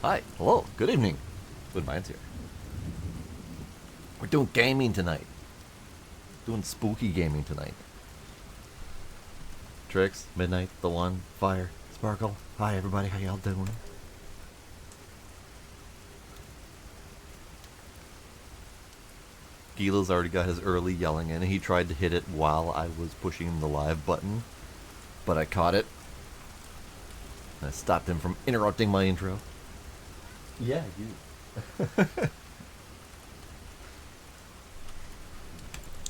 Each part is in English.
Hi, hello, good evening. Good minds here. We're doing gaming tonight. Doing spooky gaming tonight. Tricks, Midnight, The One, Fire, Sparkle. Hi everybody, how y'all doing? Gila's already got his early yelling in. He tried to hit it while I was pushing the live button, but I caught it. I stopped him from interrupting my intro. Yeah, you.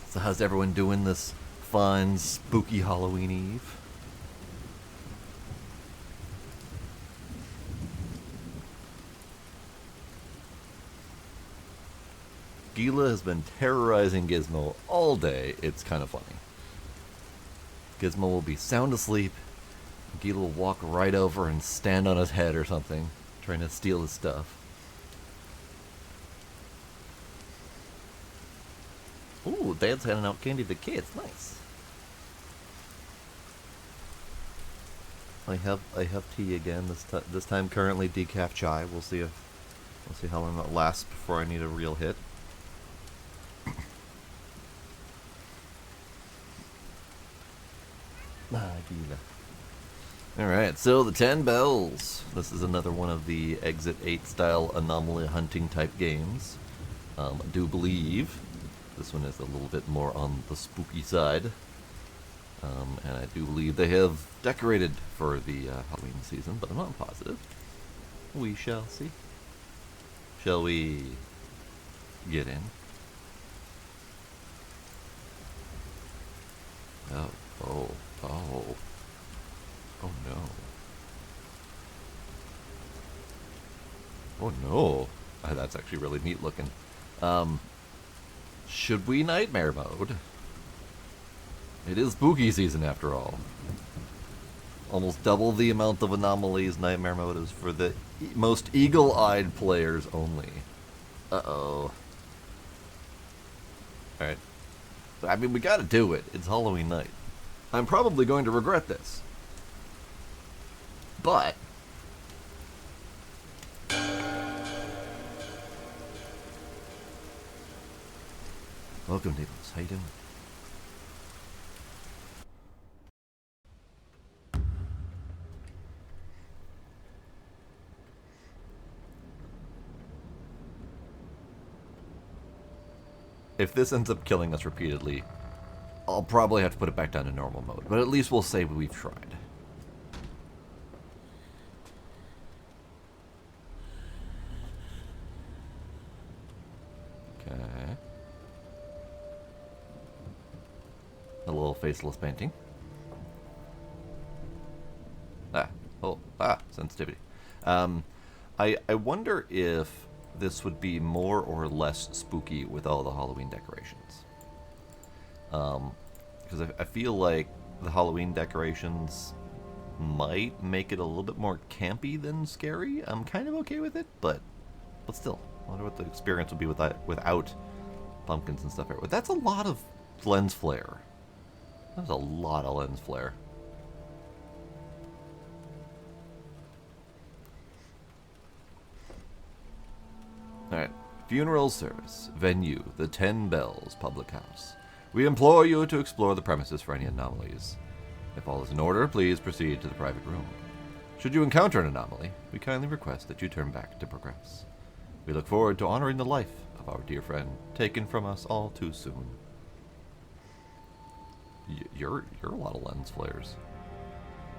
So how's everyone doing this fun, spooky Halloween Eve? Gila has been terrorizing Gizmo all day. It's kind of funny. Gizmo will be sound asleep. Gila will walk right over and stand on his head or something, trying to steal his stuff. Ooh, Dad's handing out candy to the kids. Nice. I have tea again. This time currently decaf chai. We'll see how long that lasts before I need a real hit. Alright, so the 10 bells. This is another one of the Exit 8 style anomaly hunting type games. I do believe this one is a little bit more on the spooky side. And I do believe they have decorated for the Halloween season, but I'm not positive. We shall see. Shall we get in? Oh, oh, oh. Oh no. Oh no. That's actually really neat looking. Should we nightmare mode? It is spooky season after all. Almost double the amount of anomalies nightmare mode is for the most eagle-eyed players only. Uh-oh. Alright. I mean, we gotta do it. It's Halloween night. I'm probably going to regret this. But welcome, Nicholas. How you doing? If this ends up killing us repeatedly, I'll probably have to put it back down to normal mode. But at least we'll say we've tried. Okay. A little faceless painting. Sensitivity. I wonder if this would be more or less spooky with all the Halloween decorations. Because I feel like the Halloween decorations might make it a little bit more campy than scary. I'm kind of okay with it, but still, I wonder what the experience would be without pumpkins and stuff. That's a lot of lens flare. That's a lot of lens flare. Alright. Funeral service. Venue. The 10 Bells Public House. We implore you to explore the premises for any anomalies. If all is in order, please proceed to the private room. Should you encounter an anomaly, we kindly request that you turn back to progress. We look forward to honoring the life of our dear friend, taken from us all too soon. You're a lot of lens flares.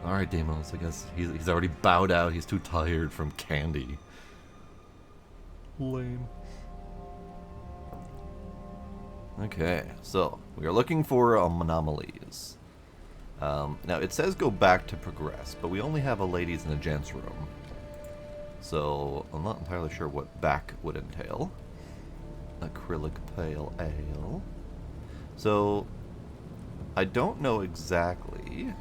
Alright, Deimos, I guess he's already bowed out. He's too tired from candy. Lame. Okay, so we are looking for anomalies. Now it says go back to progress, but we only have a ladies and a gents room. So I'm not entirely sure what back would entail. Acrylic pale ale. So I don't know exactly.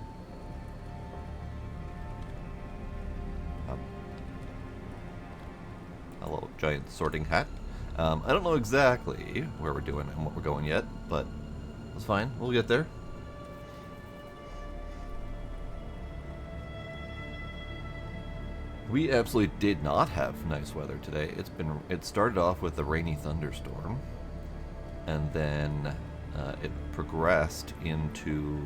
Hello, giant sorting hat. I don't know exactly where we're doing and what we're going yet, but it's fine. We'll get there. We absolutely did not have nice weather today. It started off with a rainy thunderstorm, and then it progressed into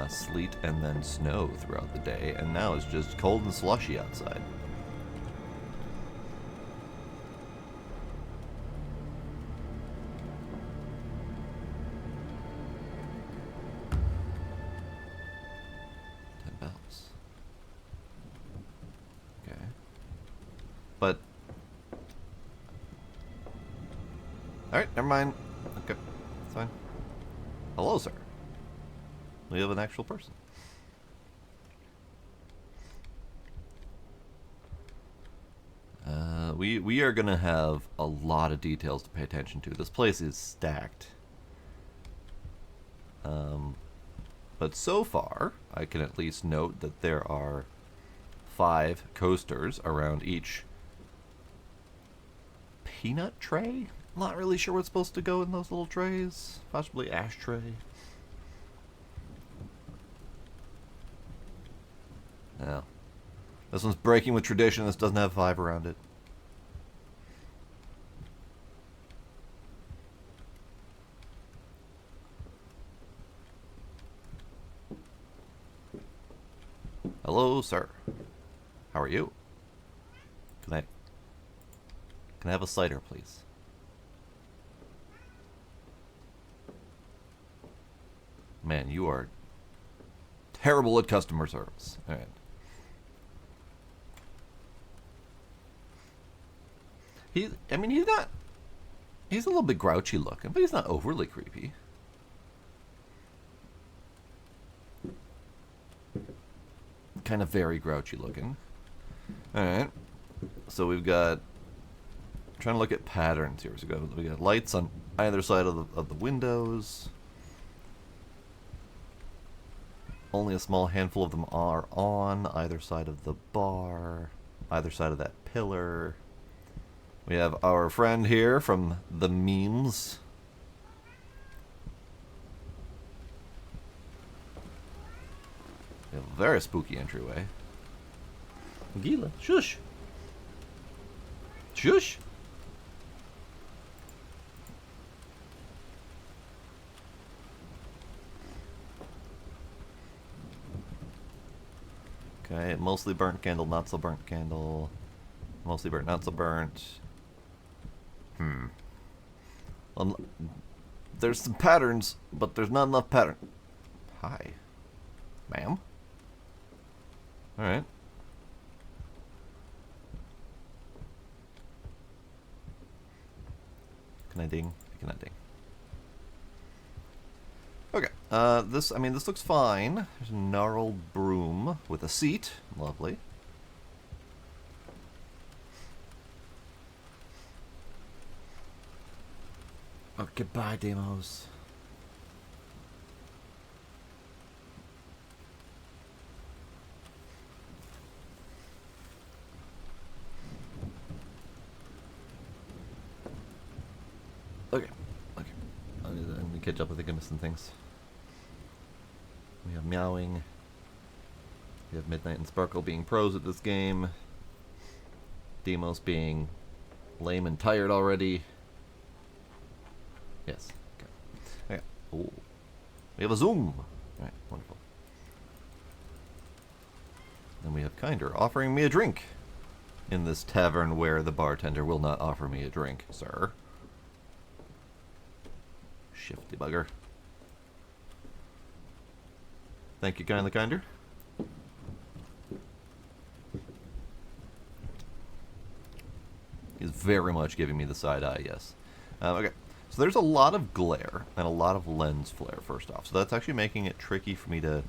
sleet and then snow throughout the day, and now it's just cold and slushy outside. But alright, never mind. Okay, it's fine. Hello, sir. We have an actual person. We are gonna have a lot of details to pay attention to. This place is stacked. But so far, I can at least note that there are 5 coasters around each peanut tray? Not really sure what's supposed to go in those little trays. Possibly ashtray. Yeah. This one's breaking with tradition. This doesn't have 5 around it. Hello, sir. How are you? Can I have a cider, please? Man, you are terrible at customer service. All right. He's not. He's a little bit grouchy looking, but he's not overly creepy. Kind of very grouchy looking. All right. So we've got. Trying to look at patterns here. So we got lights on either side of the windows. Only a small handful of them are on either side of the bar, either side of that pillar. We have our friend here from the memes. We have a very spooky entryway. Gila, shush! Shush! Okay, mostly burnt candle, not so burnt candle. Mostly burnt, not so burnt. There's some patterns, but there's not enough pattern. Hi. Ma'am? Alright. Can I ding? I cannot ding. Okay, this looks fine. There's a gnarled broom with a seat. Lovely. Oh, goodbye, demos. Okay. I'm gonna catch up. I think I'm missing things. We have Meowing. We have Midnight and Sparkle being pros at this game. Demos being lame and tired already. Yes. Okay. Ooh. We have a Zoom. Alright, wonderful. Then we have Kinder offering me a drink. In this tavern where the bartender will not offer me a drink, sir. Shifty bugger. Thank you kindly, Kinder. He's very much giving me the side eye, yes. Okay, so there's a lot of glare and a lot of lens flare, first off. So that's actually making it tricky for me to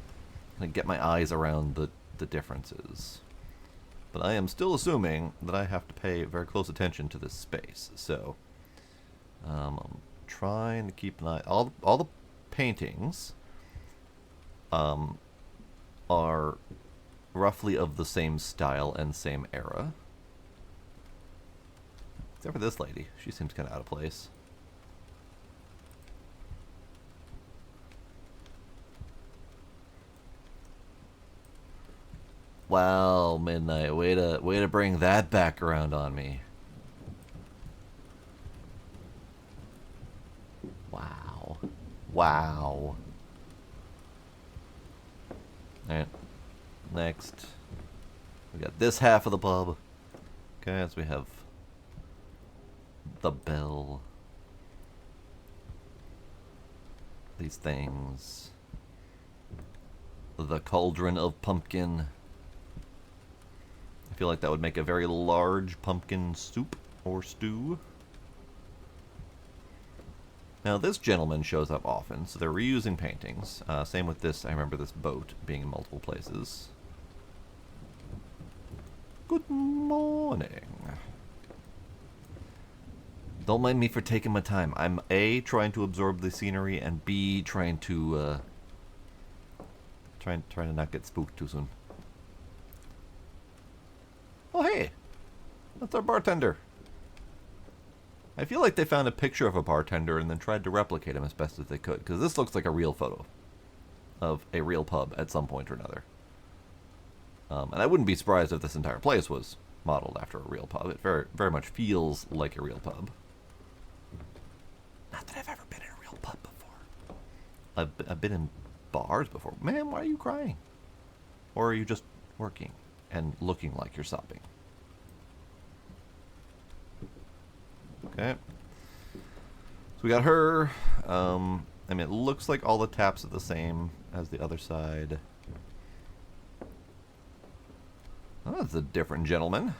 get my eyes around the differences. But I am still assuming that I have to pay very close attention to this space. So I'm trying to keep an eye. All the paintings are roughly of the same style and same era. Except for this lady. She seems kind of out of place. Wow, Midnight, way to bring that back around on me. Wow. Wow. Alright. Next. We got this half of the pub. Okay, so we have the bell. These things. The cauldron of pumpkin. I feel like that would make a very large pumpkin soup or stew. Now this gentleman shows up often, so they're reusing paintings. Same with this, I remember this boat being in multiple places. Good morning. Don't mind me for taking my time. I'm A, trying to absorb the scenery, and B, trying to not get spooked too soon. Oh hey! That's our bartender. I feel like they found a picture of a bartender and then tried to replicate him as best as they could, because this looks like a real photo of a real pub at some point or another. And I wouldn't be surprised if this entire place was modeled after a real pub. It very much feels like a real pub. Not that I've ever been in a real pub before. I've been in bars before. Man, why are you crying? Or are you just working and looking like you're sobbing? Okay. So we got her. I mean, it looks like all the taps are the same as the other side. Oh, that's a different gentleman.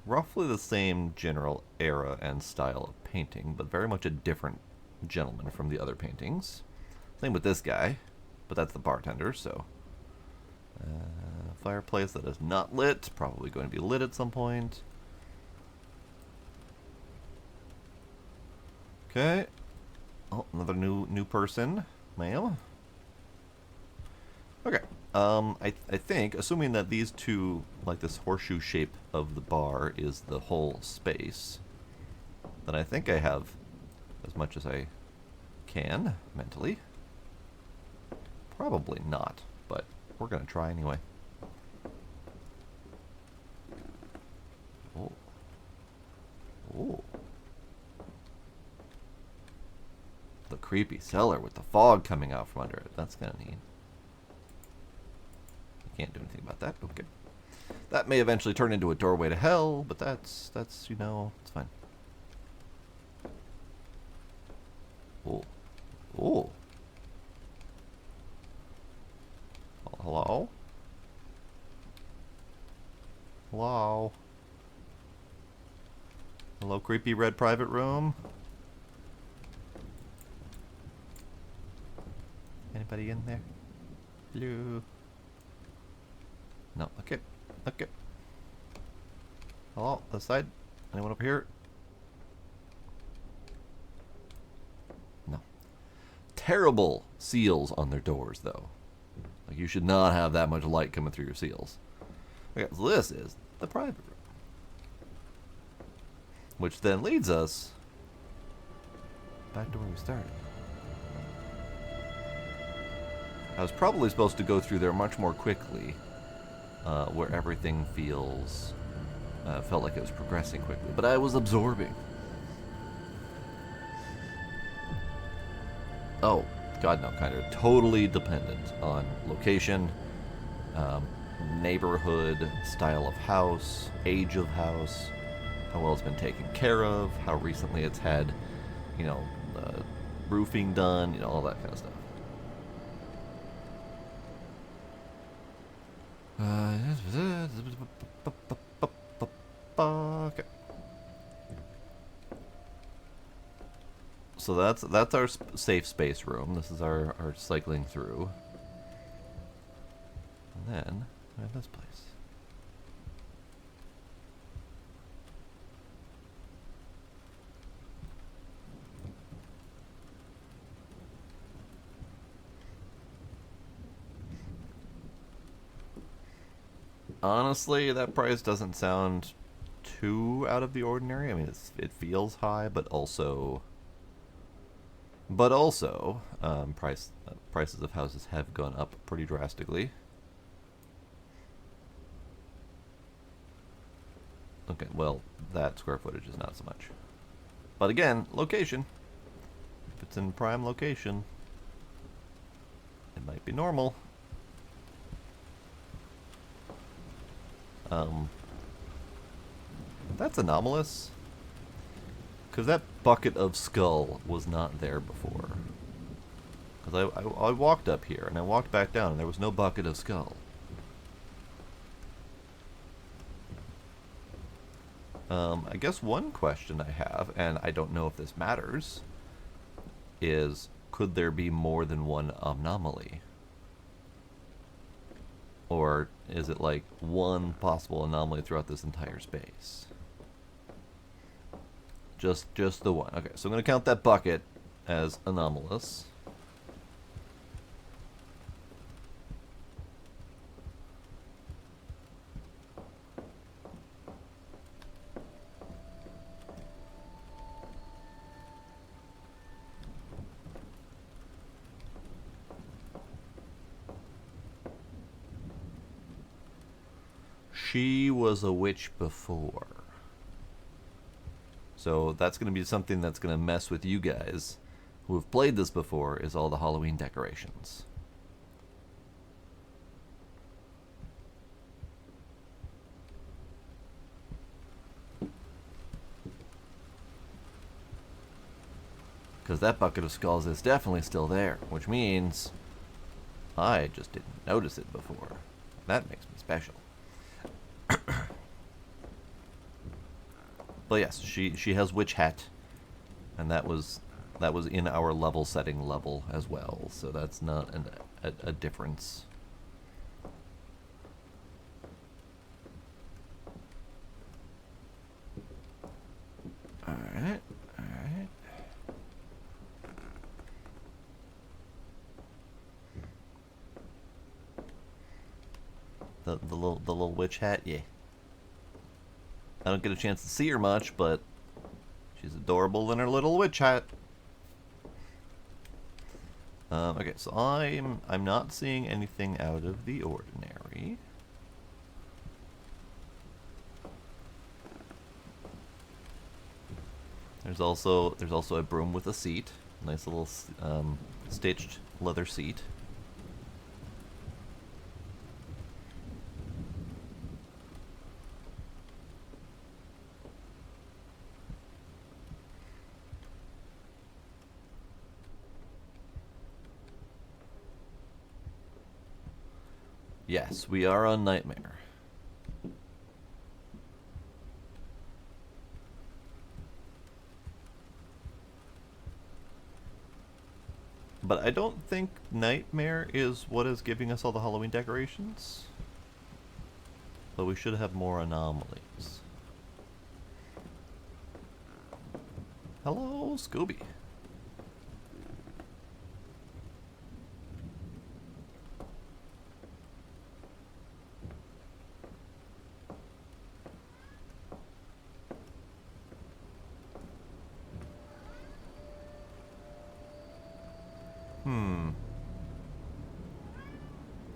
Roughly the same general era and style of painting, but very much a different gentleman from the other paintings. Same with this guy, but that's the bartender, so. Fireplace that is not lit, probably going to be lit at some point. Okay. Oh, another new person, ma'am. Okay. I think, assuming that these two, like this horseshoe shape of the bar is the whole space, then I think I have as much as I can mentally. Probably not, but we're gonna try anyway. Oh. Oh. The creepy cellar with the fog coming out from under it. That's kind of neat. Can't do anything about that. Okay. That may eventually turn into a doorway to hell, but that's you know, it's fine. Oh. Oh. Hello? Hello? Hello, creepy red private room? Anybody in there? Hello? No, okay. Okay. Hello, this side? Anyone over here? No. Terrible seals on their doors, though. Like, you should not have that much light coming through your seals. Okay, so this is the private room. Which then leads us back to where we started. I was probably supposed to go through there much more quickly. Where everything felt like it was progressing quickly, but I was absorbing. Oh, God, no, kind of totally dependent on location, neighborhood, style of house, age of house, how well it's been taken care of, how recently it's had, you know, roofing done, you know, all that kind of stuff. Okay. So that's our safe space room. This is our cycling through. And then we have this place. Honestly, that price doesn't sound too out of the ordinary. I mean, it feels high, but also prices of houses have gone up pretty drastically. Okay, well, that square footage is not so much. But again, location. If it's in prime location, it might be normal. That's anomalous. Because that bucket of skull was not there before. Because I walked up here, and I walked back down, and there was no bucket of skull. I guess one question I have, and I don't know if this matters, is could there be more than one anomaly? Or is it like one possible anomaly throughout this entire space? Just the one. Okay, so I'm going to count that bucket as anomalous. She was a witch before. So that's going to be something that's going to mess with you guys who have played this before, is all the Halloween decorations. Because that bucket of skulls is definitely still there, which means I just didn't notice it before. That makes me special. But yes, she has witch hat, and that was in our level setting level as well, so that's not a difference. Alright, alright. The little witch hat, yeah. I don't get a chance to see her much, but she's adorable in her little witch hat. Okay, so I'm not seeing anything out of the ordinary. There's also a broom with a seat, nice little stitched leather seat. Yes, we are on Nightmare. But I don't think Nightmare is what is giving us all the Halloween decorations. But we should have more anomalies. Hello, Scooby.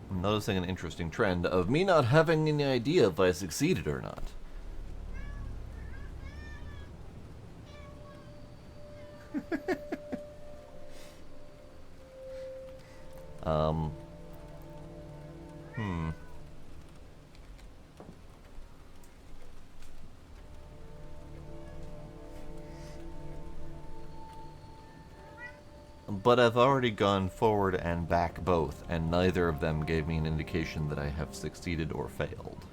I'm noticing an interesting trend of me not having any idea if I succeeded or not. um, hmm. But I've already gone forward and back both, and neither of them gave me an indication that I have succeeded or failed.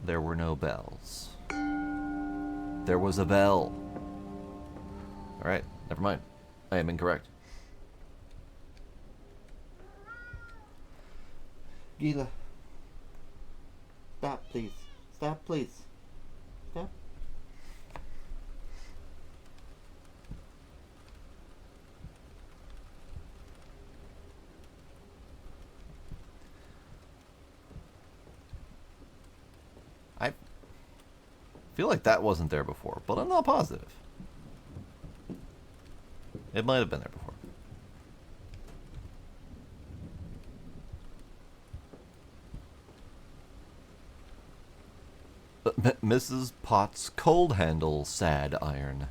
There were no bells. There was a bell. Alright, never mind. I am incorrect. Gila. Stop, please. Stop, please. Stop. I feel like that wasn't there before, but I'm not positive. It might have been there before. Mrs. Potts cold handle sad iron.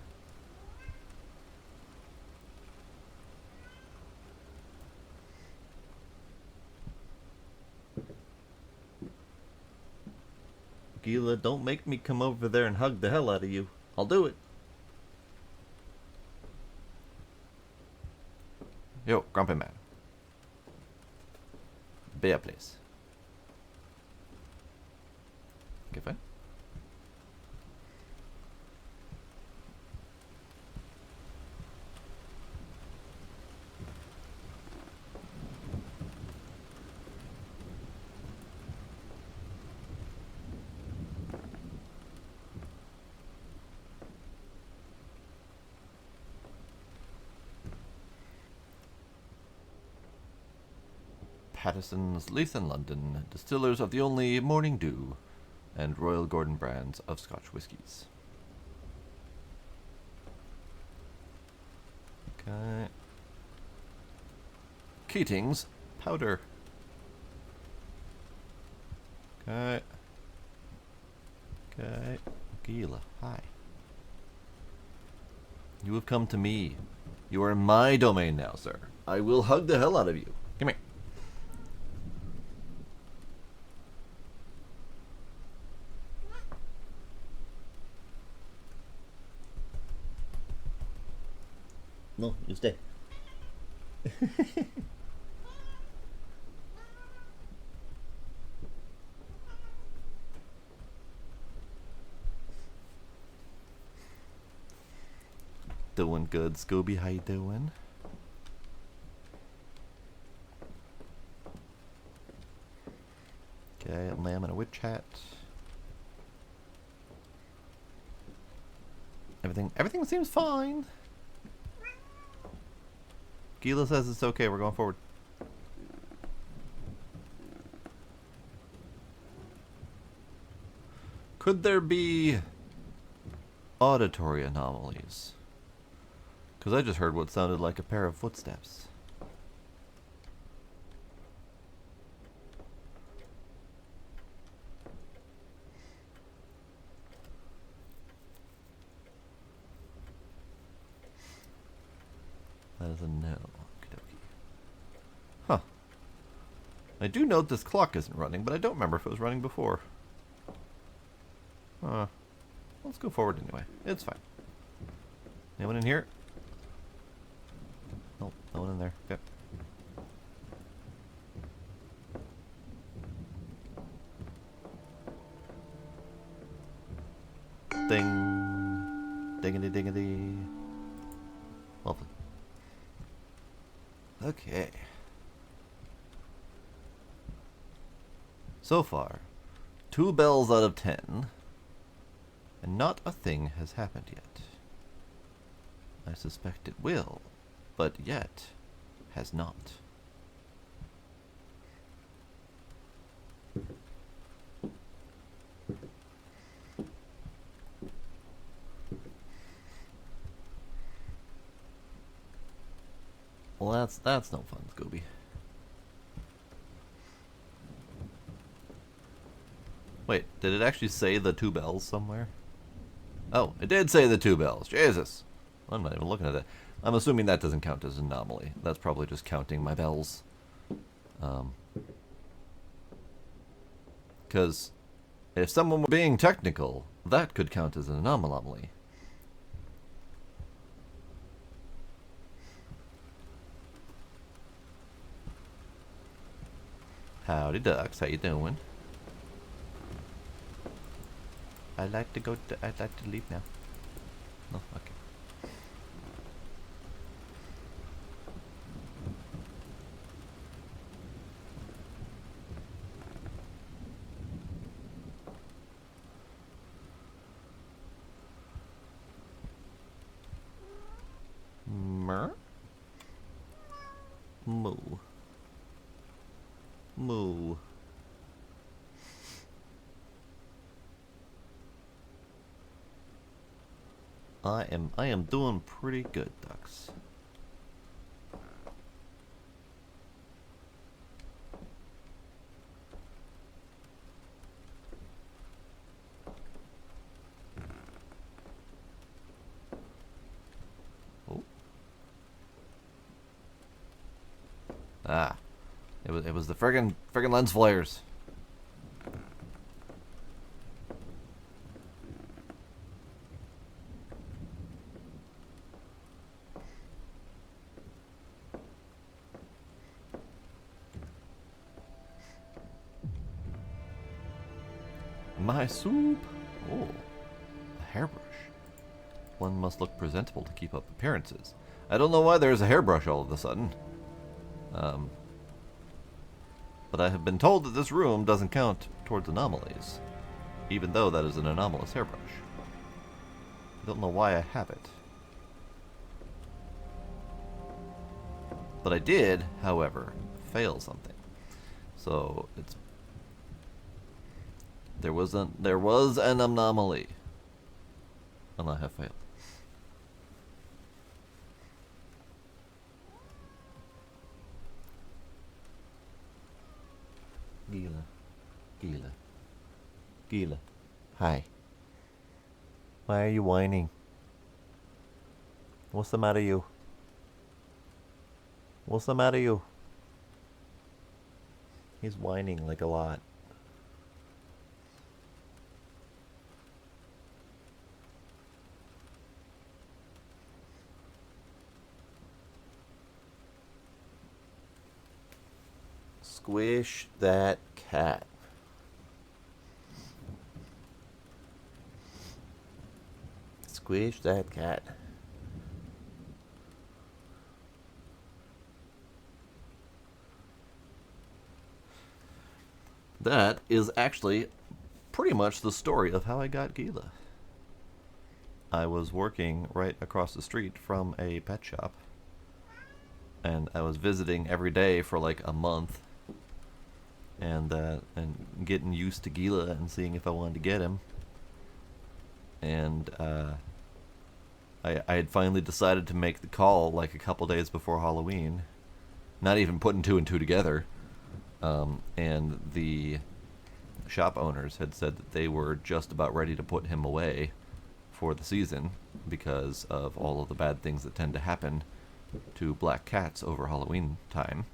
Gila, don't make me come over there and hug the hell out of you. I'll do it. Yo, grumpy man. Beer, please. Okay, fine. Patterson's, Leith and London, distillers of the only Morning Dew and Royal Gordon brands of Scotch whiskies. Okay. Keating's powder. Okay. Okay. Gila, hi. You have come to me. You are in my domain now, sir. I will hug the hell out of you. Come here. No, you stay. Doing good, Scooby. How you doing? Okay, a lamb and a witch hat. Everything seems fine. Gila says it's okay, we're going forward. Could there be auditory anomalies? Because I just heard what sounded like a pair of footsteps. That is a no. Okey-dokey. Huh. I do note this clock isn't running, but I don't remember if it was running before. Let's go forward anyway. It's fine. Anyone in here? Nope, no one in there. Yep. Ding. Dingity dingity. Lovely. Okay. So far, 2 bells out of 10, and not a thing has happened yet. I suspect it will, but yet has not. Well, that's no fun, Scooby. Wait, did it actually say the 2 bells somewhere? Oh, it did say the 2 bells. Jesus. I'm not even looking at it. I'm assuming that doesn't count as an anomaly. That's probably just counting my bells. Because if someone were being technical, that could count as an anomaly. Howdy ducks, how you doing? I'd like to leave now. No? Okay. Mer? Moo. Moo. I am doing pretty good, ducks. Ah, it was the friggin' lens flares. My soup. Oh, a hairbrush. One must look presentable to keep up appearances. I don't know why there's a hairbrush all of a sudden. But I have been told that this room doesn't count towards anomalies, even though that is an anomalous hairbrush. I don't know why I have it. But I did, however, fail something. So it's there was an anomaly, and I have failed. Gila. Hi. Why are you whining? What's the matter, you? What's the matter, you? He's whining like a lot. Squish that cat. Squish that cat. That is actually pretty much the story of how I got Gila. I was working right across the street from a pet shop, and I was visiting every day for like a month, and getting used to Gila and seeing if I wanted to get him. And I had finally decided to make the call like a couple days before Halloween, not even putting two and two together. And the shop owners had said that they were just about ready to put him away for the season because of all of the bad things that tend to happen to black cats over Halloween time.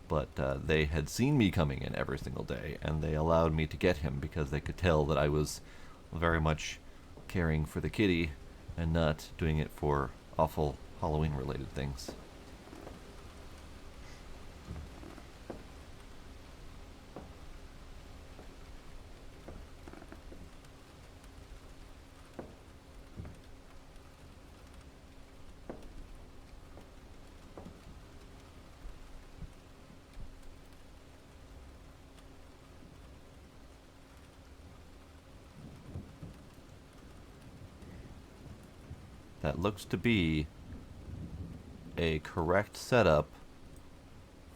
But they had seen me coming in every single day, and they allowed me to get him because they could tell that I was very much caring for the kitty and not doing it for awful Halloween-related things. That looks to be a correct setup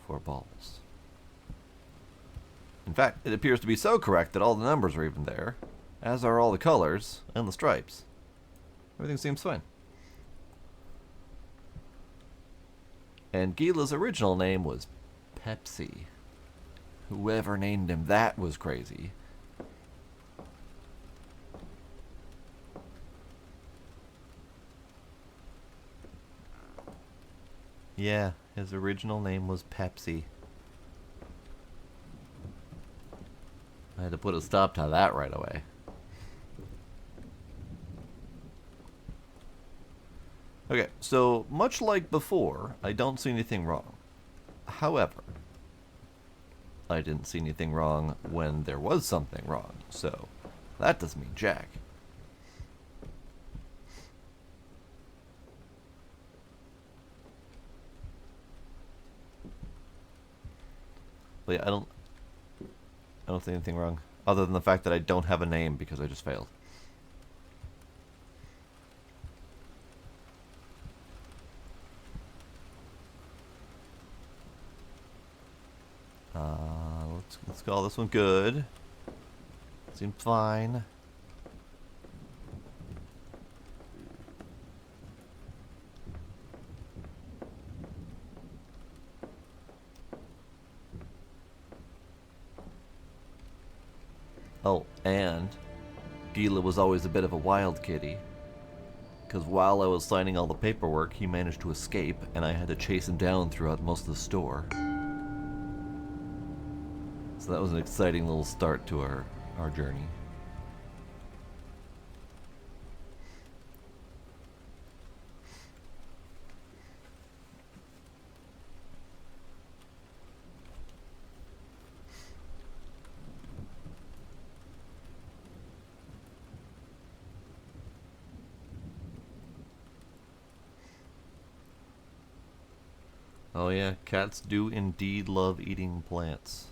for balls. In fact, it appears to be so correct that all the numbers are even there, as are all the colors and the stripes. Everything seems fine. And Gila's original name was Pepsi. Whoever named him that was crazy. Yeah, his original name was Pepsi. I had to put a stop to that right away. Okay, so much like before, I don't see anything wrong. However, I didn't see anything wrong when there was something wrong, so that doesn't mean jack. But yeah, I don't see anything wrong, other than the fact that I don't have a name because I just failed. Let's call this one good. Seems fine. Oh, and Gila was always a bit of a wild kitty, because while I was signing all the paperwork, he managed to escape, and I had to chase him down throughout most of the store. So that was an exciting little start to our journey. Oh yeah, cats do indeed love eating plants.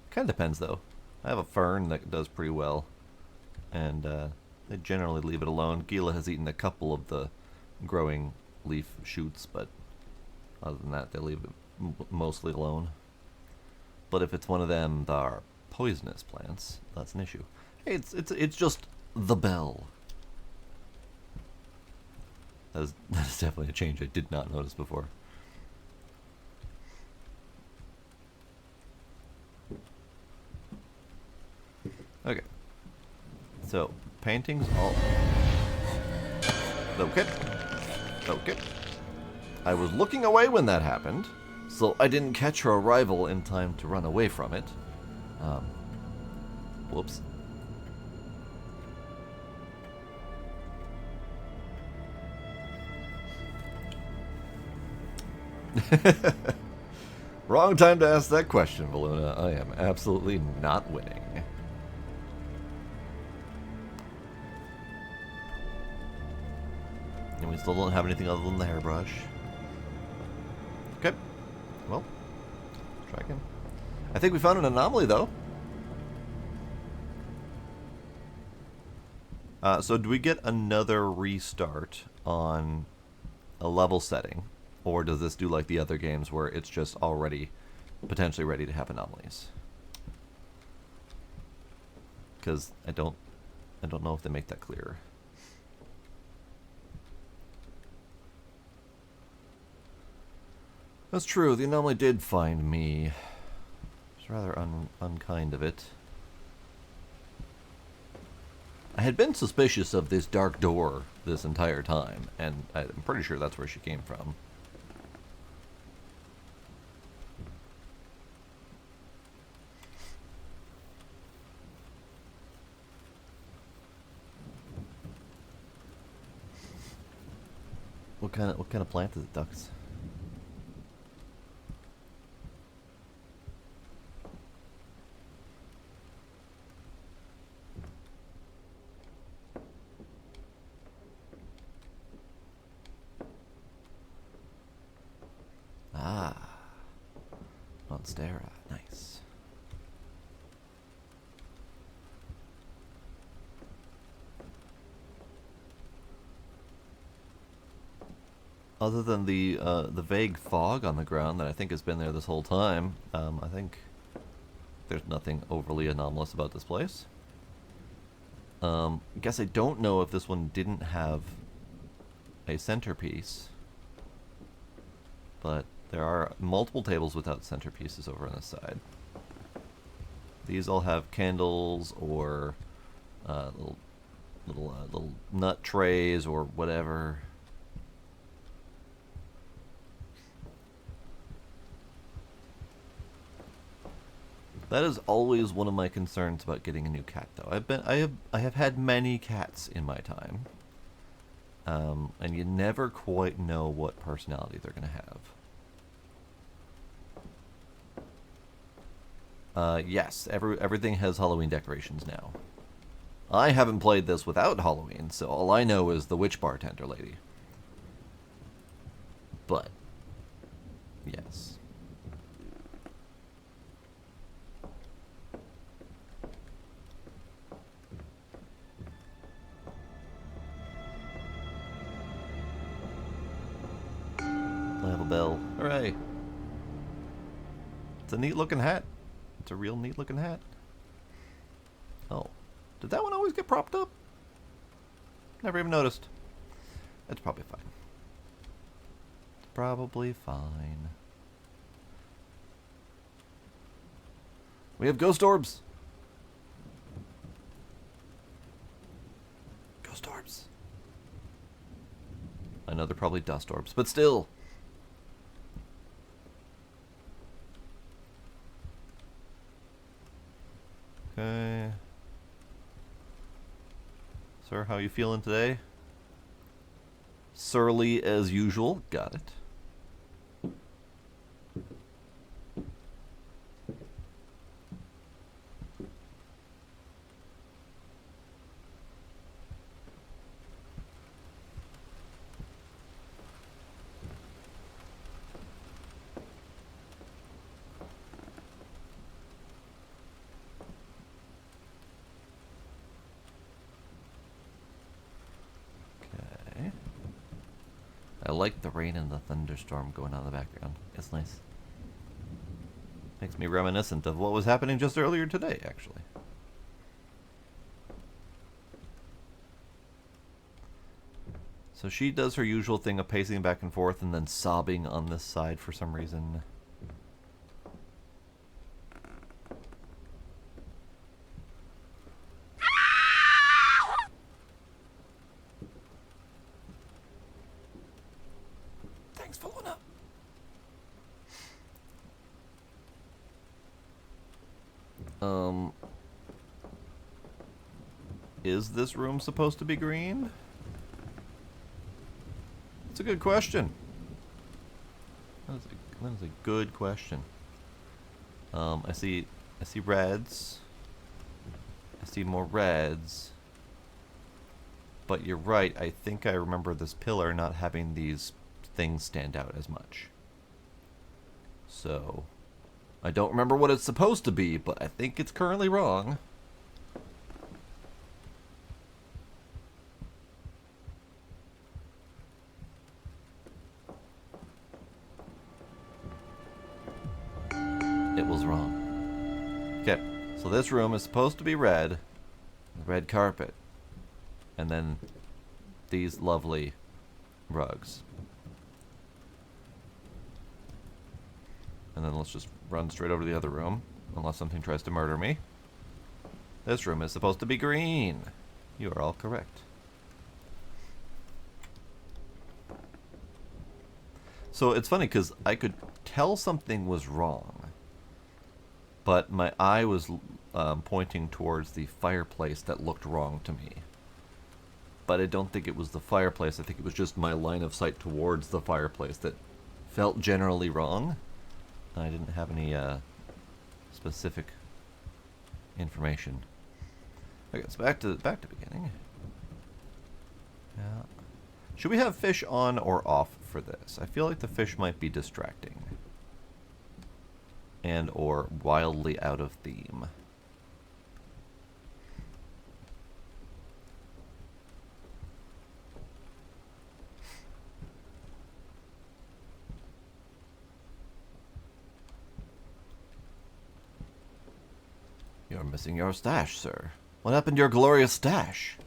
Kind of depends though. I have a fern that does pretty well, and they generally leave it alone. Gila has eaten a couple of the growing leaf shoots, but other than that, they leave it mostly alone. But if it's one of them that are poisonous plants, that's an issue. Hey, it's just the bell. That is definitely a change I did not notice before. Okay. So, paintings all... Okay. Okay. I was looking away when that happened, so I didn't catch her arrival in time to run away from it. Whoops. Wrong time to ask that question, Valuna. I am absolutely not winning. And we still don't have anything other than the hairbrush. Okay. Well, try again. I think we found an anomaly, though. So do we get another restart on a level setting? Or does this do like the other games where it's just already potentially ready to have anomalies? Because I don't know if they make that clear. That's true, the anomaly did find me. It's rather unkind of it. I had been suspicious of this dark door this entire time, and I'm pretty sure that's where she came from. What kind of plant is it, Ducks? Ah, Monstera, nice. Other than the vague fog on the ground that I think has been there this whole time, I think there's nothing overly anomalous about this place. I guess I don't know if this one didn't have a centerpiece, but there are multiple tables without centerpieces over on this side. These all have candles or little nut trays or whatever. That is always one of my concerns about getting a new cat, though. I have had many cats in my time, and you never quite know what personality they're gonna have. Yes, everything has Halloween decorations now. I haven't played this without Halloween, so all I know is the witch bartender lady. But yes. I have a bell. Hooray! It's a neat looking hat. It's a real neat looking hat. Oh. Did that one always get propped up? Never even noticed. It's probably fine. It's probably fine. We have ghost orbs! Ghost orbs. I know they're probably dust orbs, but still. Okay. Sir, how you feeling today? Surly as usual. Got it. Okay. I like the rain and the thunderstorm going on in the background. It's nice. Makes me reminiscent of what was happening just earlier today, actually. So she does her usual thing of pacing back and forth and then sobbing on this side for some reason. Thanks for following up. Is this room supposed to be green? That's a good question. That is a good question. I see reds. I see more reds. But you're right, I think I remember this pillar not having these things stand out as much. So, I don't remember what it's supposed to be, but I think it's currently wrong. It was wrong. Okay, so this room is supposed to be red, red carpet, and then these lovely rugs. And then let's just run straight over to the other room, unless something tries to murder me. This room is supposed to be green. You are all correct. So it's funny because I could tell something was wrong, but my eye was pointing towards the fireplace that looked wrong to me. But I don't think it was the fireplace. I think it was just my line of sight towards the fireplace that felt generally wrong. I didn't have any specific information. Okay, so back to beginning. Yeah. Should we have fish on or off for this? I feel like the fish might be distracting. And or wildly out of theme. You're missing your stash, sir. What happened to your glorious stash?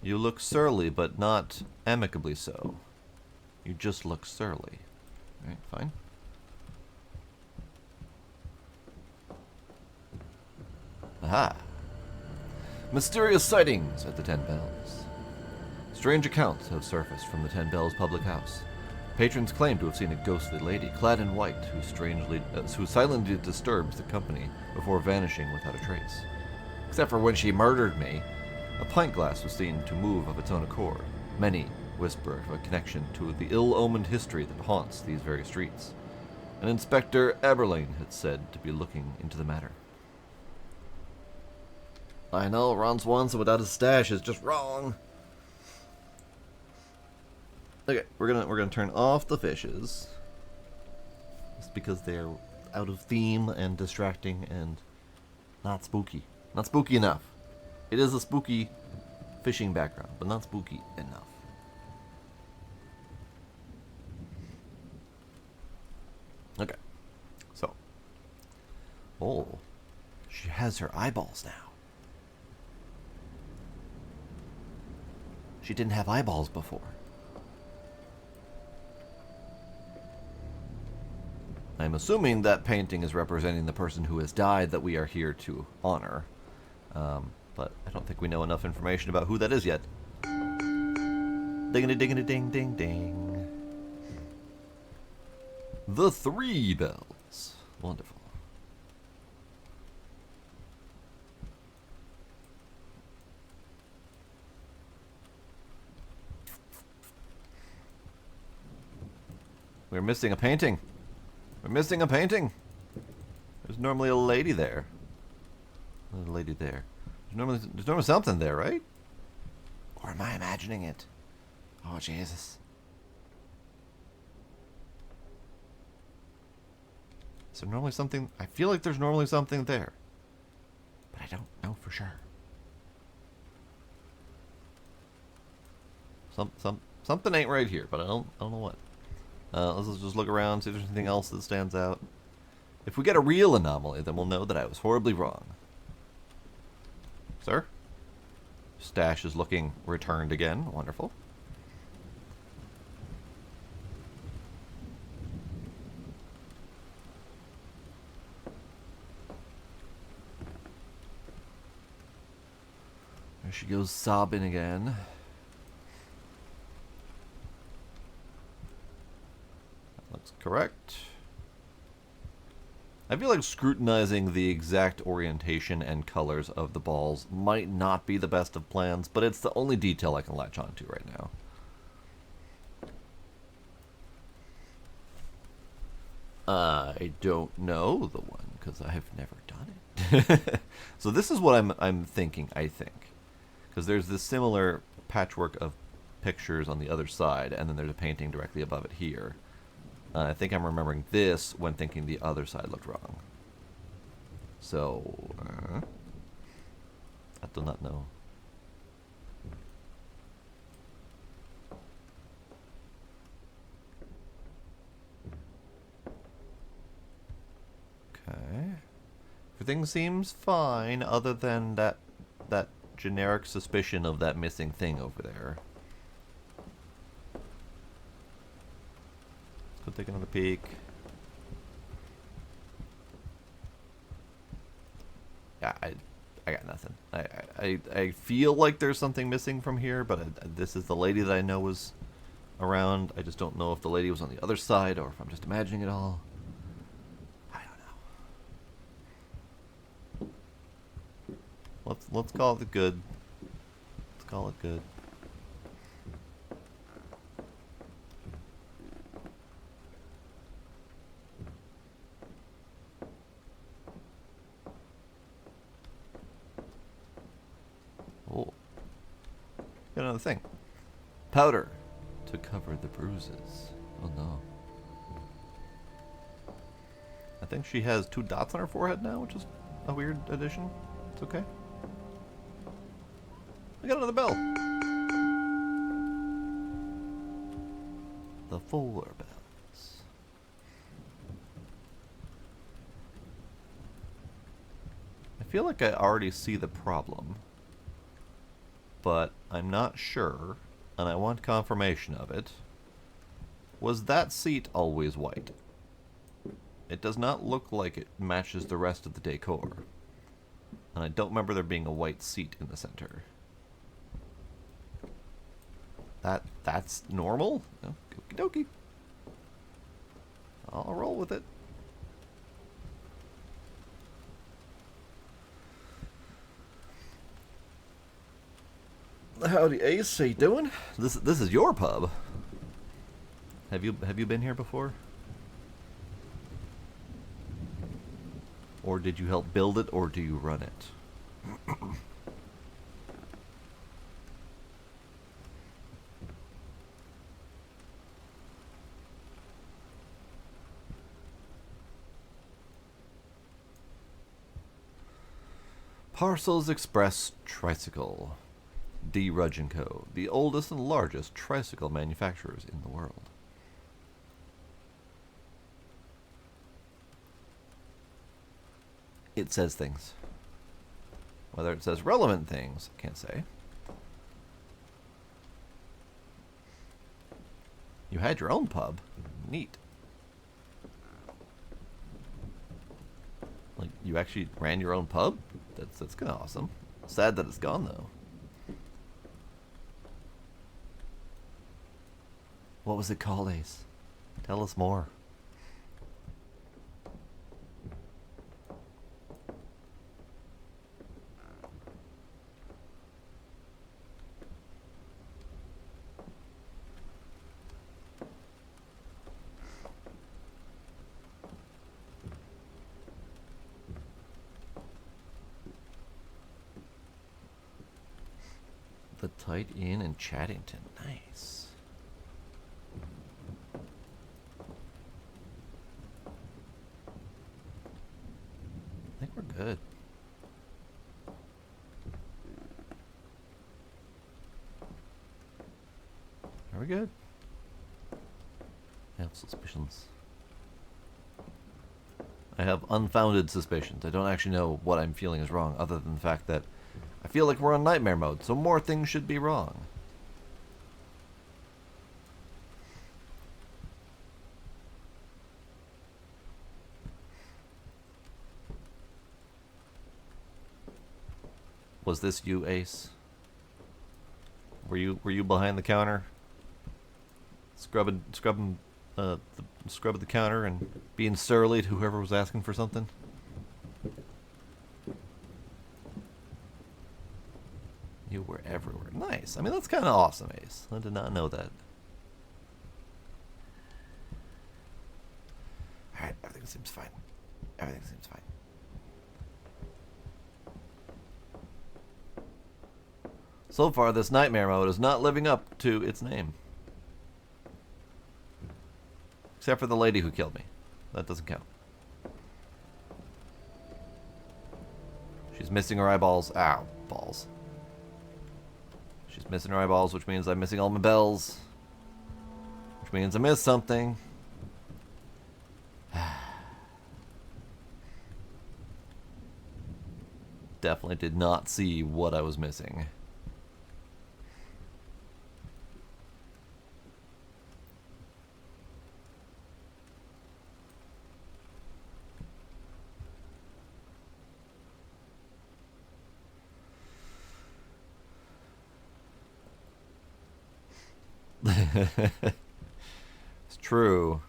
You look surly, but not amicably so. You just look surly. Alright, fine. Aha! Mysterious sightings at the Ten Bells. Strange accounts have surfaced from the Ten Bells public house. Patrons claim to have seen a ghostly lady, clad in white, who silently disturbs the company before vanishing without a trace. Except for when she murdered me. A pint glass was seen to move of its own accord. Many whisper of a connection to the ill-omened history that haunts these very streets. An Inspector Eberlin had said to be looking into the matter. I know, Ron Swanson without his stash is just wrong. Okay, we're gonna turn off the fishes. Just because they're out of theme and distracting and not spooky. Not spooky enough. It is a spooky fishing background, but not spooky enough. Okay. So. Oh. She has her eyeballs now. She didn't have eyeballs before. I'm assuming that painting is representing the person who has died that we are here to honor. But I don't think we know enough information about who that is yet. Dingity dingity ding ding ding. The 3 bells. Wonderful. We're missing a painting. We're missing a painting. There's normally a lady there. There's a lady there. There's normally something there, right? Or am I imagining it? Oh, Jesus. Is there normally something? I feel like there's normally something there. But I don't know for sure. Something ain't right here, but I don't know what. Let's just look around, see if there's anything else that stands out. If we get a real anomaly, then we'll know that I was horribly wrong. Sir? Stash is looking returned again. Wonderful. There she goes sobbing again. That looks correct. I feel like scrutinizing the exact orientation and colors of the balls might not be the best of plans, but it's the only detail I can latch onto right now. I don't know the one, because I have never done it. So this is what I'm thinking, I think. Because there's this similar patchwork of pictures on the other side, and then there's a painting directly above it here. I think I'm remembering this when thinking the other side looked wrong. So, I do not know. Okay. Everything seems fine other than that generic suspicion of that missing thing over there. Let's go take another peek. Yeah, I got nothing. I feel like there's something missing from here, but this is the lady that I know was around. I just don't know if the lady was on the other side or if I'm just imagining it all. I don't know. Let's call it good. Let's call it good. Oh. Got another thing. Powder to cover the bruises. Oh no. I think she has 2 dots on her forehead now, which is a weird addition. It's okay. I got another bell. The 4 bells. I feel like I already see the problem, but I'm not sure, and I want confirmation of it. Was that seat always white? It does not look like it matches the rest of the decor. And I don't remember there being a white seat in the center. That's normal? Oh, okie dokie. I'll roll with it. Howdy, Ace. How you doing? This is your pub. Have you been here before? Or did you help build it, or do you run it? Parcels Express Tricycle. D. Rudge & Co., the oldest and largest tricycle manufacturers in the world. It says things. Whether it says relevant things, I can't say. You had your own pub. Neat. Like, you actually ran your own pub? That's kind of awesome. Sad that it's gone, though. What was it called, Ace? Tell us more. The Tight Inn in Chaddington. Nice. I think we're good. Are we good? I have suspicions. I have unfounded suspicions. I don't actually know what I'm feeling is wrong, other than the fact that I feel like we're on nightmare mode, so more things should be wrong. Was this you, Ace? Were you behind the counter, scrubbing the counter and being surly to whoever was asking for something? You were everywhere. Nice. I mean, that's kind of awesome, Ace. I did not know that. Alright, everything seems fine. Everything seems fine. So far, this nightmare mode is not living up to its name. Except for the lady who killed me. That doesn't count. She's missing her eyeballs. Ow, balls. She's missing her eyeballs, which means I'm missing all my bells. Which means I missed something. Definitely did not see what I was missing. It's true.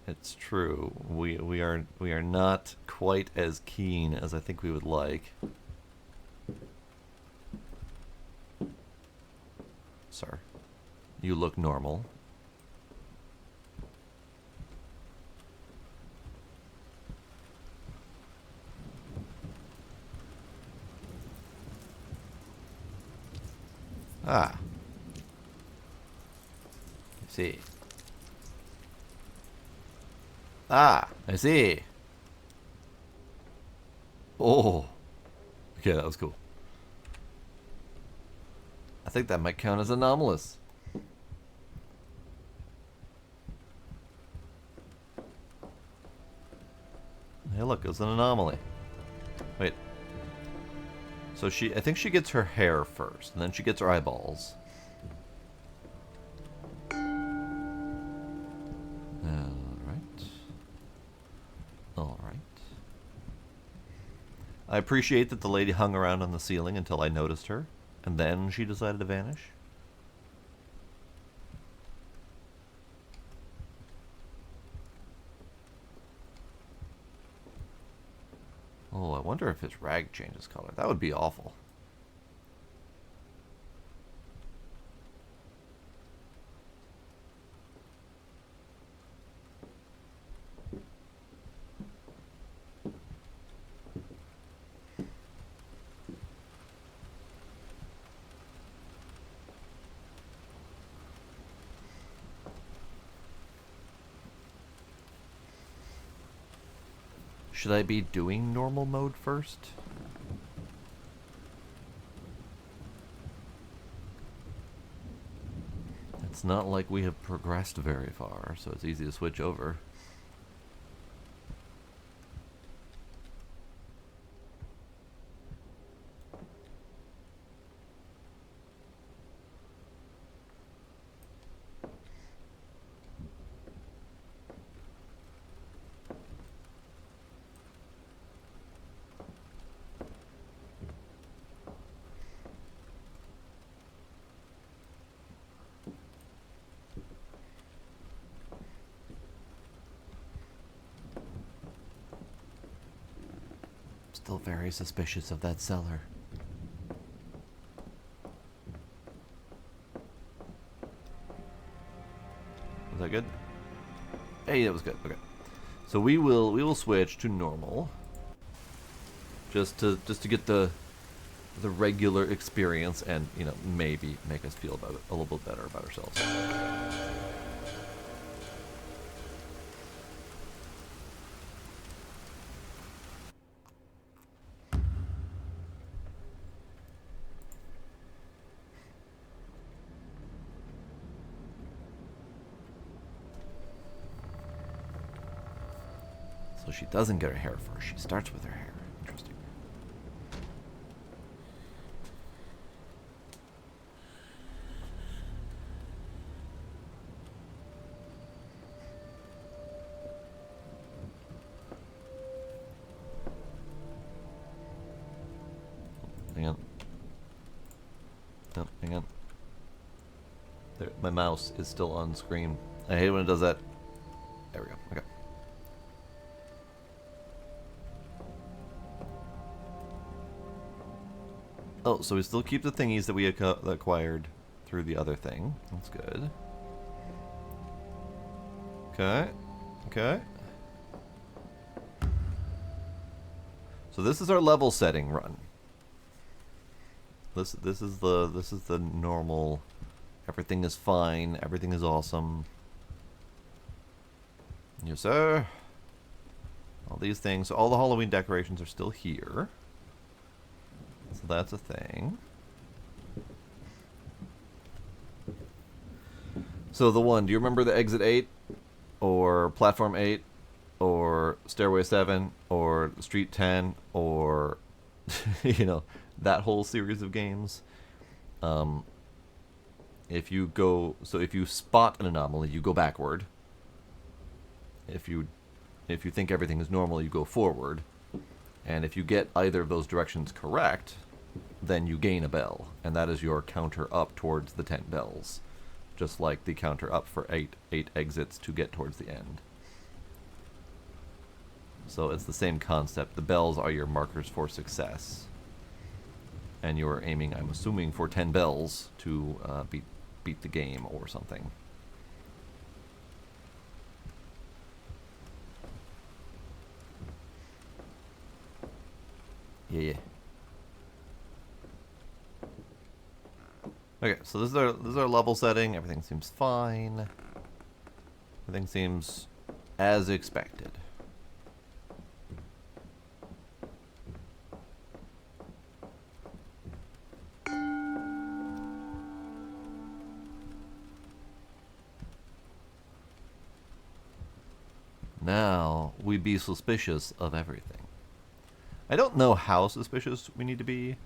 It's true. We are not quite as keen as I think we would like. Sir, you look normal. Ah. I see. Ah, I see. Oh. Okay, that was cool. I think that might count as anomalous. Hey, look, it's an anomaly. Wait. So I think she gets her hair first, and then she gets her eyeballs. Alright. I appreciate that the lady hung around on the ceiling until I noticed her, and then she decided to vanish. Oh, I wonder if his rag changes color. That would be awful. Should I be doing normal mode first? It's not like we have progressed very far, so it's easy to switch over. Still very suspicious of that cellar. Was that good? Hey, that was good. Okay. So we will switch to normal. Just to get the the regular experience and, you know, maybe make us feel about it a little bit better about ourselves. So she doesn't get her hair first. She starts with her hair. Interesting. Hang on. No, hang on. There, my mouse is still on screen. I hate when it does that. There we go. Okay. Oh, so we still keep the thingies that we acquired through the other thing. That's good. Okay. Okay. So this is our level setting run. This is the normal. Everything is fine. Everything is awesome. Yes, sir. All these things. All the Halloween decorations are still here. So that's a thing. So the one, do you remember the Exit 8? Or Platform 8? Or Stairway 7? Or Street 10? Or, you know, that whole series of games? If you go, so if you spot an anomaly, you go backward. If you think everything is normal, you go forward. And if you get either of those directions correct, then you gain a bell. And that is your counter up towards the 10 bells. Just like the counter up for 8 exits to get towards the end. So it's the same concept. The bells are your markers for success. And you're aiming, I'm assuming, for 10 bells to beat the game or something. Yeah. Okay, so this is our level setting. Everything seems fine. Everything seems as expected. Now we be suspicious of everything. I don't know how suspicious we need to be,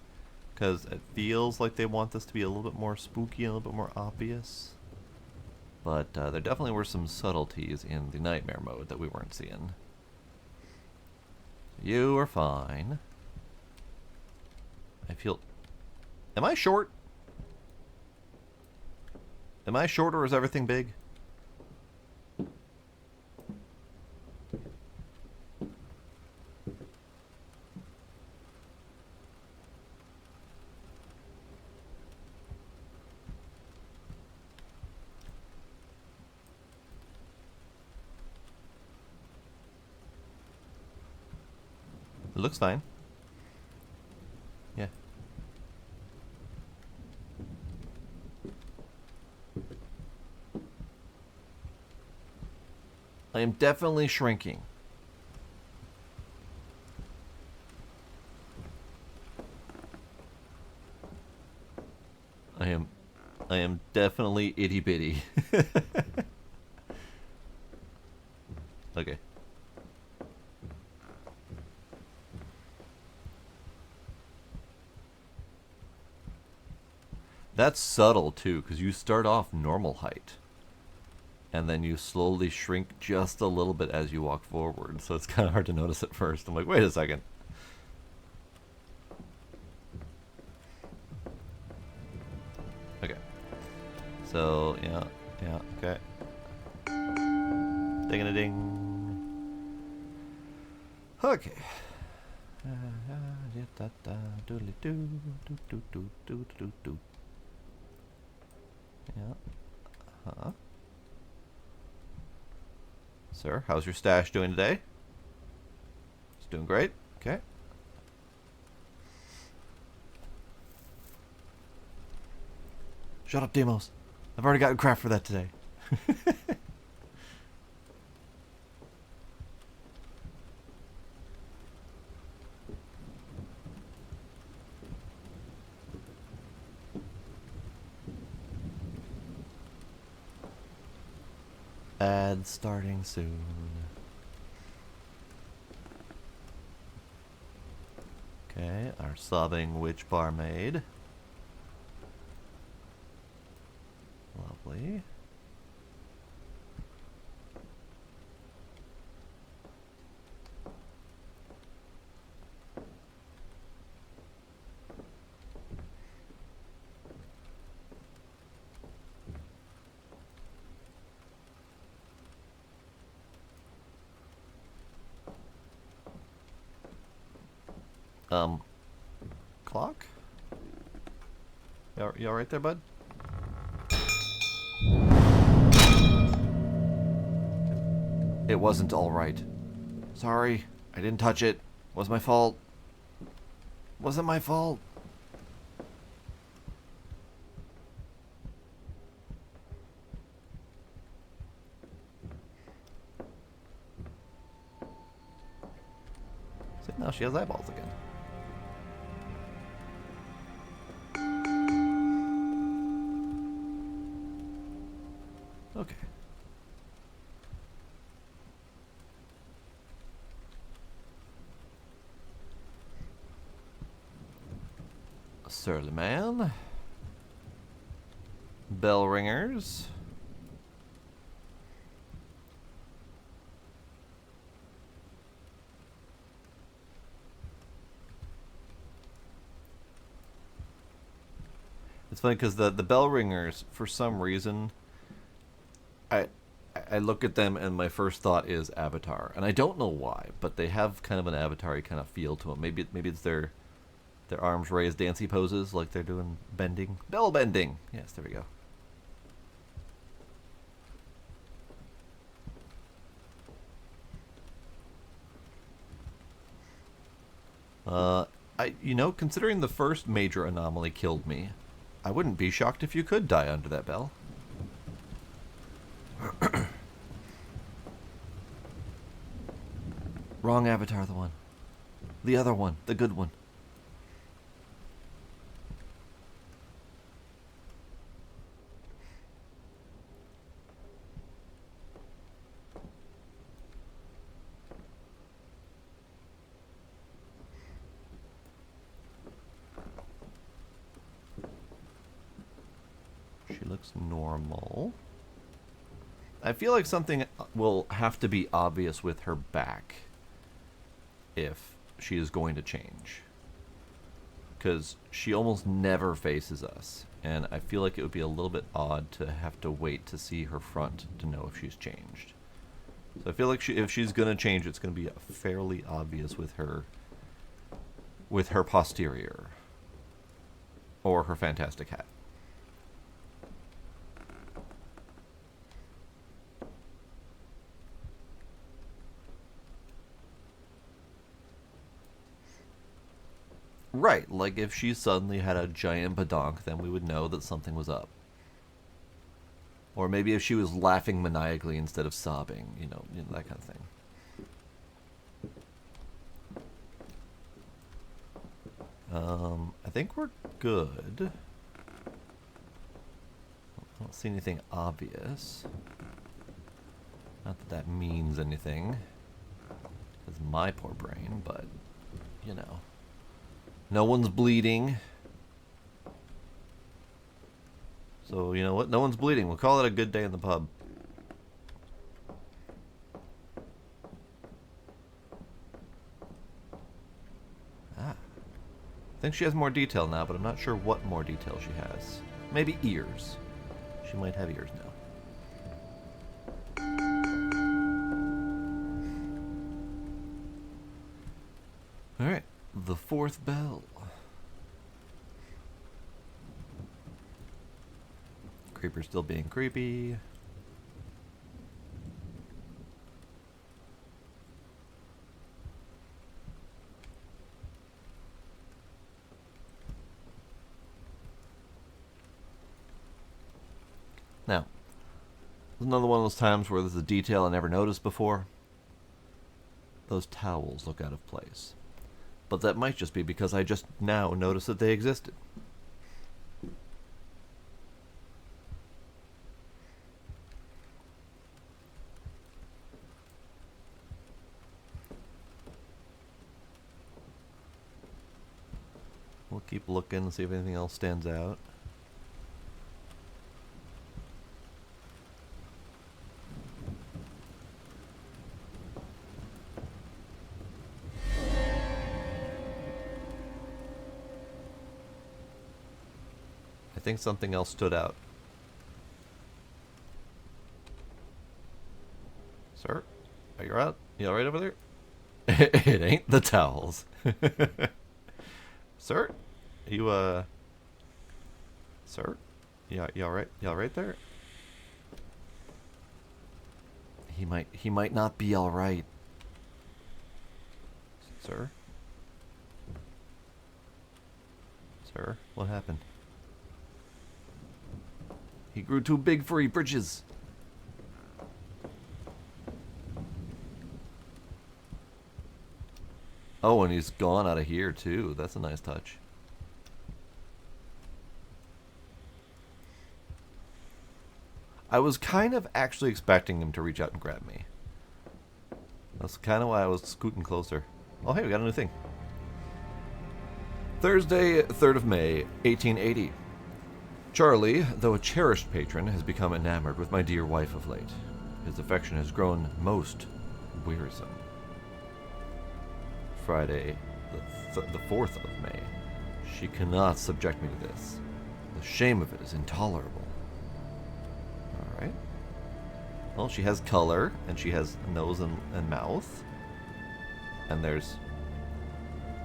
because it feels like they want this to be a little bit more spooky and a little bit more obvious. But there definitely were some subtleties in the nightmare mode that we weren't seeing. You are fine. I feel... Am I short? Am I short or is everything big? It looks fine. Yeah. I am definitely shrinking. I am definitely itty bitty. Okay. That's subtle too, because you start off normal height. And then you slowly shrink just a little bit as you walk forward. So it's kind of hard to notice at first. I'm like, wait a second. Okay. So, yeah, okay. Ding-a-ding. Okay. Yeah. Huh. Sir, how's your stash doing today? It's doing great. Okay. Shut up, Demos. I've already gotten crap for that today. Ad starting soon. Okay, our sobbing witch barmaid. Lovely. Clock? You alright there, bud? It wasn't alright. Sorry, I didn't touch it. Was my fault. Wasn't my fault. See, now she has eyeballs again. Okay. Surly man. Bell ringers. It's funny because the bell ringers, for some reason, I look at them and my first thought is Avatar, and I don't know why, but they have kind of an Avatar-y kind of feel to them. Maybe it's their arms raised dancey poses, like they're doing bending, bell bending. Yes, there we go. Considering the first major anomaly killed me, I wouldn't be shocked if you could die under that bell. Wrong Avatar, the one. The other one, the good one. She looks normal. I feel like something will have to be obvious with her back if she is going to change. Because she almost never faces us. And I feel like it would be a little bit odd to have to wait to see her front to know if she's changed. So I feel like if she's going to change, it's going to be fairly obvious with her posterior. Or her fantastic hat. Right, like if she suddenly had a giant badonk, then we would know that something was up. Or maybe if she was laughing maniacally instead of sobbing, that kind of thing. I think we're good. I don't see anything obvious. Not that that means anything. It's my poor brain, but, No one's bleeding. So, you know what? No one's bleeding. We'll call it a good day in the pub. I think she has more detail now, but I'm not sure what more detail she has. Maybe ears. She might have ears now. Alright. The fourth bell. Creeper still being creepy. Another one of those times where there's a detail I never noticed before. Those towels look out of place. But that might just be because I just now noticed that they existed. We'll keep looking and see if anything else stands out. I think something else stood out. Sir, are you out? You alright over there? It ain't the towels. Sir? You, Sir? You alright? You alright there? He might not be alright. Sir? Sir? What happened? He grew too big for his britches. Oh, and he's gone out of here, too. That's a nice touch. I was kind of actually expecting him to reach out and grab me. That's kind of why I was scooting closer. Oh, hey, we got a new thing. Thursday, 3rd of May, 1880. Charlie, though a cherished patron, has become enamored with my dear wife of late. His affection has grown most wearisome. Friday, the 4th of May. She cannot subject me to this. The shame of it is intolerable. Alright. Well, she has color, and she has a nose and mouth. And there's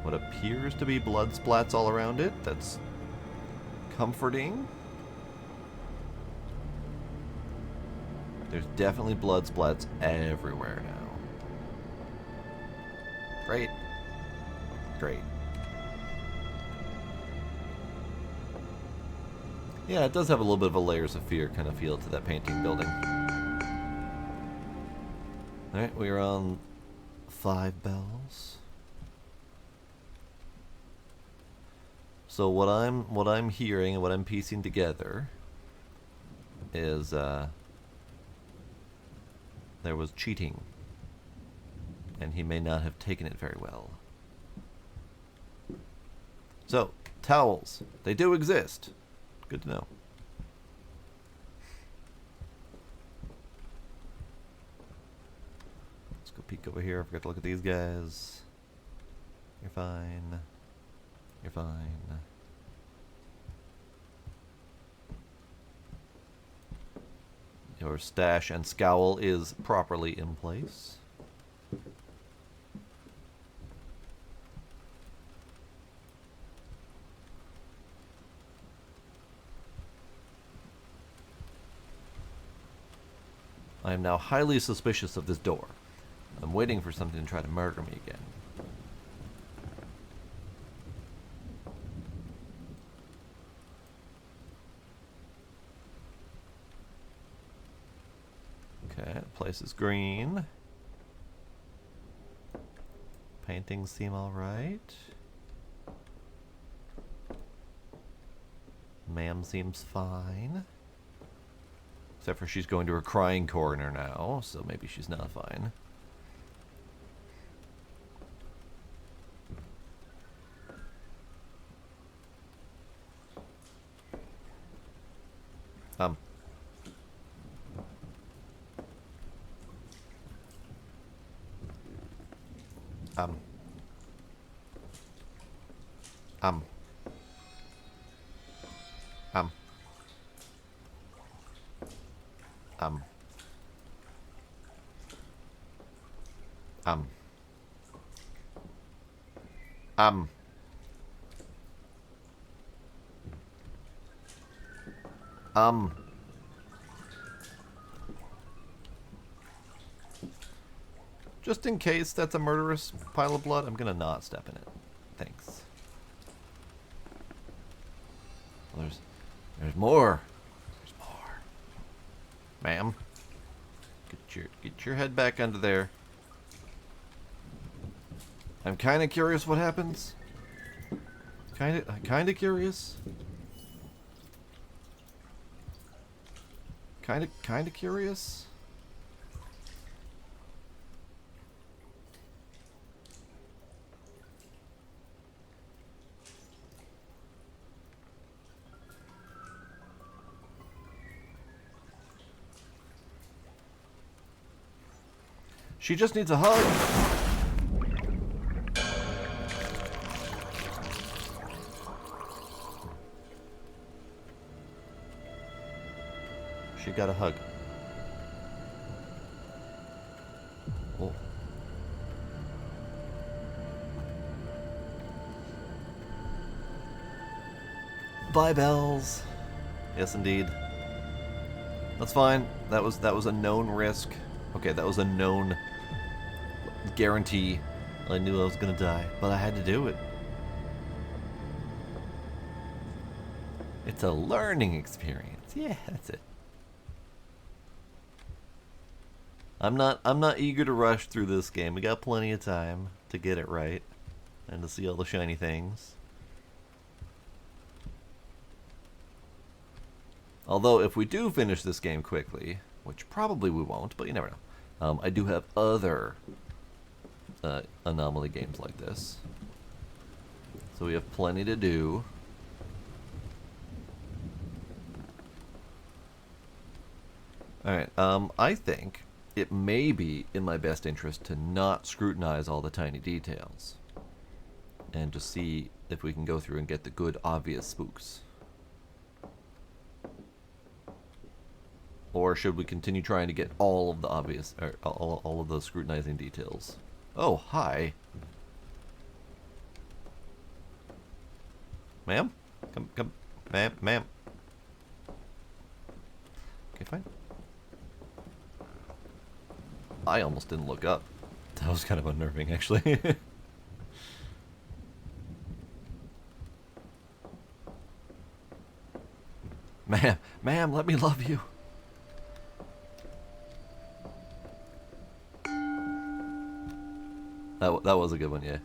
what appears to be blood splats all around it. That's comforting. There's definitely blood splats everywhere now. Great. Great. Yeah, it does have a little bit of a layers of fear kind of feel to that painting building. Alright, we are on 5 bells. So what I'm hearing and what I'm piecing together is there was cheating, and he may not have taken it very well. So, towels. They do exist. Good to know. Let's go peek over here. I forgot to look at these guys. You're fine. You're fine. Your stash and scowl is properly in place. I am now highly suspicious of this door. I'm waiting for something to try to murder me again. Okay, the place is green. Paintings seem alright. Ma'am seems fine. Except for she's going to her crying corner now, so maybe she's not fine. Um. Um. Um. Um. Um. Um. Um. Um. Just in case that's a murderous pile of blood, I'm gonna not step in it. Thanks. Well, there's more. There's more. Ma'am. Get your head back under there. I'm kind of curious what happens. Kind of curious. Kind of curious. She just needs a hug. She got a hug. Oh. Bye, Bells. Yes, indeed. That's fine. That was a known risk. Okay, that was a known guarantee. I knew I was gonna die, but I had to do it. It's a learning experience. Yeah, that's it. I'm not eager to rush through this game. We got plenty of time to get it right and to see all the shiny things. Although if we do finish this game quickly, which probably we won't, but you never know. I do have other anomaly games like this. So we have plenty to do. Alright, I think it may be in my best interest to not scrutinize all the tiny details. And just see if we can go through and get the good, obvious spooks. Or should we continue trying to get all of the obvious, or all of the scrutinizing details? Oh, hi. Ma'am? Come, ma'am. Okay, fine. I almost didn't look up. That was kind of unnerving, actually. Ma'am, let me love you. That was a good one, yeah.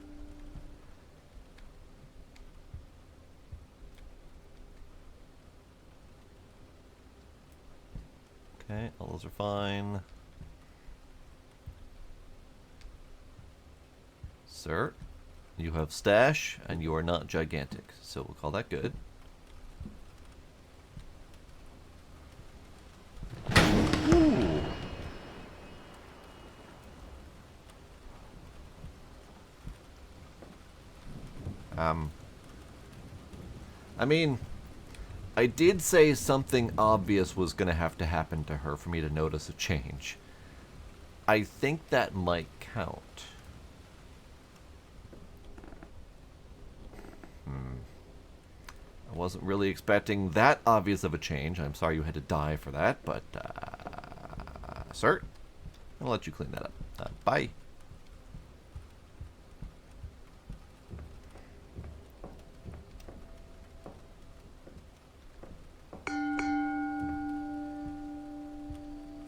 Okay, all those are fine. Sir, you have stash, and you are not gigantic, so we'll call that good. Ooh. I mean, I did say something obvious was going to have to happen to her for me to notice a change. I think that might count. I wasn't really expecting that obvious of a change. I'm sorry you had to die for that, but, sir, I'll let you clean that up. Bye.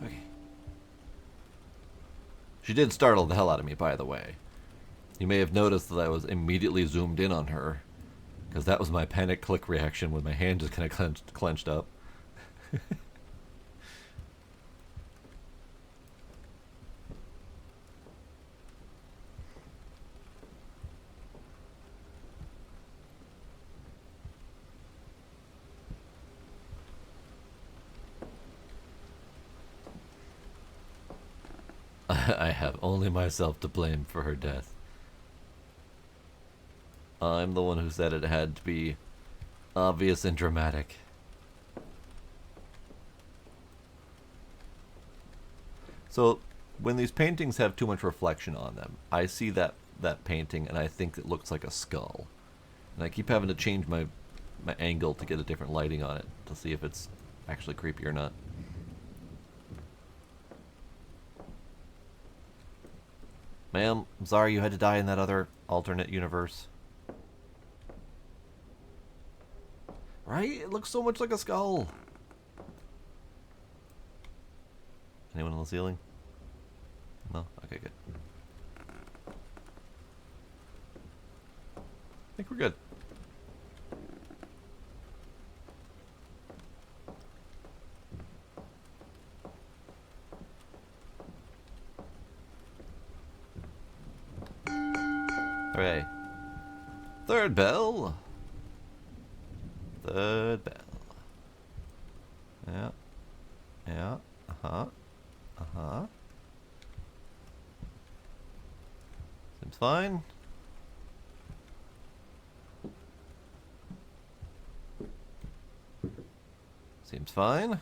Okay. She did startle the hell out of me, by the way. You may have noticed that I was immediately zoomed in on her, because that was my panic click reaction when my hand just kind of clenched up. I have only myself to blame for her death. I'm the one who said it had to be obvious and dramatic. So, when these paintings have too much reflection on them, I see that painting and I think it looks like a skull. And I keep having to change my angle to get a different lighting on it to see if it's actually creepy or not. Ma'am, I'm sorry you had to die in that other alternate universe. Right? It looks so much like a skull. Anyone on the ceiling? No? Okay, good. I think we're good. Hooray. Third bell. Third bell. Yeah. Yeah. Uh-huh. Uh-huh. Seems fine. Seems fine.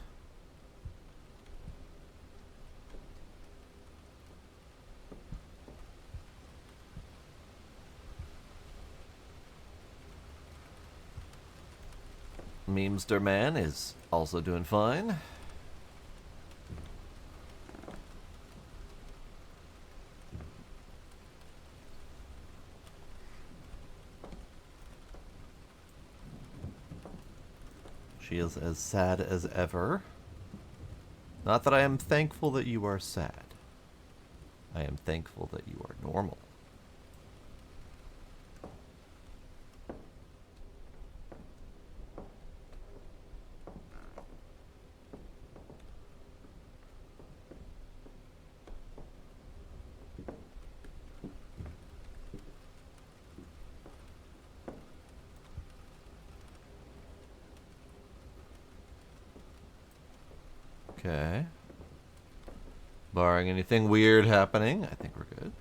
Memester Man is also doing fine. She is as sad as ever. Not that I am thankful that you are sad. I am thankful that you are normal. Okay. Barring anything weird happening, I think we're good.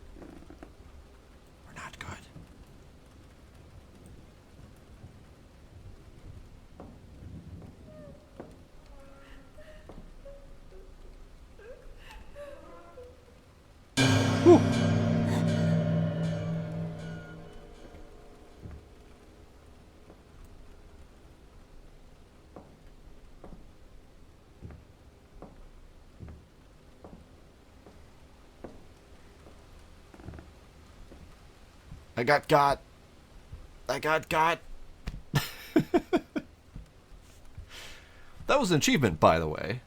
We're not good. Whew. I got got. I got got. That was an achievement, by the way.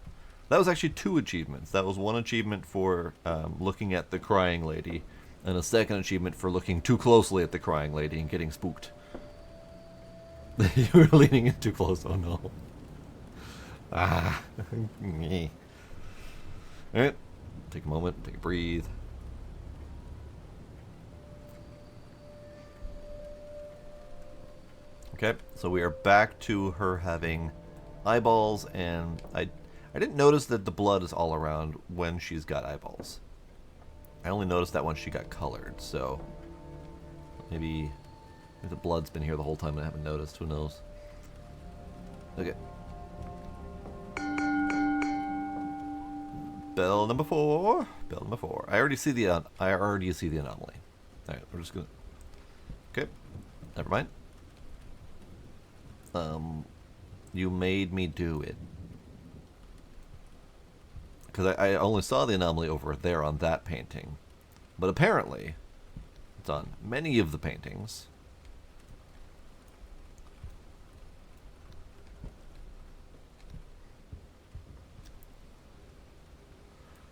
That was actually 2 achievements. That was one achievement for looking at the crying lady, and a second achievement for looking too closely at the crying lady and getting spooked. You were leaning in too close. Oh no. Ah. Alright. Take a moment. Take a breathe. Okay, so we are back to her having eyeballs, and I didn't notice that the blood is all around when she's got eyeballs. I only noticed that when she got colored, so maybe the blood's been here the whole time and I haven't noticed. Who knows? Okay. Bell number 4. Bell number 4. I already see the anomaly. All right, we're just gonna. Okay, never mind. You made me do it. Because I only saw the anomaly over there on that painting. But apparently, it's on many of the paintings.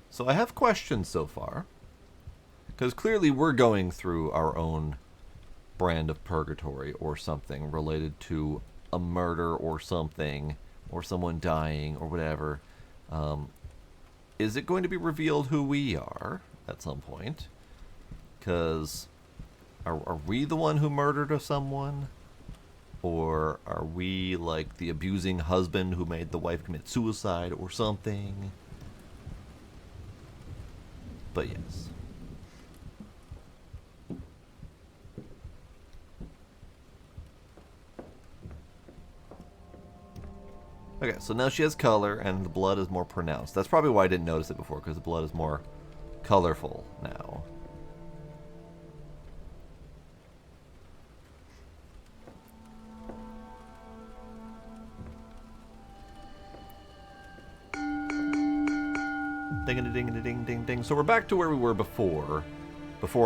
So I have questions so far. Because clearly we're going through our own brand of purgatory or something related to a murder or something, or someone dying or whatever. Is it going to be revealed who we are at some point? Because are we the one who murdered someone? Or are we like the abusing husband who made the wife commit suicide or something? But yes. Okay, so now she has color, and the blood is more pronounced. That's probably why I didn't notice it before, because the blood is more colorful now. Ding-a-ding-a-ding-ding-ding. So we're back to where we were before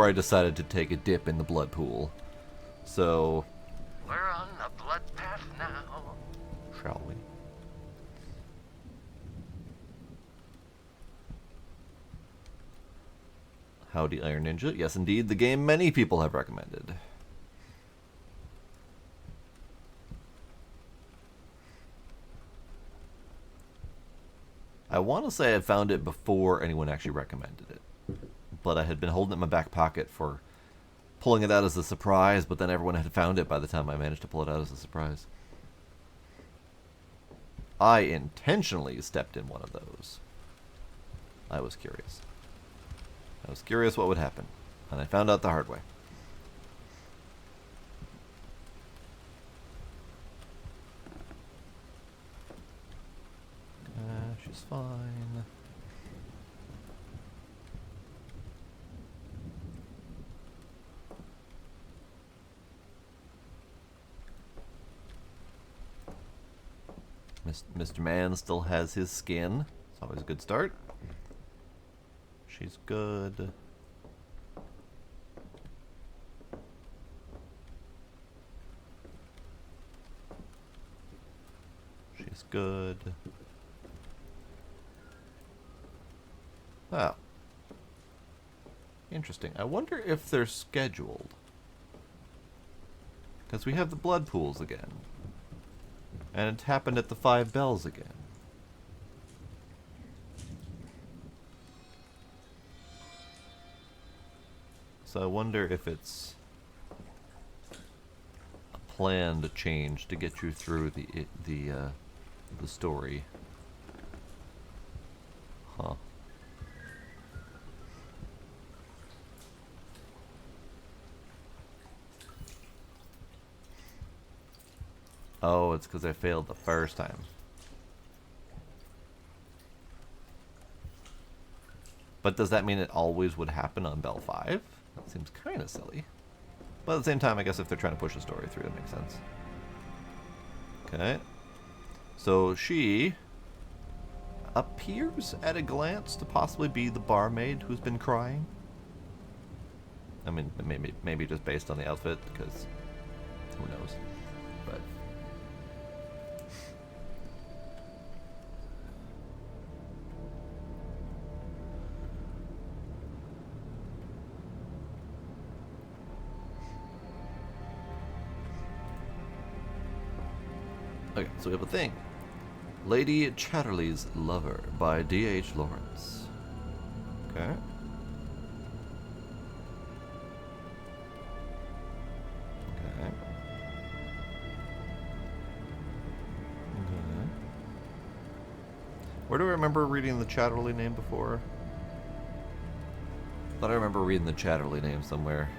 I decided to take a dip in the blood pool. So we're on the blood path now. Shall we? Howdy, Iron Ninja. Yes, indeed, the game many people have recommended. I want to say I found it before anyone actually recommended it. But I had been holding it in my back pocket for pulling it out as a surprise, but then everyone had found it by the time I managed to pull it out as a surprise. I intentionally stepped in one of those. I was curious. I was curious what would happen, and I found out the hard way. She's fine. Mr. Man still has his skin. It's always a good start. She's good. She's good. Wow. Interesting. I wonder if they're scheduled. Because we have the blood pools again. And it happened at the 5 bells again. So I wonder if it's a planned change to get you through the story. Huh. Oh, it's because I failed the first time. But does that mean it always would happen on Bell 5? That seems kind of silly. But at the same time, I guess if they're trying to push a story through, that makes sense. Okay. So she appears at a glance to possibly be the barmaid who's been crying. I mean, maybe just based on the outfit, because who knows. But okay, so we have a thing. Lady Chatterley's Lover by D.H. Lawrence. Okay. Okay. Okay. Where do I remember reading the Chatterley name before? Thought I remember reading the Chatterley name somewhere.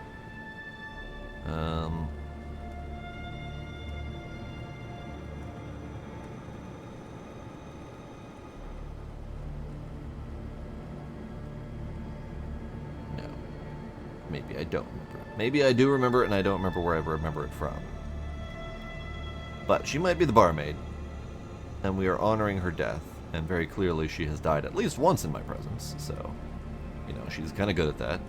Maybe I don't remember it. Maybe I do remember it and I don't remember where I remember it from. But she might be the barmaid. And we are honoring her death. And very clearly she has died at least once in my presence. So, you know, she's kind of good at that.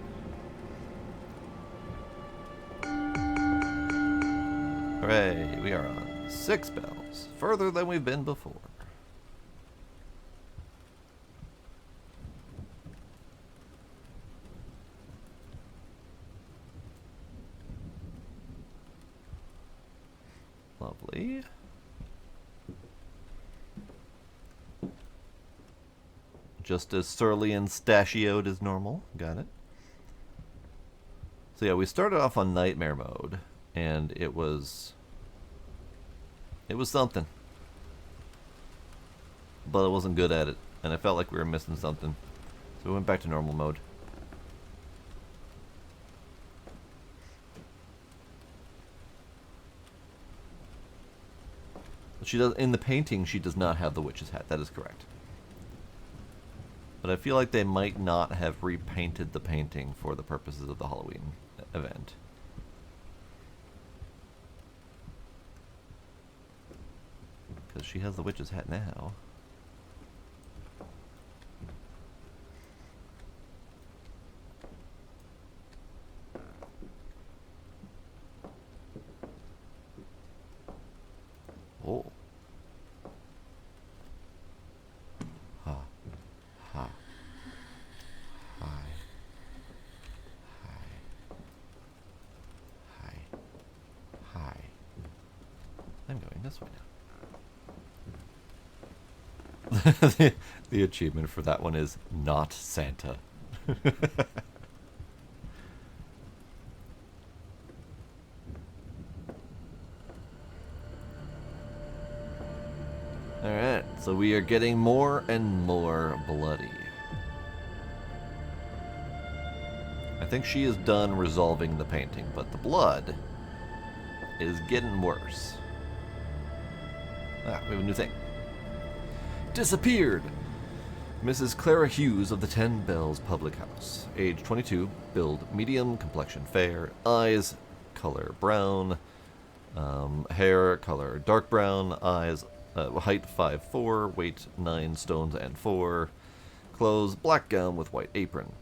Hooray, we are on 6 bells. Further than we've been before. Lovely. Just as surly and stachioed as normal. Got it. So yeah, we started off on nightmare mode, and it was something. But I wasn't good at it, and I felt like we were missing something. So we went back to normal mode. She does in the painting. She does not have the witch's hat. That is correct. But I feel like they might not have repainted the painting for the purposes of the Halloween event. Because she has the witch's hat now. Oh. Ha. Ha. Hi. I'm going this way now. The achievement for that one is not Santa. Alright, so we are getting more and more bloody. I think she is done resolving the painting, but the blood is getting worse. Ah, we have a new thing. Disappeared! Mrs. Clara Hughes of the 10 Bells Public House. Age 22, build medium, complexion fair, eyes color brown, hair color dark brown, eyes height 5'4", weight 9 stones and 4, clothes black gown with white apron.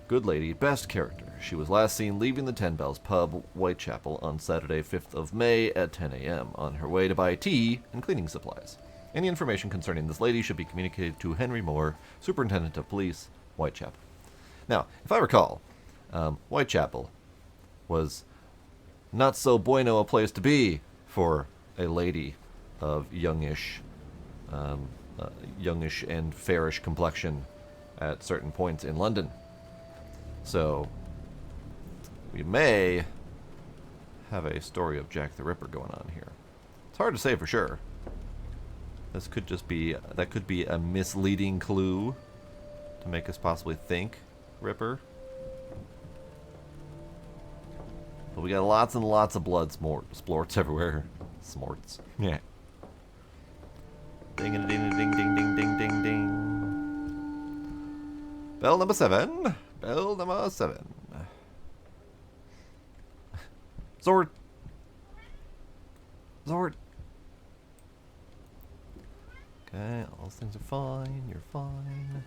Good lady, best character. She was last seen leaving the 10 Bells Pub, Whitechapel, on Saturday, 5th of May at 10 a.m. on her way to buy tea and cleaning supplies. Any information concerning this lady should be communicated to Henry Moore, Superintendent of Police, Whitechapel. Now, if I recall, Whitechapel was not so bueno a place to be for a lady of youngish and fairish complexion at certain points in London. So, we may have a story of Jack the Ripper going on here. It's hard to say for sure. This could just be, that could be a misleading clue to make us possibly think Ripper. But we got lots and lots of blood splorts everywhere. Smorts. Yeah. Ding a ding ding ding ding ding ding ding. Bell number 7. Bell number 7. Zord. Zord. Okay, all those things are fine. You're fine.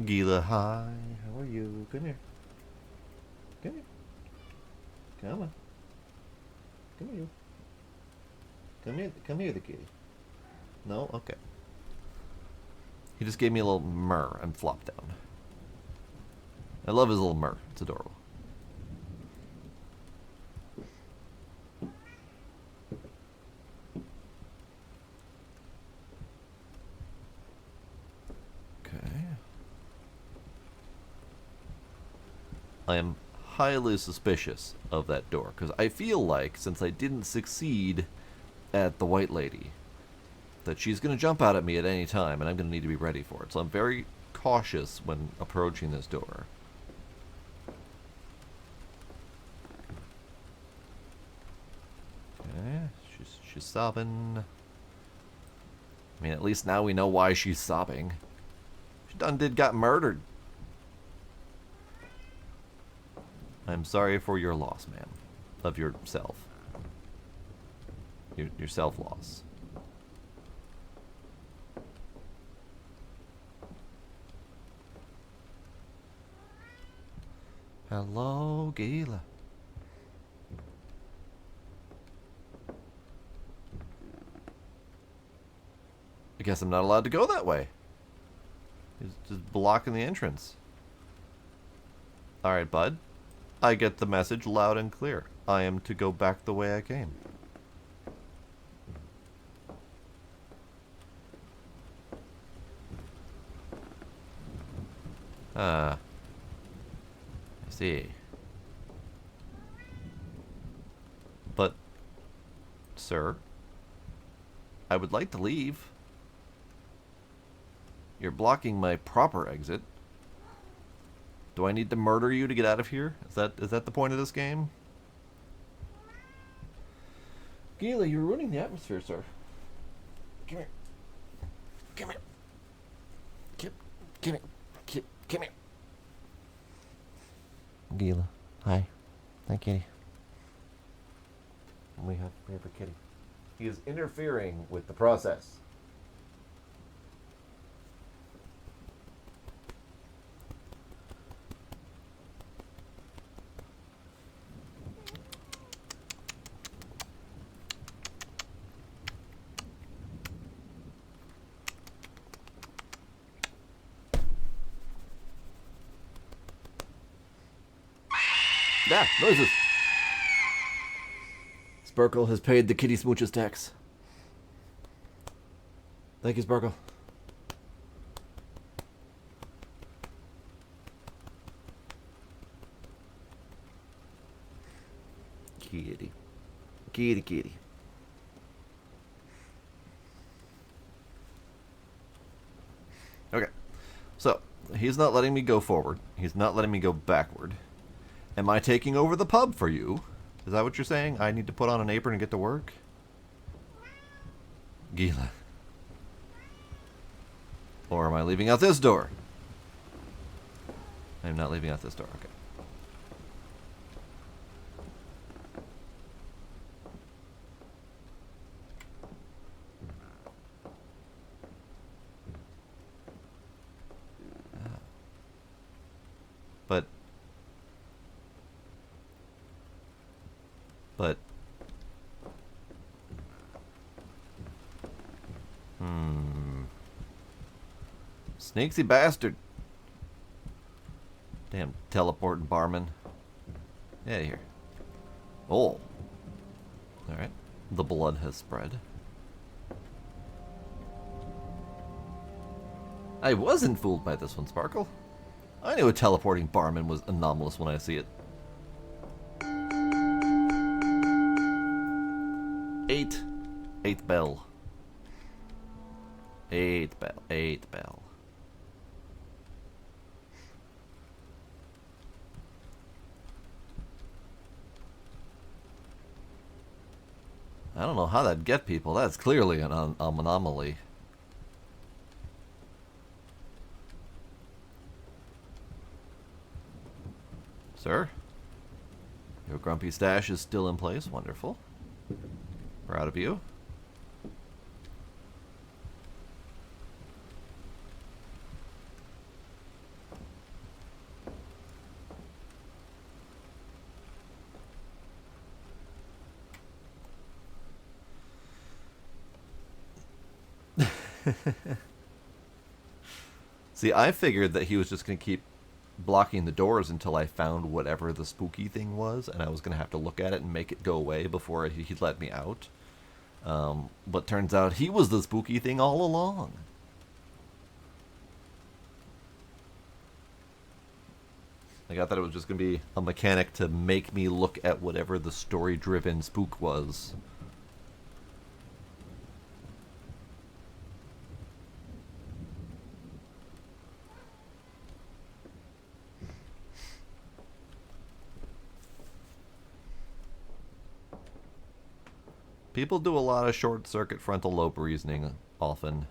Gila, hi. How are you? Come here. Come here. Come on. Come here. Come here. Come here, the kitty. No? Okay. He just gave me a little murr and flopped down. I love his little murr. It's adorable. I am highly suspicious of that door, because I feel like, since I didn't succeed at the White Lady, that she's going to jump out at me at any time, and I'm going to need to be ready for it. So I'm very cautious when approaching this door. Okay, she's sobbing. I mean, at least now we know why she's sobbing. She done got murdered. I'm sorry for your loss, ma'am. Of yourself. Your self-loss. Hello, Gila. I guess I'm not allowed to go that way. He's just blocking the entrance. Alright, bud. I get the message loud and clear. I am to go back the way I came. I see. But, sir, I would like to leave. You're blocking my proper exit. Do I need to murder you to get out of here? Is that the point of this game? Gila, you're ruining the atmosphere, sir. Come here. Come here. Come here. Come here. Gila, hi. Hi, kitty. We have a kitty. He is interfering with the process. Yeah, noises. Sparkle has paid the kitty smooches tax. Thank you, Sparkle. Kitty. Kitty, kitty. Okay. So, he's not letting me go forward. He's not letting me go backward. Am I taking over the pub for you? Is that what you're saying? I need to put on an apron and get to work? Gila. Or am I leaving out this door? I'm not leaving out this door. Okay. But sneaky bastard. Damn teleporting barman. Get out of here. Oh. Alright. The blood has spread. I wasn't fooled by this one, Sparkle. I knew a teleporting barman was anomalous when I see it. 8th bell. 8th bell. 8th bell. I don't know how that'd get people. That's clearly an anomaly. Sir? Your grumpy stash is still in place. Wonderful. Proud of you. See, I figured that he was just going to keep blocking the doors until I found whatever the spooky thing was, and I was going to have to look at it and make it go away before he'd let me out. But turns out he was the spooky thing all along. Like, I thought it was just going to be a mechanic to make me look at whatever the story-driven spook was. People do a lot of short-circuit frontal lobe reasoning often.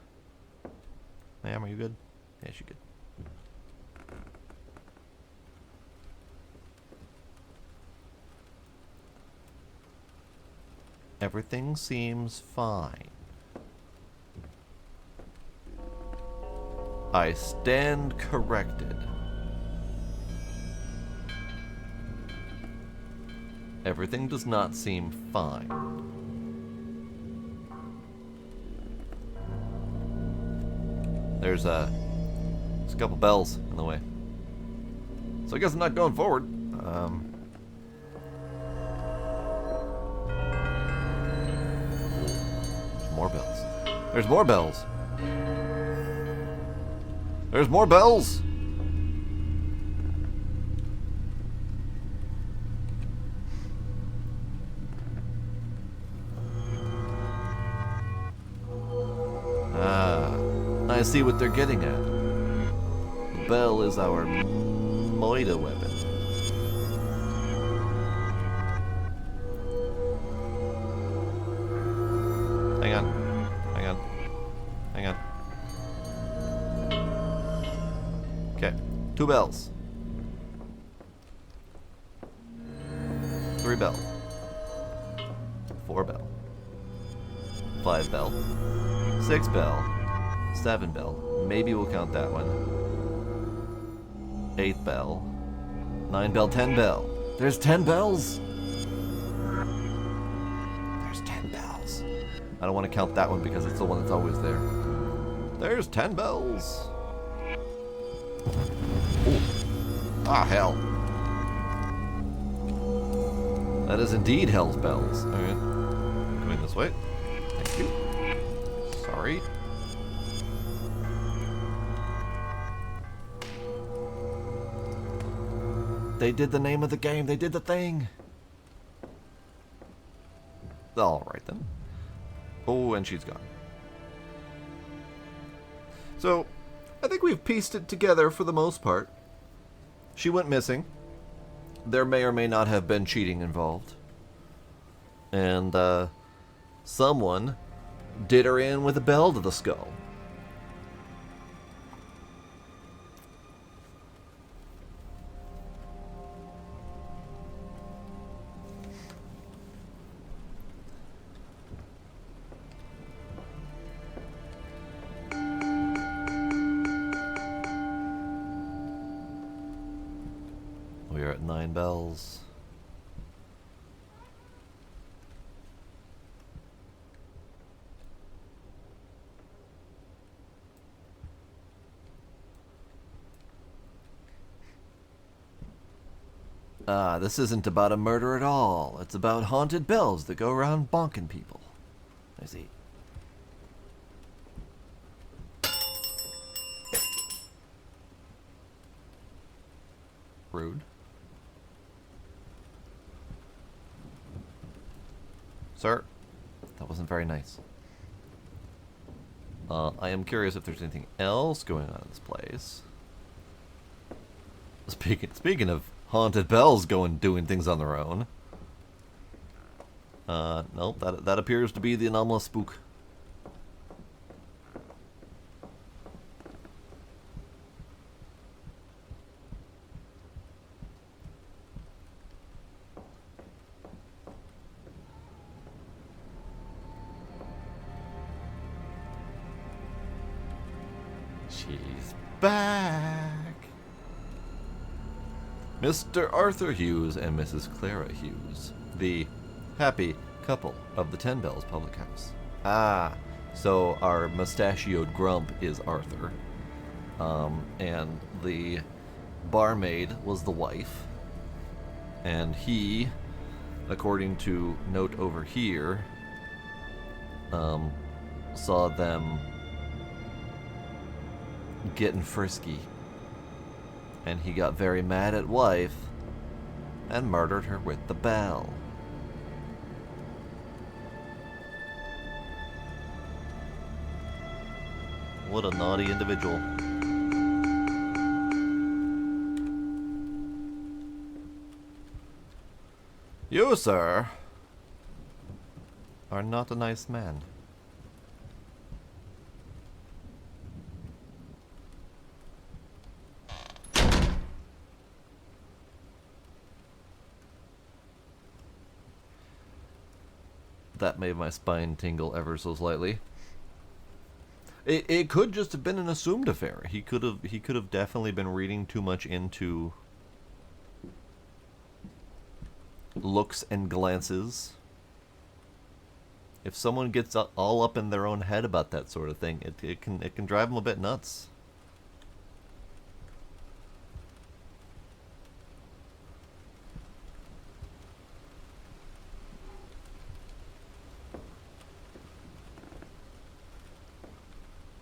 Ma'am, are you good? Yes, you're good. Everything seems fine. I stand corrected. Everything does not seem fine. There's a couple bells in the way. So I guess I'm not going forward. More bells. There's more bells. There's more bells. I see what they're getting at. The bell is our moida weapon. Hang on. Hang on. Hang on. Okay. 2 bells. 3 bell. 4 bell. 5 bell. 6 bell. 7 bell. Maybe we'll count that one. 8 bell. 9 bell, 10 bell. There's 10 bells! There's 10 bells. I don't want to count that one because it's the one that's always there. There's 10 bells! Ooh. Ah, hell. That is indeed hell's bells. Alright. Going this way. Thank you. Sorry. They did the name of the game. They did the thing. Alright then. Oh, and she's gone. So, I think we've pieced it together for the most part. She went missing. There may or may not have been cheating involved. And, someone did her in with a bell to the skull. We are at 9 bells. This isn't about a murder at all. It's about haunted bells that go around bonking people. I see. Rude. Sir, that wasn't very nice. I am curious if there's anything else going on in this place. Speaking of haunted bells doing things on their own. Nope, that appears to be the anomalous spook. She's back. Mr. Arthur Hughes and Mrs. Clara Hughes, the happy couple of the 10 Bells Public House. Ah, so our mustachioed grump is Arthur, and the barmaid was the wife, and he, according to note over here, saw them getting frisky. And he got very mad at wife and murdered her with the bell. What a naughty individual. You, sir, are not a nice man. That made my spine tingle ever so slightly. It could just have been an assumed affair. He could have definitely been reading too much into looks and glances. If someone gets all up in their own head about that sort of thing, it can drive them a bit nuts.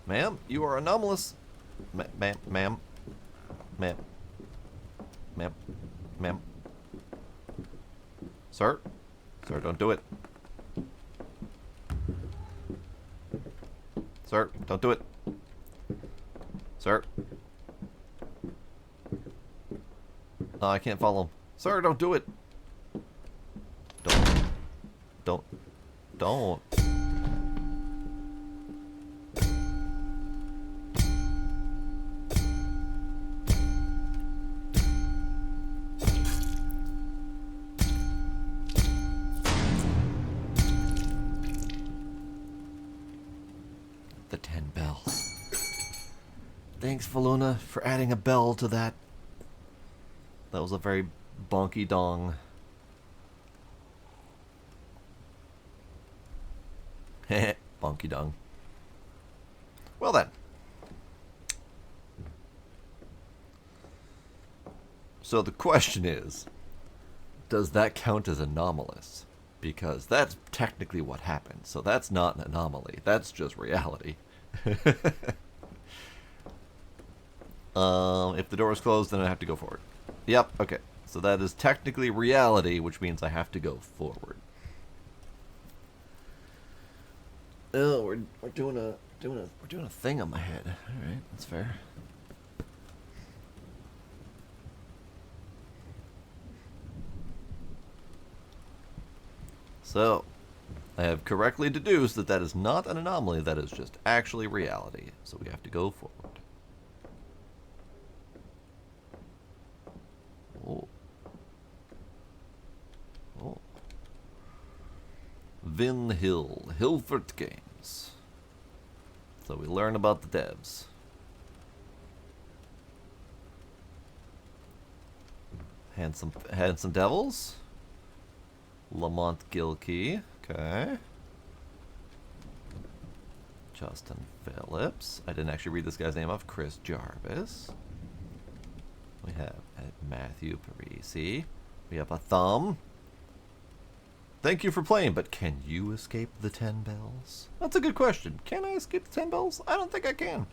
Ma'am, you are anomalous. Ma'am. Sir? Sir, don't do it. Sir, don't do it. Sir? Oh, I can't follow him. Sir, don't do it. Don't. The 10 bells. Thanks, Valuna, for adding a bell to that. That was a very bonky dong. Heh, bonky dong. Well then. So the question is, does that count as anomalous? because that's technically what happened. So that's not an anomaly. That's just reality. If the door is closed, then I have to go forward. Yep, okay. So that is technically reality, which means I have to go forward. Oh, we're doing a thing on my head. All right, that's fair. So, I have correctly deduced that that is not an anomaly, that is just actually reality. So we have to go forward. Oh. Oh. Vin Hill, Hilfert Games. So we learn about the devs. Handsome Devils. Lamont Gilkey. Okay. Justin Phillips. I didn't actually read this guy's name off. Chris Jarvis. We have Matthew Parisi. We have a thumb. Thank you for playing, but can you escape the 10 bells? That's a good question. Can I escape the 10 bells? I don't think I can.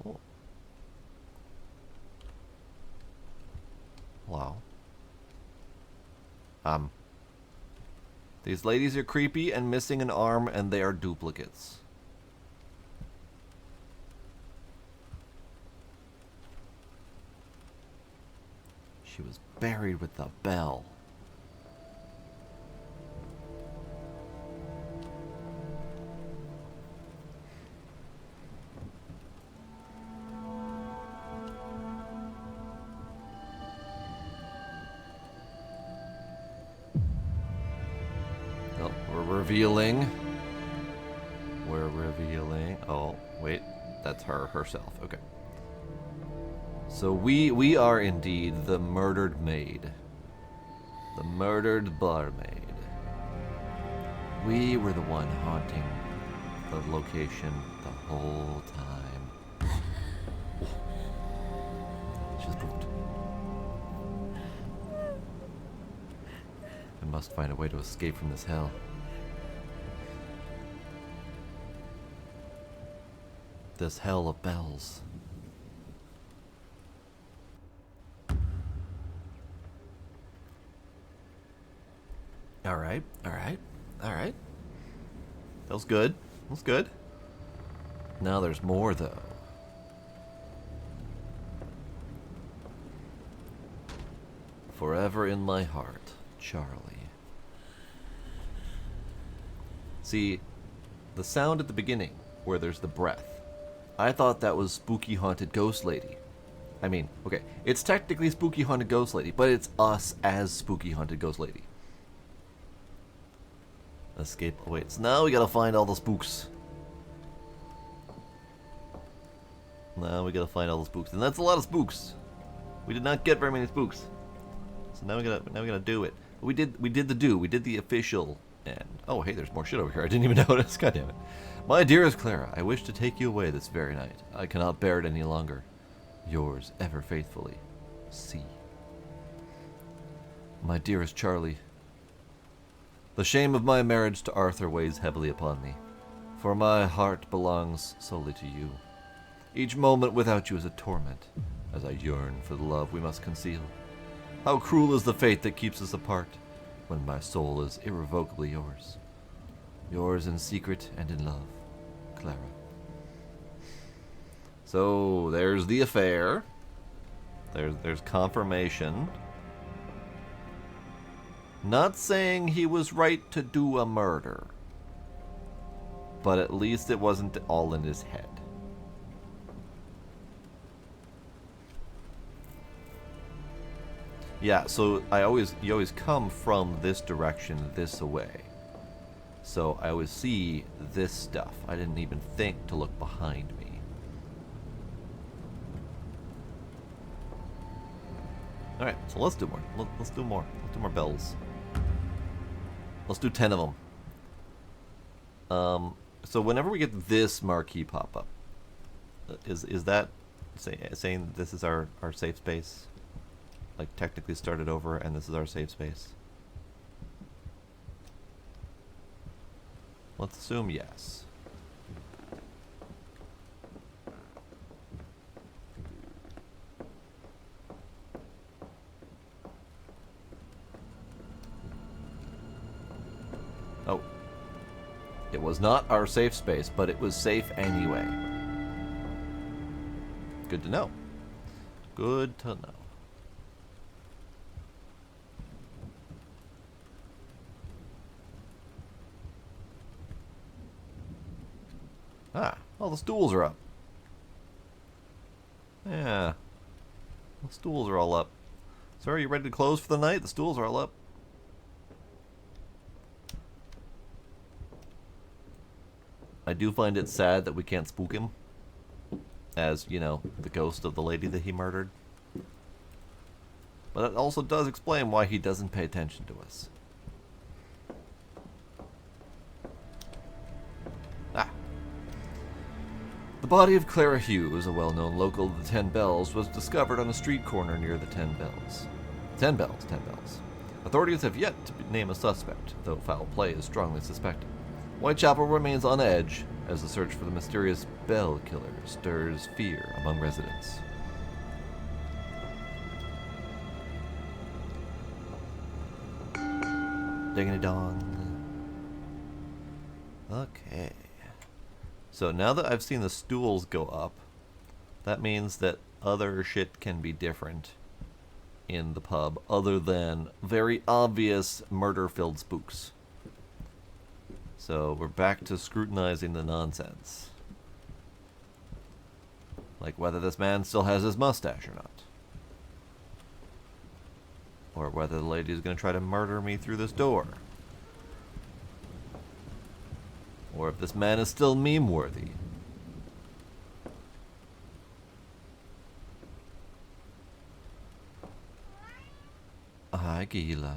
Oh. Wow. These ladies are creepy and missing an arm, and they are duplicates. She was buried with the bell. Oh, we're revealing. We're revealing. Oh, wait. That's her herself. Okay. So we are indeed the murdered maid. The murdered barmaid. We were the one haunting the location the whole time. She's moved. I must find a way to escape from this hell. This hell of bells. Alright, alright, alright. That was good. That was good. Now there's more, though. Forever in my heart, Charlie. See, the sound at the beginning, where there's the breath, I thought that was Spooky Haunted Ghost Lady. I mean, okay, it's technically Spooky Haunted Ghost Lady, but it's us as Spooky Haunted Ghost Lady. Escape awaits. Now we gotta find all the spooks. Now we gotta find all the spooks, and that's a lot of spooks. We did not get very many spooks, so now we gotta do it. We did the official end. Oh hey, there's more shit over here. I didn't even notice. God damn it. My dearest Clara, I wish to take you away this very night. I cannot bear it any longer. Yours ever faithfully, C. My dearest Charlie. The shame of my marriage to Arthur weighs heavily upon me, for my heart belongs solely to you. Each moment without you is a torment, as I yearn for the love we must conceal. How cruel is the fate that keeps us apart, when my soul is irrevocably yours. Yours in secret and in love, Clara. So, there's the affair. There's confirmation. Not saying he was right to do a murder, but at least it wasn't all in his head. Yeah, so you always come from this direction, this away. So I always see this stuff. I didn't even think to look behind me. Alright, so let's do more. Let's do more. Let's do more bells. Let's do 10 of them. So whenever we get this marquee pop up, is that saying this is our safe space? like technically started over and this is our safe space? Let's assume yes. Oh. It was not our safe space, but it was safe anyway. Good to know. Good to know. Ah, well, the stools are up. Yeah. The stools are all up. Sir, are you ready to close for the night? The stools are all up. I do find it sad that we can't spook him. As, you know, the ghost of the lady that he murdered. But it also does explain why he doesn't pay attention to us. Ah. The body of Clara Hughes, a well-known local of the Ten Bells, was discovered on a street corner near the Ten Bells. 10 Bells, 10 Bells. Authorities have yet to name a suspect, though foul play is strongly suspected. Whitechapel remains on edge as the search for the mysterious bell killer stirs fear among residents. Ding a dong. Okay. So now that I've seen the stools go up, that means that other shit can be different in the pub other than very obvious murder-filled spooks. So we're back to scrutinizing the nonsense. Like whether this man still has his mustache or not. Or whether the lady is going to try to murder me through this door. Or if this man is still meme-worthy. Hi, Gila.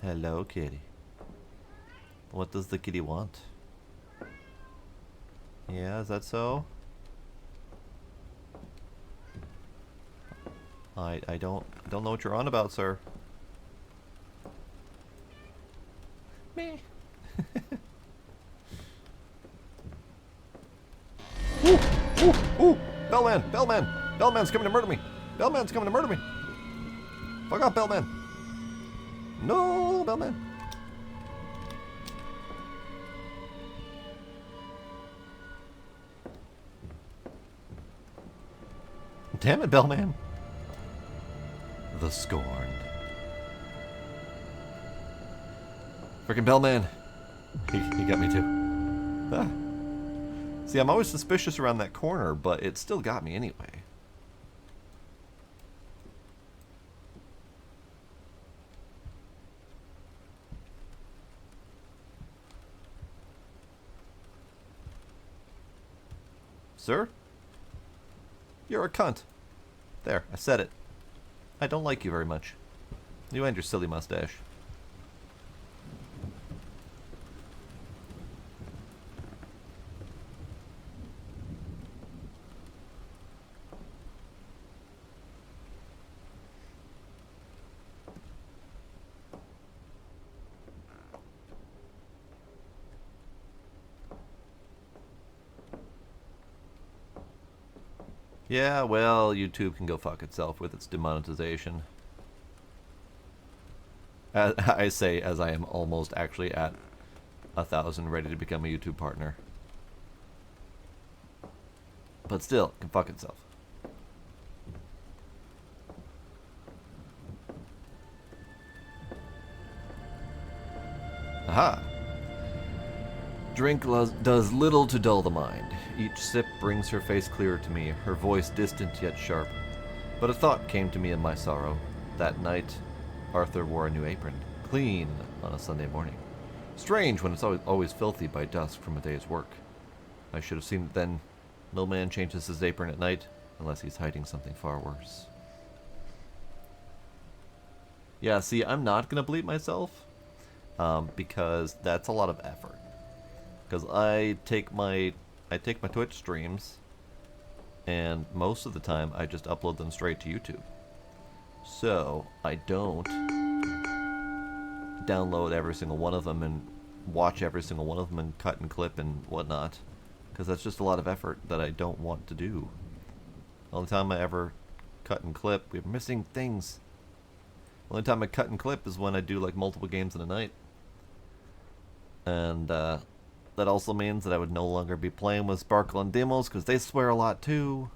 Hello, kitty. What does the kitty want? Yeah, is that so? I don't know what you're on about, sir. Me. Ooh, ooh, ooh! Bellman! Bellman! Bellman's coming to murder me! Bellman's coming to murder me! Fuck off, Bellman! No, Bellman! Damn it, Bellman! The Scorned. Frickin' Bellman! He got me too. Ah. See, I'm always suspicious around that corner, but it still got me anyway. Sir? You're a cunt. There, I said it. I don't like you very much. You and your silly mustache. Yeah, well, YouTube can go fuck itself with its demonetization. I say as I am almost actually at 1,000 ready to become a YouTube partner. But still, it can fuck itself. Aha! Drink does little to dull the mind. Each sip brings her face clearer to me, her voice distant yet sharp. But a thought came to me in my sorrow. That night, Arthur wore a new apron, clean on a Sunday morning. Strange when it's always filthy by dusk from a day's work. I should have seen it then. No man changes his apron at night, unless he's hiding something far worse. Yeah, see, I'm not going to bleep myself, because that's a lot of effort. Because I take my Twitch streams, and most of the time I just upload them straight to YouTube. So I don't download every single one of them and watch every single one of them and cut and clip and whatnot, because that's just a lot of effort that I don't want to do. The only time I ever cut and clip, we're missing things. The only time I cut and clip is when I do like multiple games in a night. And that also means that I would no longer be playing with Sparkle and Demos because they swear a lot too.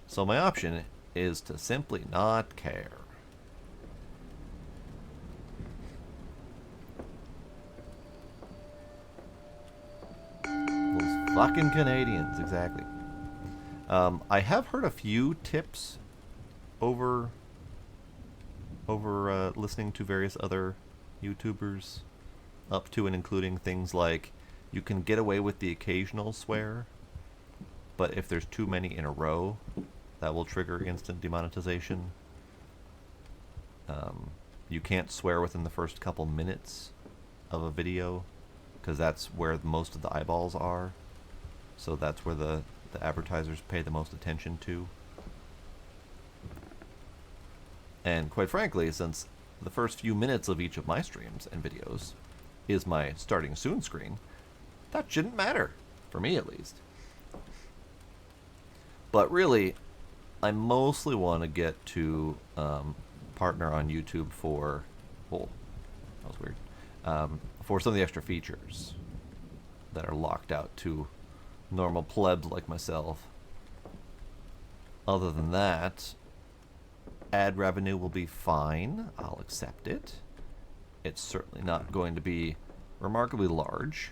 So my option is to simply not care. Those fucking Canadians, exactly. I have heard a few tips over listening to various other YouTubers, up to and including things like you can get away with the occasional swear, but if there's too many in a row, that will trigger instant demonetization. You can't swear within the first couple minutes of a video, because that's where most of the eyeballs are. So that's where the advertisers pay the most attention to. And quite frankly, since the first few minutes of each of my streams and videos is my starting soon screen, that shouldn't matter, for me at least. But really, I mostly want to get to partner on YouTube for, oh, that was weird, for some of the extra features that are locked out to normal plebs like myself. Other than that, ad revenue will be fine. I'll accept it. It's certainly not going to be remarkably large.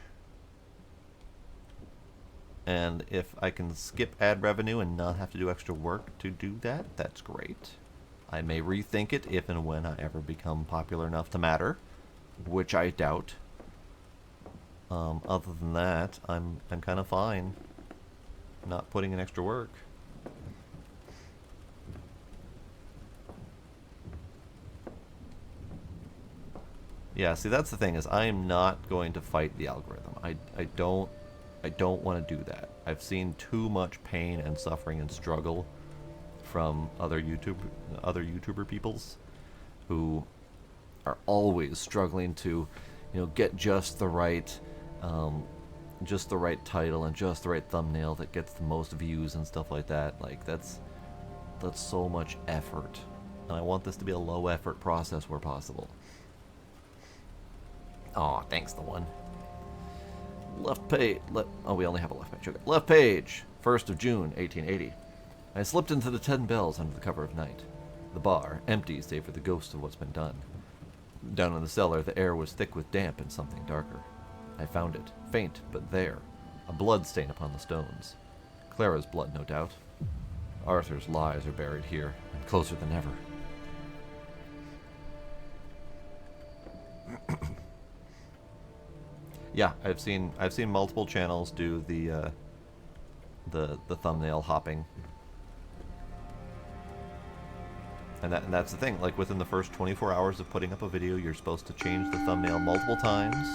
And if I can skip ad revenue and not have to do extra work to do that, that's great. I may rethink it if and when I ever become popular enough to matter, which I doubt. Other than that, I'm kind of fine not putting in extra work. Yeah, see, that's the thing, is I am not going to fight the algorithm. I don't want to do that. I've seen too much pain and suffering and struggle from other YouTuber peoples who are always struggling to, get just the right title and just the right thumbnail that gets the most views and stuff like that. Like that's so much effort, and I want this to be a low effort process where possible. Aw, thanks, the one. Left page. Oh, we only have a left page. Okay. Left page. 1st of June, 1880. I slipped into the 10 Bells under the cover of night. The bar, empty save for the ghost of what's been done. Down in the cellar, the air was thick with damp and something darker. I found it, faint but there, a blood stain upon the stones. Clara's blood, no doubt. Arthur's lies are buried here, and closer than ever. Yeah, I've seen multiple channels do the thumbnail hopping. And that's the thing, like within the first 24 hours of putting up a video, you're supposed to change the thumbnail multiple times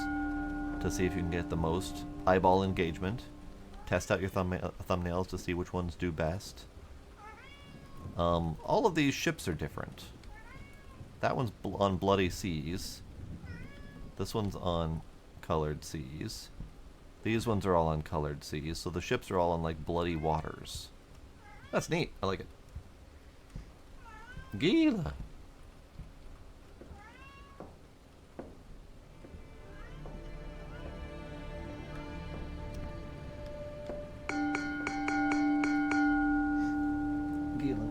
to see if you can get the most eyeball engagement. Test out your thumbnails to see which ones do best. All of these ships are different. That one's on bloody seas. This one's on colored seas. These ones are all on colored seas, so the ships are all on like bloody waters. That's neat. I like it. Gila. Gila.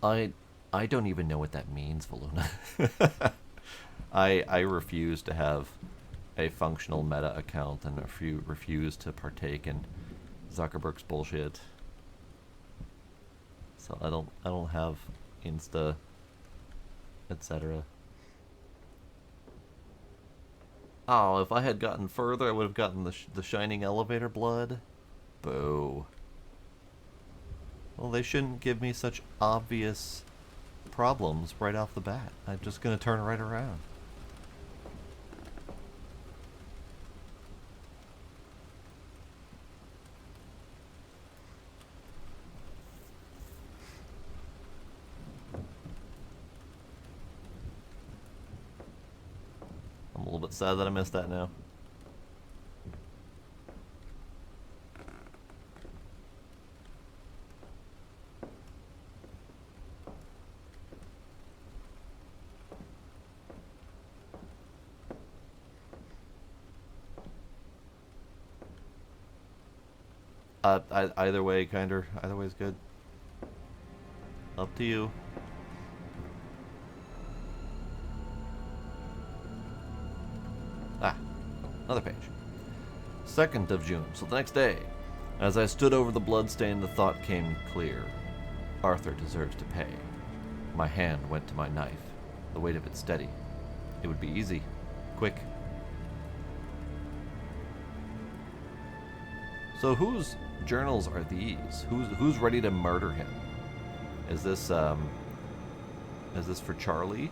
Hi. I don't even know what that means, Valuna. I refuse to have a functional meta account and refuse to partake in Zuckerberg's bullshit. So I don't have Insta, etc. Oh, if I had gotten further, I would have gotten the shining elevator blood. Boo. Well, they shouldn't give me such obvious problems right off the bat. I'm just gonna turn right around. I'm a little bit sad that I missed that now. Either way, kinder. Either way is good. Up to you. Ah, another page. 2nd of June, so the next day. As I stood over the bloodstain, the thought came clear. Arthur deserves to pay. My hand went to my knife, the weight of it steady. It would be easy, quick. So whose journals are these? Who's ready to murder him? Is this for Charlie?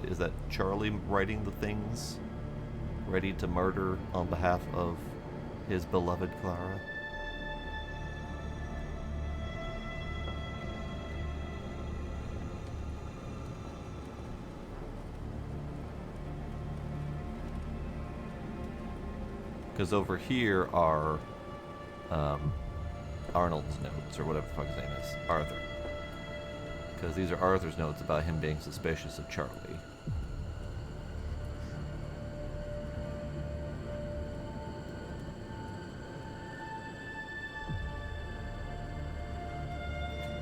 Is that Charlie writing the things ready to murder on behalf of his beloved Clara? Because over here are Arnold's notes, or whatever the fuck his name is, Arthur. Because these are Arthur's notes about him being suspicious of Charlie.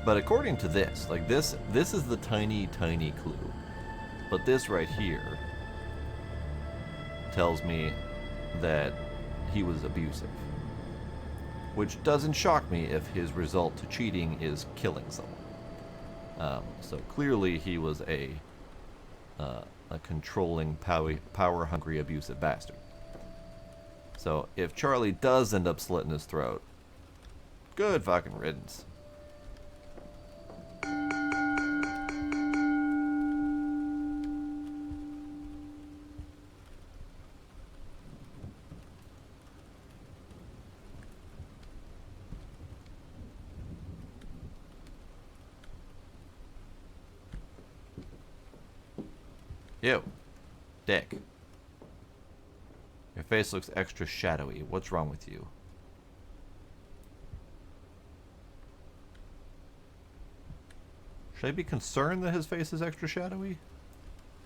But according to this, like this is the tiny clue. But this right here tells me that he was abusive. Which doesn't shock me if his result to cheating is killing someone. So clearly he was a controlling, power-hungry, abusive bastard. So if Charlie does end up slitting his throat, good fucking riddance. Ew. Dick. Your face looks extra shadowy. What's wrong with you? Should I be concerned that his face is extra shadowy?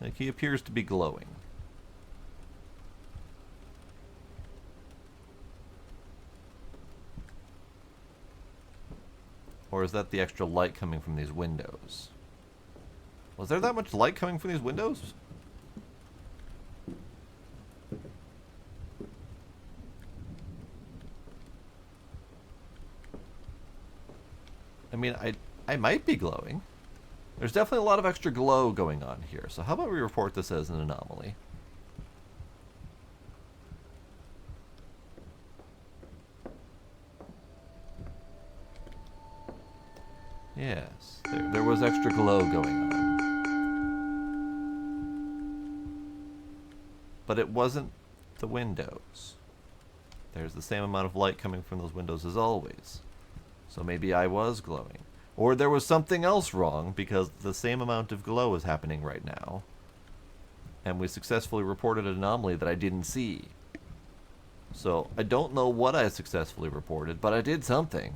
Like, he appears to be glowing. Or is that the extra light coming from these windows? Was there that much light coming from these windows? I mean, I might be glowing. There's definitely a lot of extra glow going on here. So how about we report this as an anomaly? Yes, there was extra glow going on. But it wasn't the windows. There's the same amount of light coming from those windows as always. So maybe I was glowing. Or there was something else wrong because the same amount of glow is happening right now. And we successfully reported an anomaly that I didn't see. So I don't know what I successfully reported, but I did something.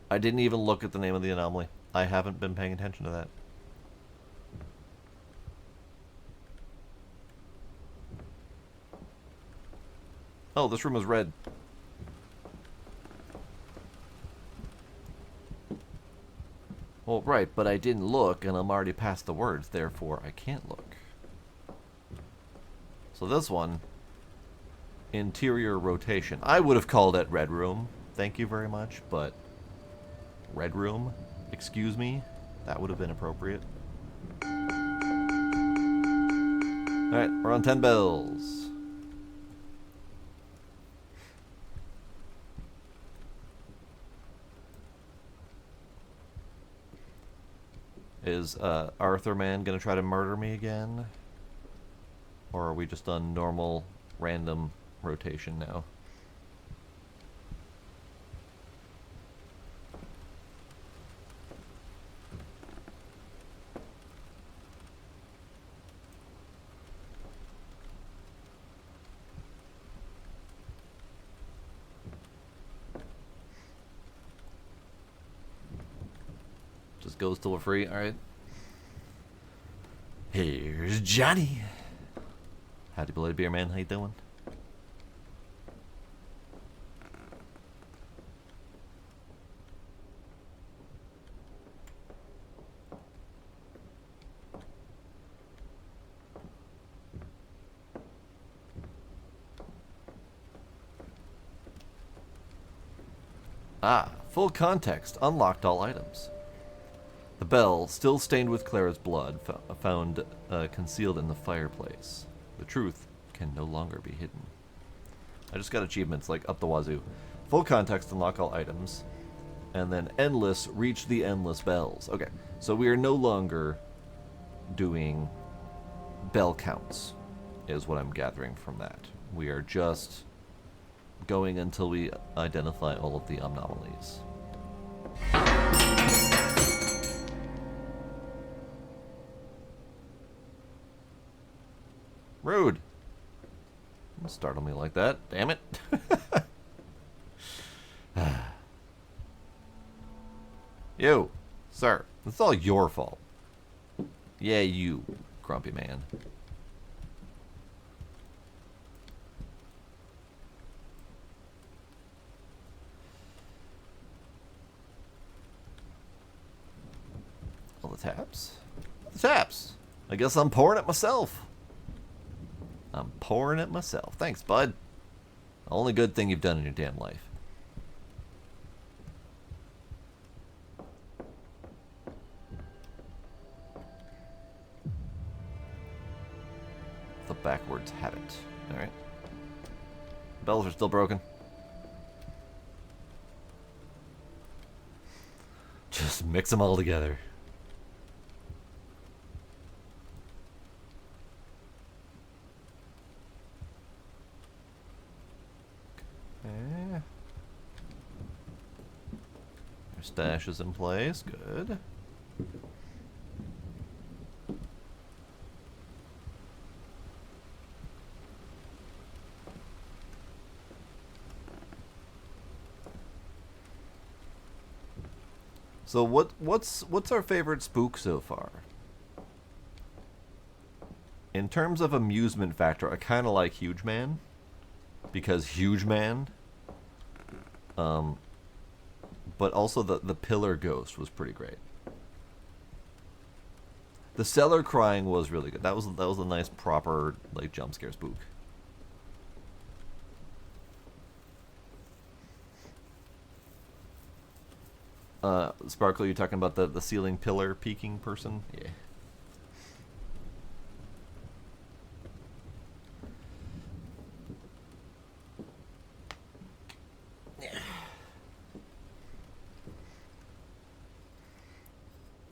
I didn't even look at the name of the anomaly. I haven't been paying attention to that. Oh, this room is red. Well, right, but I didn't look, and I'm already past the words, therefore I can't look. So this one, interior rotation. I would have called it red room. Thank you very much, but red room? Excuse me? That would have been appropriate. Alright, we're on 10 bells. Is Arthur Man gonna try to murder me again? Or are we just on normal, random rotation now? Just goes till we're free, alright. Here's Johnny. Howdy, Bloody Beer Man, how you doing? Ah, full context. Unlocked all items. The bell, still stained with Clara's blood, found concealed in the fireplace. The truth can no longer be hidden. I just got achievements like up the wazoo. Full context, unlock all items. And then endless, reach the endless bells. Okay, so we are no longer doing bell counts, is what I'm gathering from that. We are just going until we identify all of the anomalies. Rude. Don't startle me like that. Damn it. You, sir. It's all your fault. Yeah, you, grumpy man. All the taps? The taps. I guess I'm pouring it myself. I'm pouring it myself. Thanks, bud. The only good thing you've done in your damn life. The backwards habit. Alright. Bells are still broken. Just mix them all together. Okay. Our stash is in place. Good. So what's our favorite spook so far? In terms of amusement factor, I kind of like Huge Man, because Huge Man. But also the Pillar Ghost was pretty great. The Cellar Crying was really good. That was a nice proper like jump scare spook. Sparkle, you talking about the ceiling pillar peeking person? Yeah.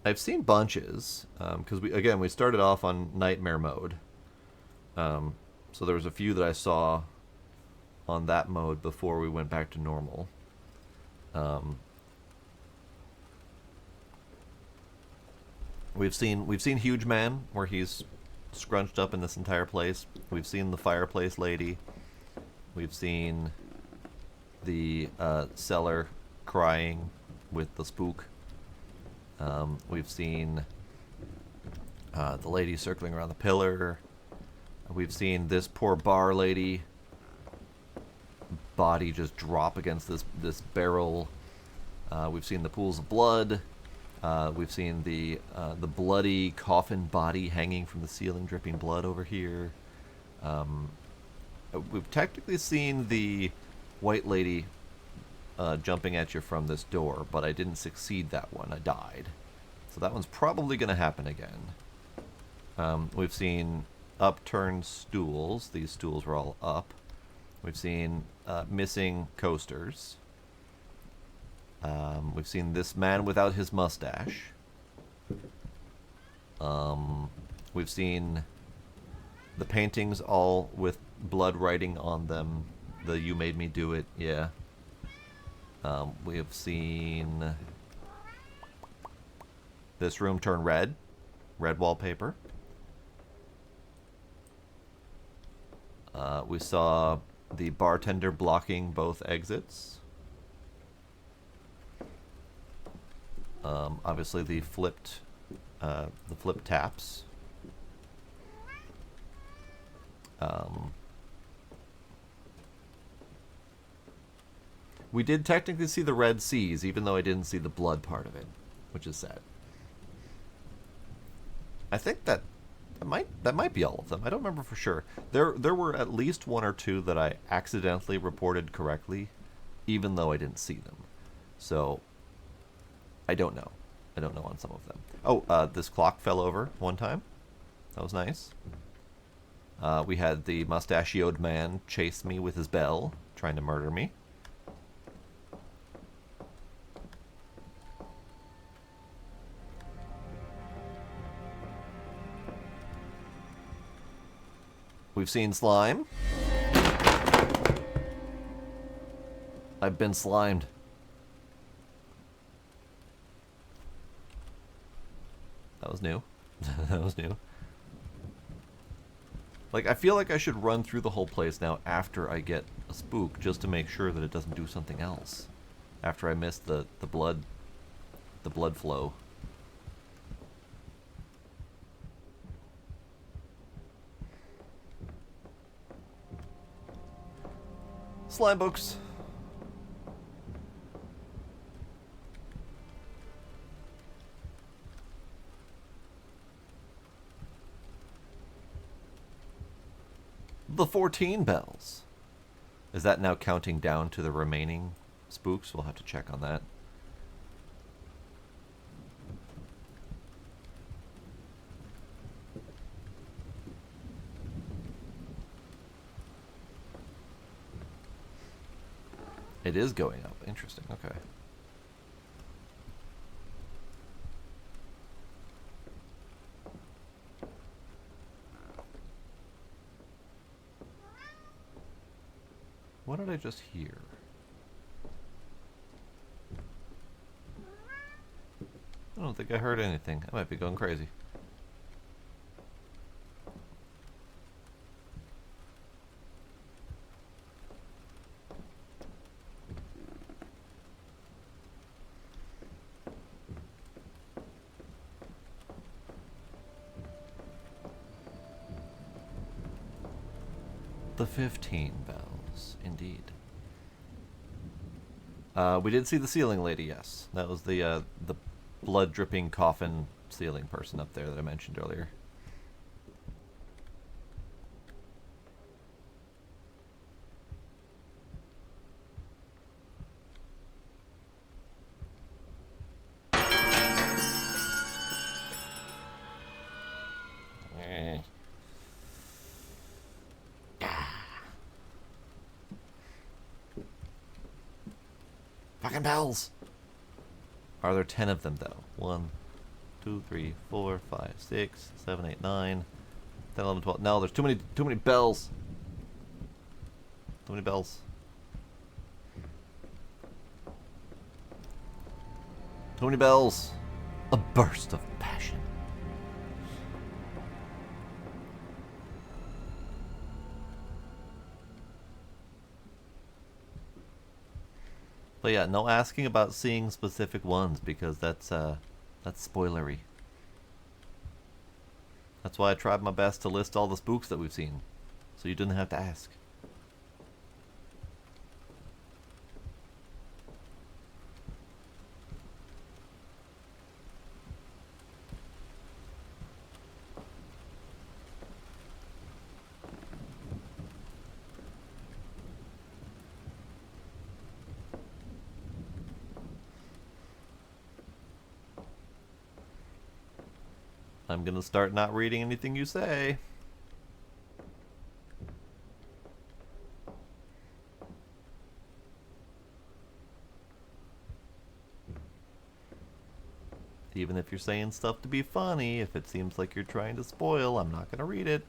I've seen bunches, because we started off on nightmare mode. So there was a few that I saw on that mode before we went back to normal. We've seen Huge Man, where he's scrunched up in this entire place. We've seen the fireplace lady. We've seen the cellar crying with the spook. We've seen the lady circling around the pillar. We've seen this poor bar lady body just drop against this barrel. We've seen the pools of blood. We've seen the bloody coffin body hanging from the ceiling, dripping blood over here. We've technically seen the white lady jumping at you from this door, but I didn't succeed that one. I died. So that one's probably going to happen again. We've seen upturned stools. These stools were all up. We've seen missing coasters. We've seen this man without his mustache. We've seen the paintings all with blood writing on them. The "You made me do it," yeah. We have seen this room turn red. Red wallpaper. We saw the bartender blocking both exits. Obviously the flipped taps. We did technically see the red seas, even though I didn't see the blood part of it, which is sad. I think that might be all of them. I don't remember for sure. There were at least one or two that I accidentally reported correctly, even though I didn't see them. So I don't know. I don't know on some of them. Oh, this clock fell over one time. That was nice. We had the mustachioed man chase me with his bell, trying to murder me. We've seen slime. I've been slimed. That was new. That was new. Like, I feel like I should run through the whole place now after I get a spook, just to make sure that it doesn't do something else. After I miss the blood flow. Slime books. The 14 bells. Is that now counting down to the remaining spooks? We'll have to check on that. It is going up. Interesting. Okay. What did I just hear? I don't think I heard anything. I might be going crazy. The 15 bells, indeed. We did see the ceiling lady, yes. That was the blood-dripping coffin ceiling person up there that I mentioned earlier. Fucking bells! Are there 10 of them, though? 1, 2, 3, 4, 5, 6, 7, 8, 9, 10, 11, 12. No, there's too many bells. Too many bells. Too many bells. A burst of passion. But yeah, no asking about seeing specific ones because that's spoilery. That's why I tried my best to list all the spooks that we've seen, so you didn't have to ask. I'm gonna start not reading anything you say. Even if you're saying stuff to be funny, if it seems like you're trying to spoil, I'm not gonna read it.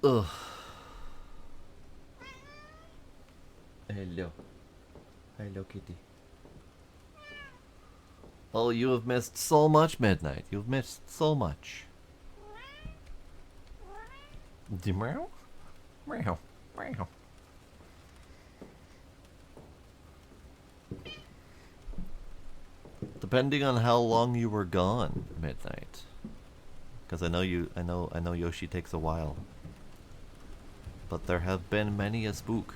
Ugh. Hello. Hello, kitty. Oh, you have missed so much, Midnight. You've missed so much. Meow? Meow. Meow. Depending on how long you were gone, Midnight. Because I know Yoshi takes a while. But there have been many a spook.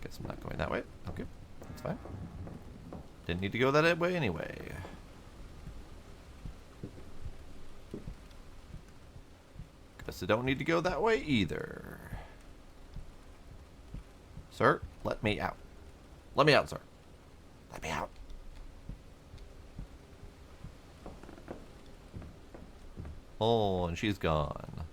Guess I'm not going that way. Okay, that's fine. Didn't need to go that way anyway. Guess I don't need to go that way either. Sir, let me out. Let me out, sir. Let me out. Oh, and she's gone.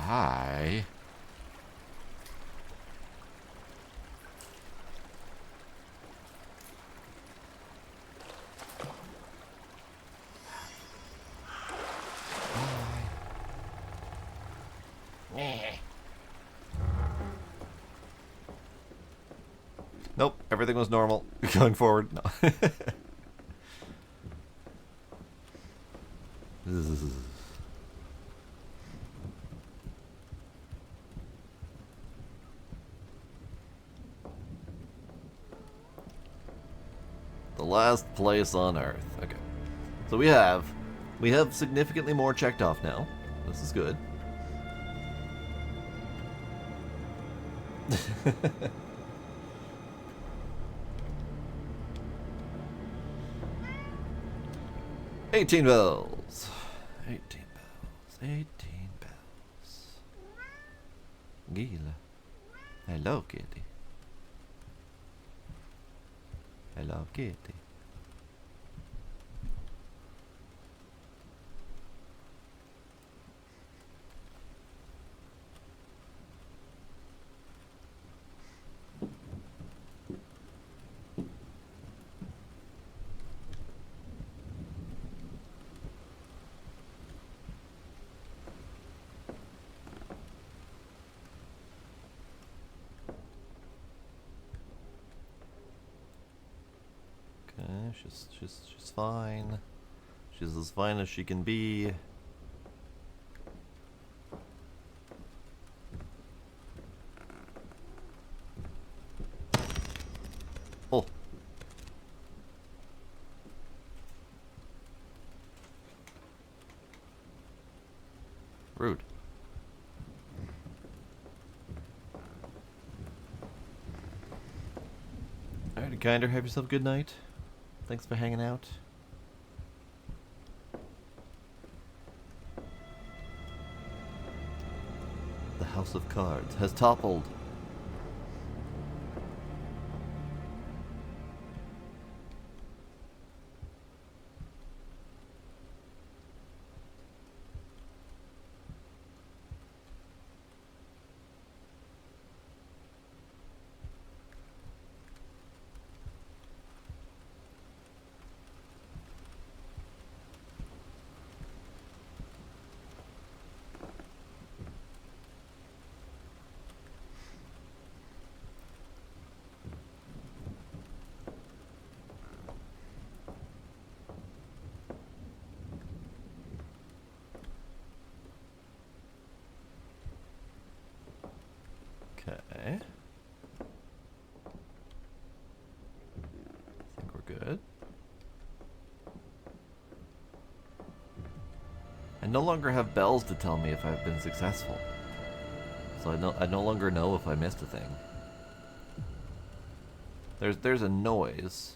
Hi. Nope, everything was normal. Going forward, no. The last place on Earth. Okay. So we have significantly more checked off now. This is good. $18 bells. 18 bells. 18 bells. Gila. Hello, kitty. Hello, kitty. She's fine. She's as fine as she can be. Oh. Kinder, have yourself a good night. Thanks for hanging out. The House of Cards has toppled. Okay. I think we're good. I no longer have bells to tell me if I've been successful. So I no longer know if I missed a thing. There's a noise.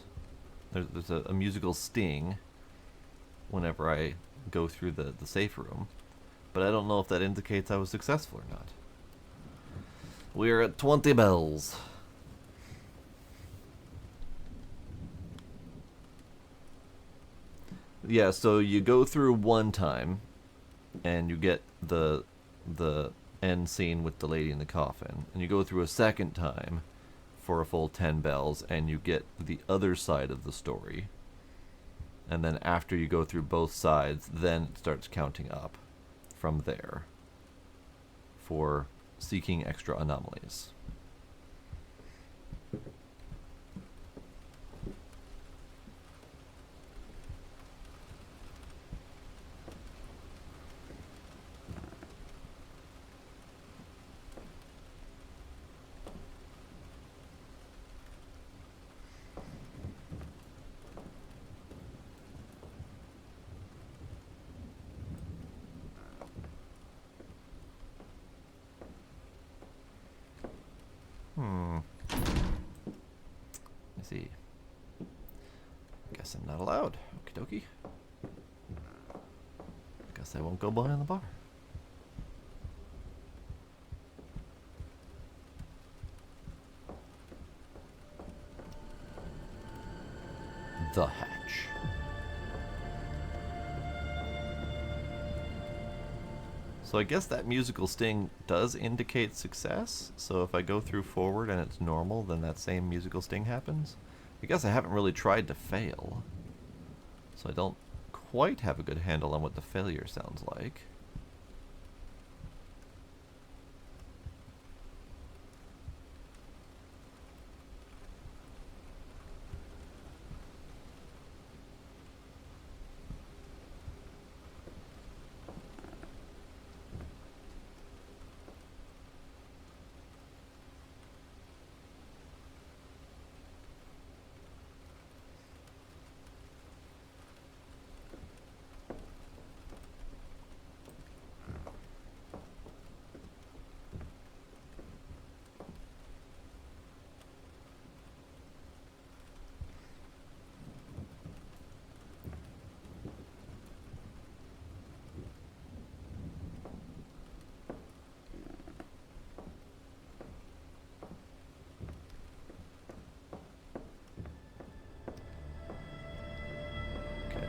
There's a musical sting whenever I go through the safe room. But I don't know if that indicates I was successful or not. We're at 20 bells. Yeah, so you go through one time, and you get the end scene with the lady in the coffin, and you go through a second time for a full 10 bells, and you get the other side of the story. And then after you go through both sides, then it starts counting up from there for seeking extra anomalies. Let me see. Guess I'm not allowed. Okie dokie. Guess I won't go behind the bar. The hatch. So I guess that musical sting does indicate success. So if I go through forward and it's normal, then that same musical sting happens. I guess I haven't really tried to fail. So I don't quite have a good handle on what the failure sounds like.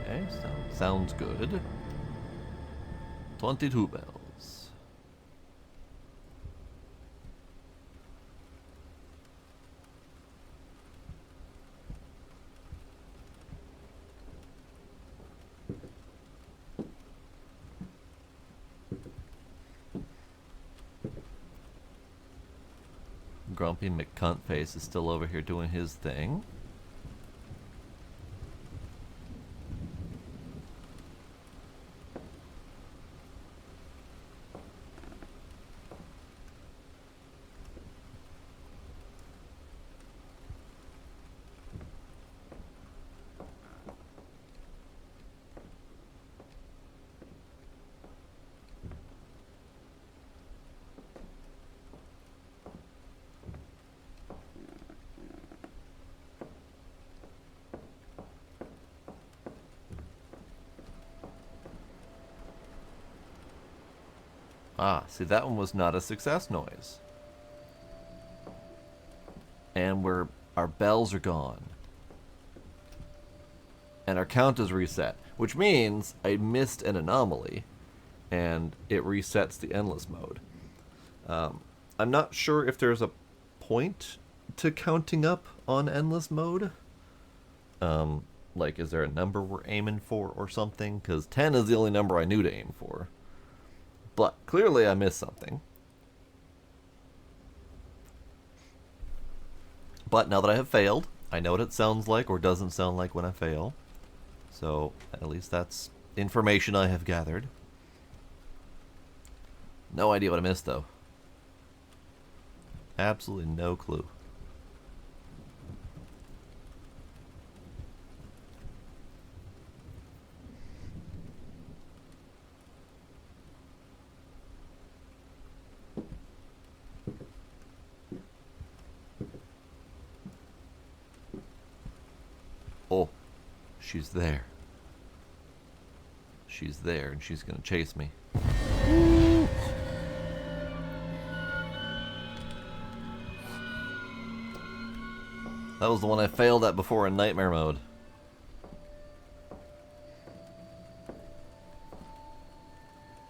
Okay, sounds good. 22 bells. Grumpy McCuntface is still over here doing his thing. Ah, see, that one was not a success noise. And our bells are gone. And our count is reset, which means I missed an anomaly, and it resets the endless mode. I'm not sure if there's a point to counting up on endless mode. Like, is there a number we're aiming for or something? Because 10 is the only number I knew to aim for. But clearly I missed something. But now that I have failed, I know what it sounds like or doesn't sound like when I fail. So at least that's information I have gathered. No idea what I missed, though. Absolutely no clue. Oh, she's there. She's there, and she's gonna chase me. That was the one I failed at before in nightmare mode.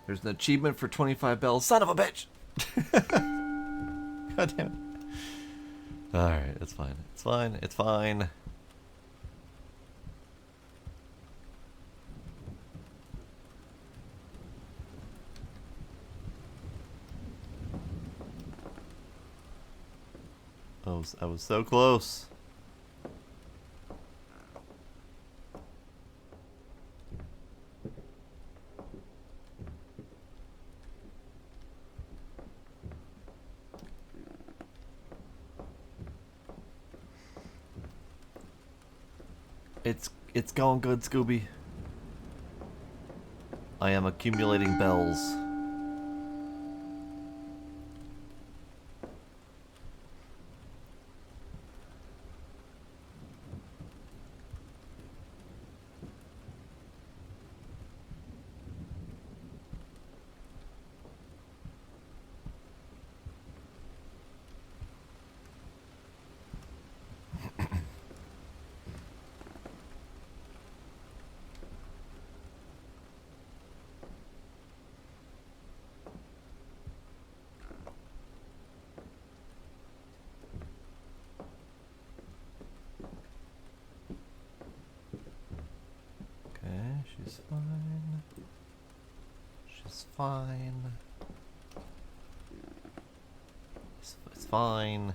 There's an achievement for 25 bells. Son of a bitch! God damn it. Alright, it's fine. It's fine. It's fine. I was so close. It's going good, Scooby. I am accumulating bells. She's fine. She's fine. It's fine.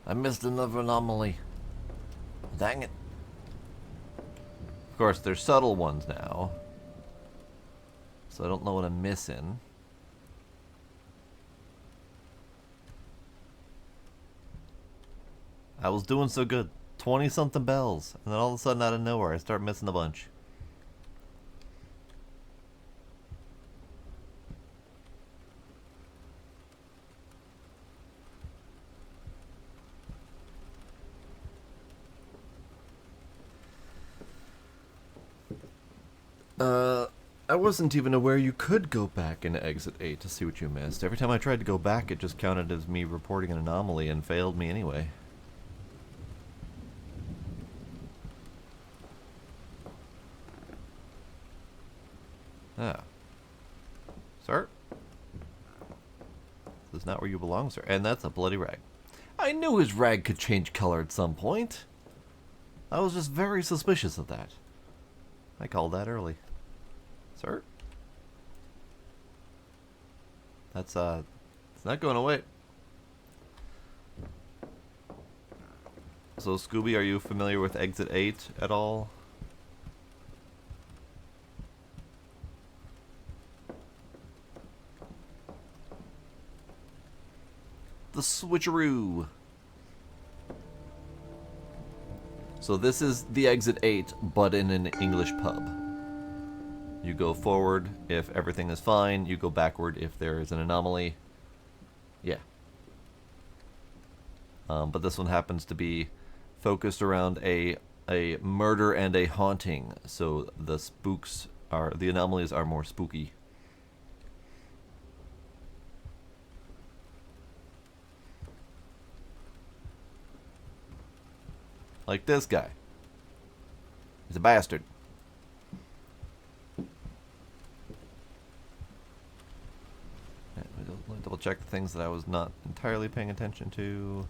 I missed another anomaly. Dang it. Of course, there's subtle ones now. So I don't know what I'm missing. I was doing so good. 20-something bells. And then all of a sudden, out of nowhere, I start missing a bunch. I wasn't even aware you could go back into Exit 8 to see what you missed. Every time I tried to go back, it just counted as me reporting an anomaly and failed me anyway. Ah. Sir? This is not where you belong, sir. And that's a bloody rag. I knew his rag could change color at some point. I was just very suspicious of that. I called that early. Sir? That's, it's not going away. So, Scooby, are you familiar with Exit 8 at all? The switcheroo. So this is the Exit 8, but in an English pub. You go forward if everything is fine. You go backward if there is an anomaly. Yeah. But this one happens to be focused around a a murder and a haunting, so the anomalies are more spooky. Like this guy. He's a bastard. Let me double check the things that I was not entirely paying attention to.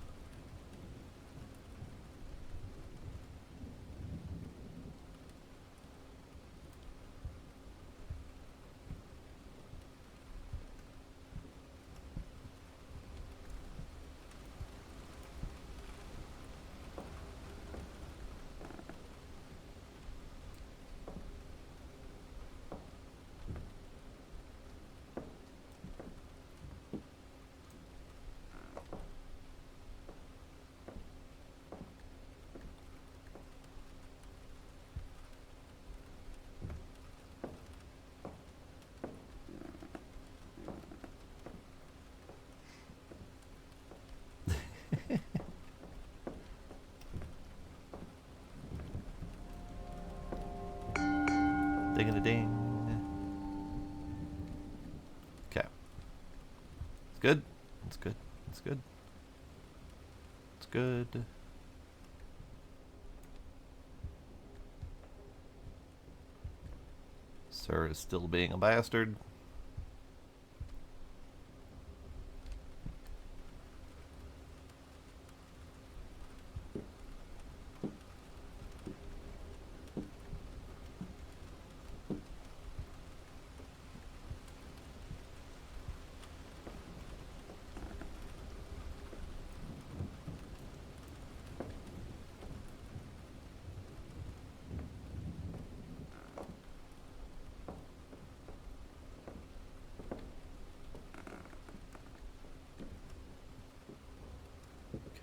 Ding a ding. Okay. It's good. It's good. It's good. It's good. Sir is still being a bastard.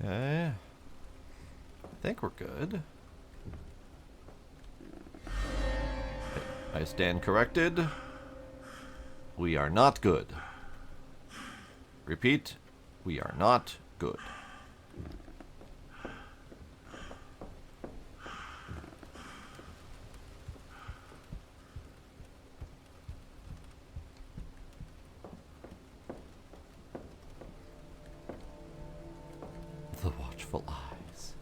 Okay. I think we're good. I stand corrected. We are not good. Repeat, we are not good. The watchful eyes.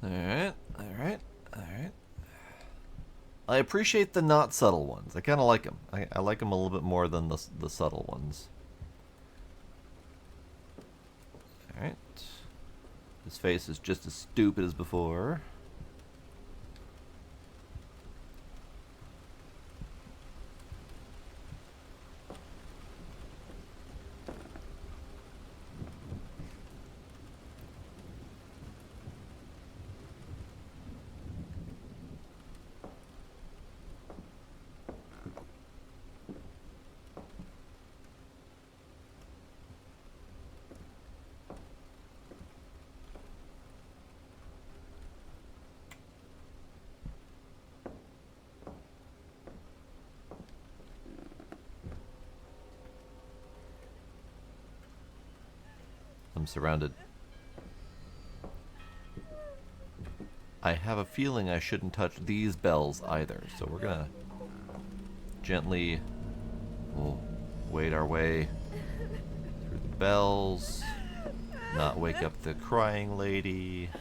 Alright, alright, alright. I appreciate the not subtle ones. I kind of like them. I like them a little bit more than the subtle ones. Alright. His face is just as stupid as before. I'm surrounded. I have a feeling I shouldn't touch these bells either, so we're gonna gently wade our way through the bells, not wake up the crying lady.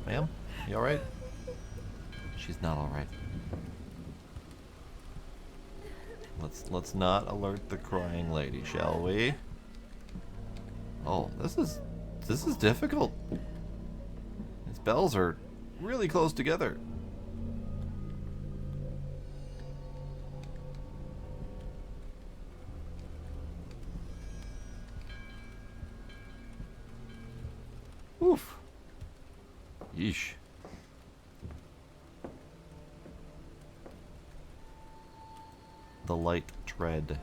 Ma'am, you alright? She's not alright. Let's not alert the crying lady, shall we? Oh, this is difficult. These bells are really close together. Oof. Yeesh. The light tread.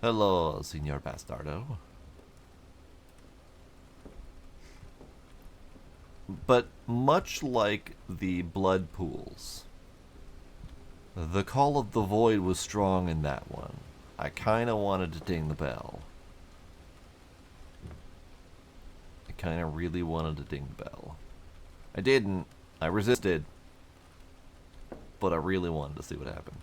Hello, Signor Bastardo. But much like the blood pools, the call of the void was strong in that one. I kinda wanted to ding the bell. I kinda really wanted to ding the bell. I didn't. I resisted. But I really wanted to see what happened.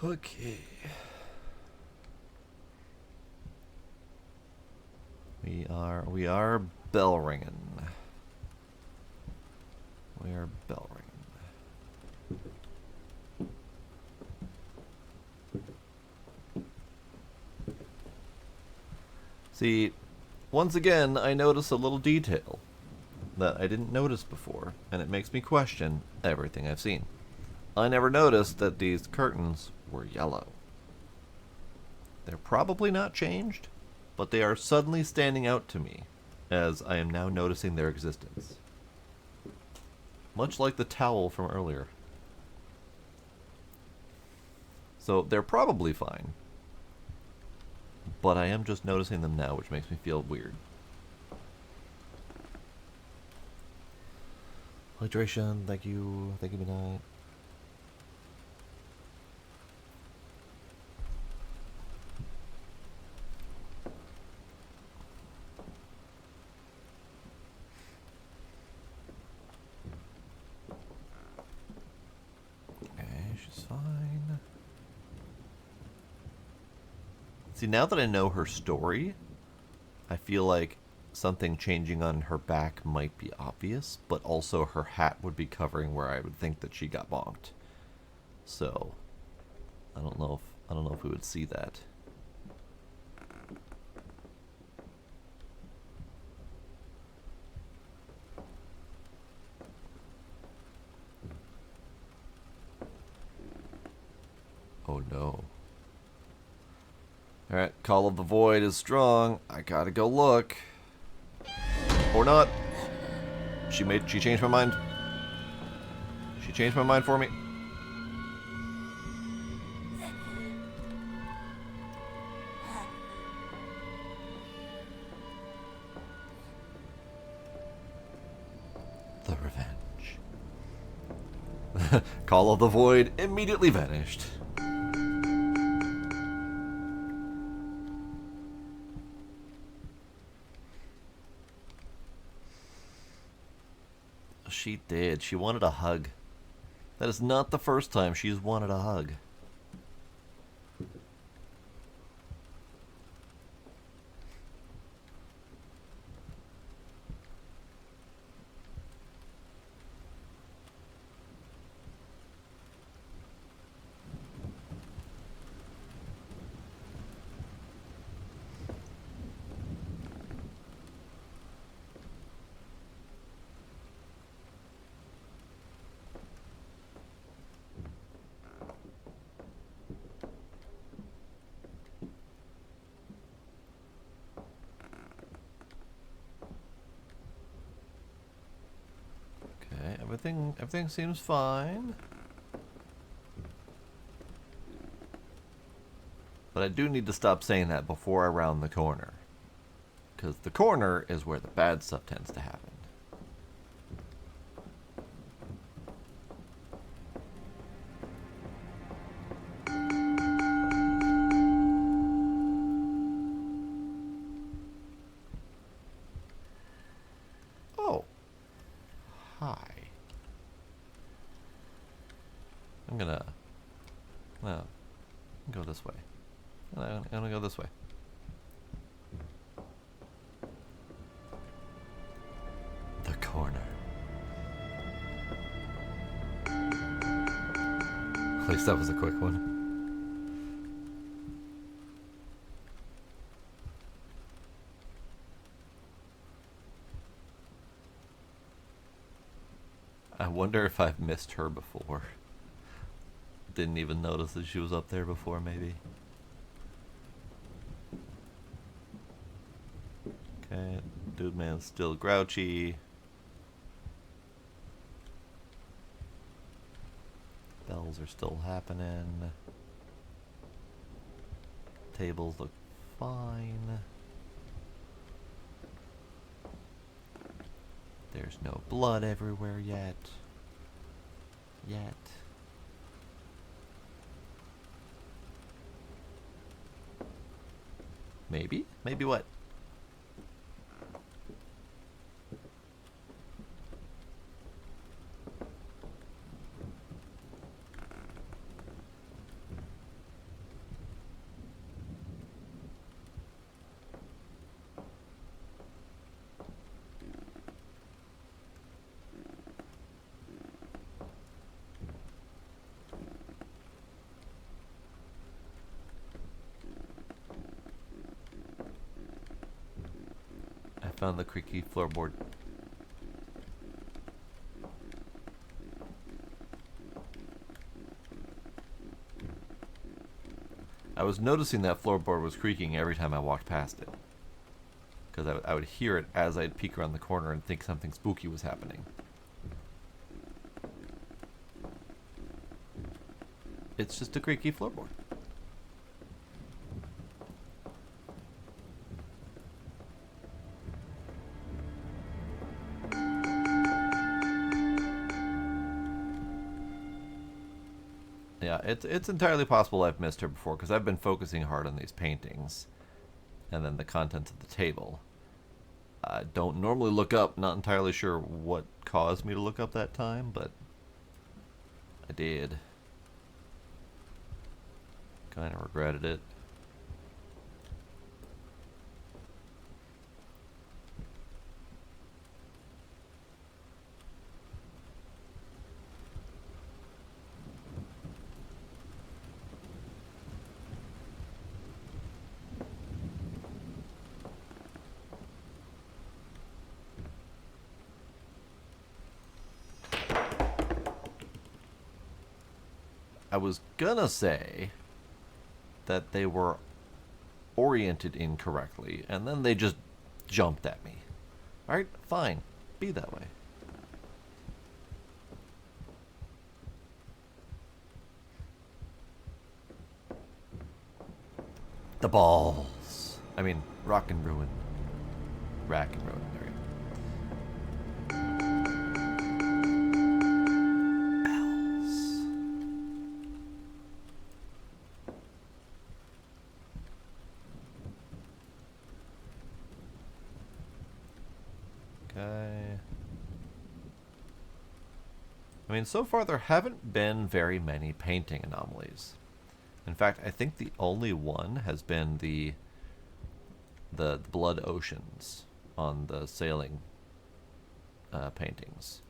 Okay. We are bell ringing. We are bell ringing. See, once again, I notice a little detail that I didn't notice before, and it makes me question everything I've seen. I never noticed that these curtains were yellow. They're probably not changed, but they are suddenly standing out to me as I am now noticing their existence. Much like the towel from earlier. So they're probably fine, but I am just noticing them now, which makes me feel weird. Hydration, thank you, good night. She's fine. See, now that I know her story, I feel like something changing on her back might be obvious, but also her hat would be covering where I would think that she got bonked. So, I don't know if we would see that. Oh no. Alright, Call of the Void is strong. I gotta go look. Or not. She changed my mind. She changed my mind for me. The revenge. Call of the Void immediately vanished. She did. She wanted a hug. That is not the first time she's wanted a hug. Everything seems fine. But I do need to stop saying that before I round the corner. Because the corner is where the bad stuff tends to happen. Oh. Hi. I'm gonna go this way. I'm gonna go this way. The corner. At least that was a quick one. wonder if I've missed her before. Didn't even notice that she was up there before, maybe. Okay, dude man's still grouchy. Bells are still happening. Tables look fine. There's no blood everywhere yet. Maybe? Maybe what? Found the creaky floorboard. I was noticing that floorboard was creaking every time I walked past it. Because I would hear it as I'd peek around the corner and think something spooky was happening. It's just a creaky floorboard. Yeah, it's entirely possible I've missed her before because I've been focusing hard on these paintings and then the contents of the table. I don't normally look up, not entirely sure what caused me to look up that time, but I did. Kind of regretted it. I was gonna say that they were oriented incorrectly, and then they just jumped at me. Alright, fine. Be that way. The balls. I mean, rock and ruin. Rack and ruin. There we go. Okay. I mean, so far there haven't been very many painting anomalies. In fact, I think the only one has been the blood oceans on the sailing paintings.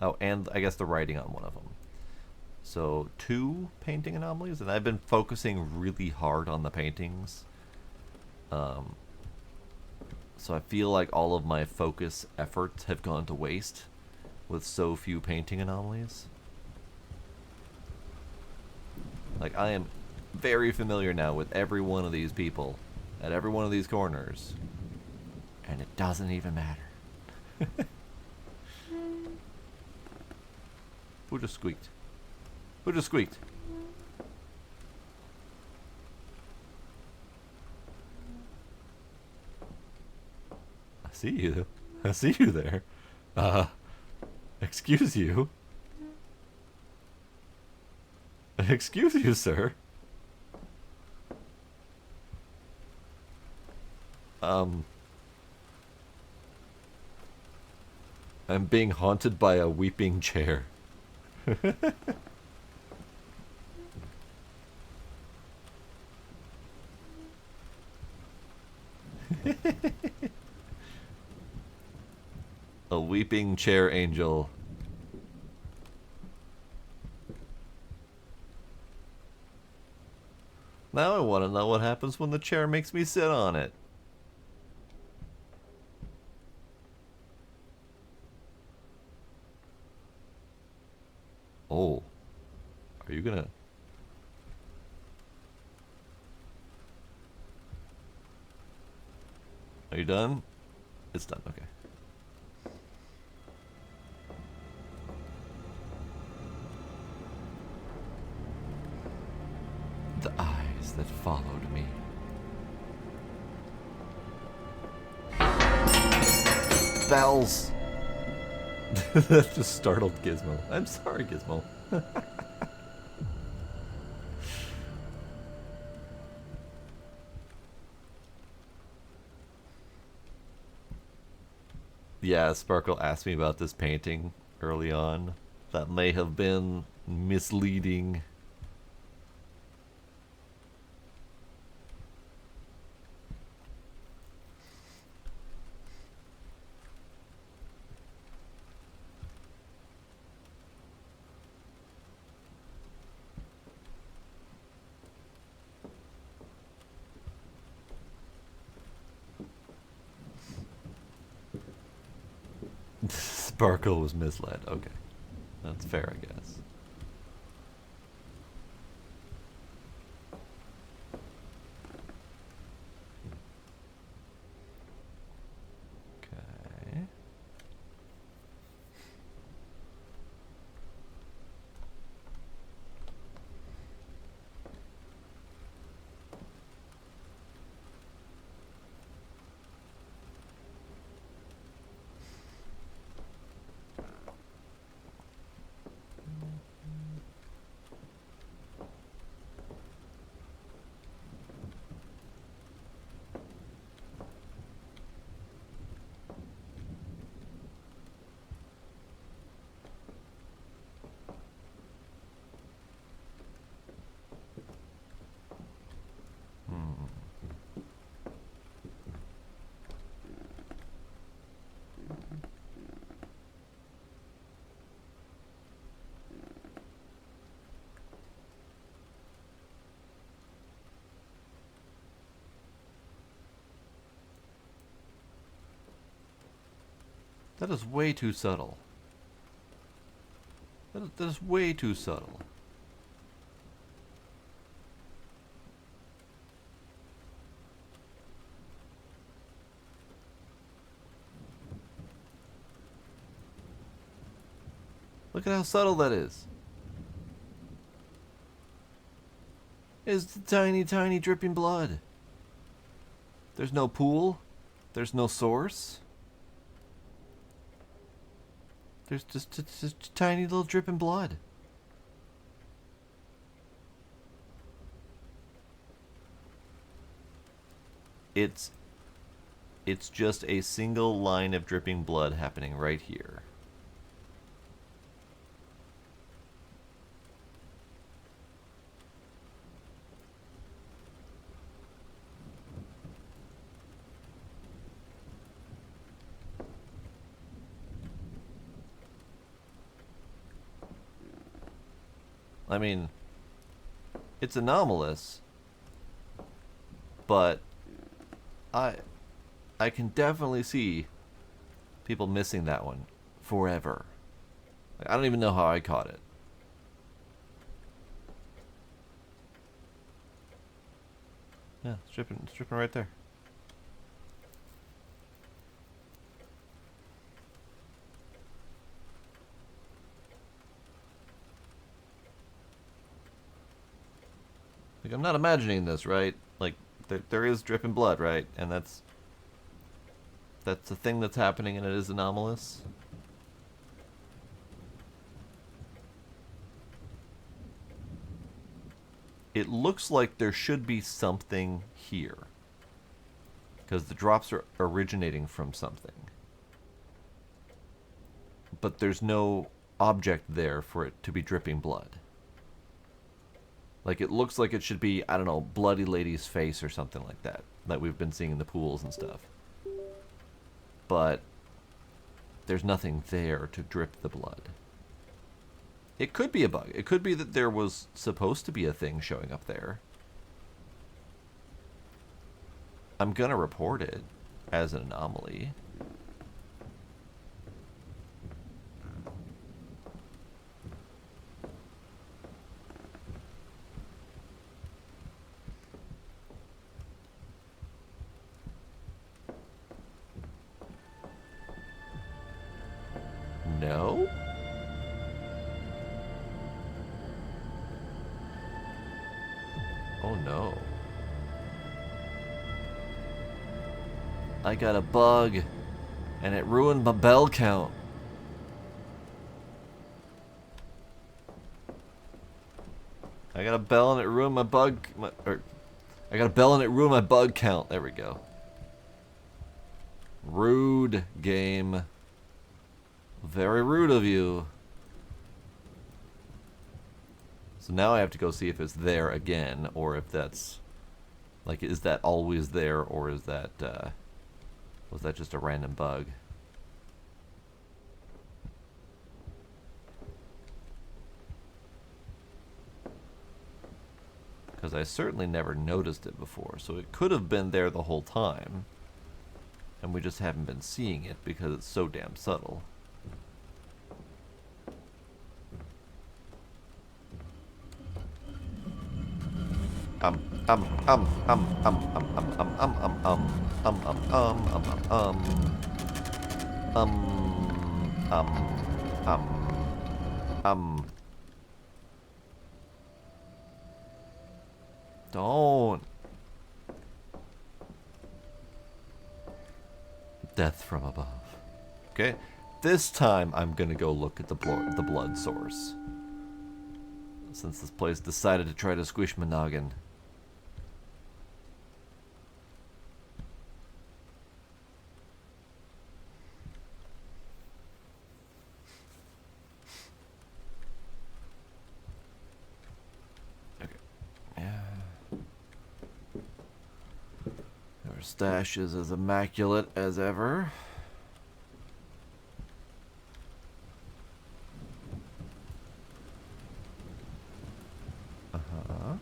Oh, and I guess the writing on one of them. So 2 painting anomalies, and I've been focusing really hard on the paintings. So I feel like all of my focus efforts have gone to waste with so few painting anomalies. Like, I am very familiar now with every one of these people at every one of these corners, and it doesn't even matter. Who just squeaked? Who just squeaked? I see you. I see you there. Excuse you. Excuse you, sir. I'm being haunted by a weeping chair. A weeping chair angel. Now I want to know what happens when the chair makes me sit on it. Oh, are you gonna? Are you done? It's done. Okay. The eyes that followed me. Bells! That just startled Gizmo. I'm sorry, Gizmo. Yeah, Sparkle asked me about this painting early on. That may have been misleading. Sparkle was misled. Okay. That's fair, I guess. Okay. That is way too subtle. That is way too subtle. Look at how subtle that is. It's the tiny, tiny dripping blood. There's no pool. There's no source. There's just tiny little dripping blood. It's just a single line of dripping blood happening right here. I mean, it's anomalous, but I can definitely see people missing that one forever. I don't even know how I caught it. Yeah, it's dripping right there. Like, I'm not imagining this, right? Like, there is dripping blood, right? And that's a thing that's happening, and it is anomalous. It looks like there should be something here, because the drops are originating from something. But there's no object there for it to be dripping blood. Like, it looks like it should be, I don't know, Bloody Lady's face or something like that we've been seeing in the pools and stuff. But there's nothing there to drip the blood. It could be a bug. It could be that there was supposed to be a thing showing up there. I'm gonna report it as an anomaly. no? Oh no. I got a bug, and it ruined my bell count. I got a bell and it ruined my bug. I got a bell and it ruined my bug count. There we go. Rude game. Very rude of you. So now I have to go see if it's there again, or if that's like, is that always there, or is that was that just a random bug? Because I certainly never noticed it before, so it could have been there the whole time, and we just haven't been seeing it because it's so damn subtle. Um, um, um, um, um, um, um, um, um, um, um, um, um, um, um. Don't. Death from above. Okay, this time I'm gonna go look at the blood source. Since this place decided to try to squish my noggin. Okay. Yeah. Our stash is as immaculate as ever. Uh-huh.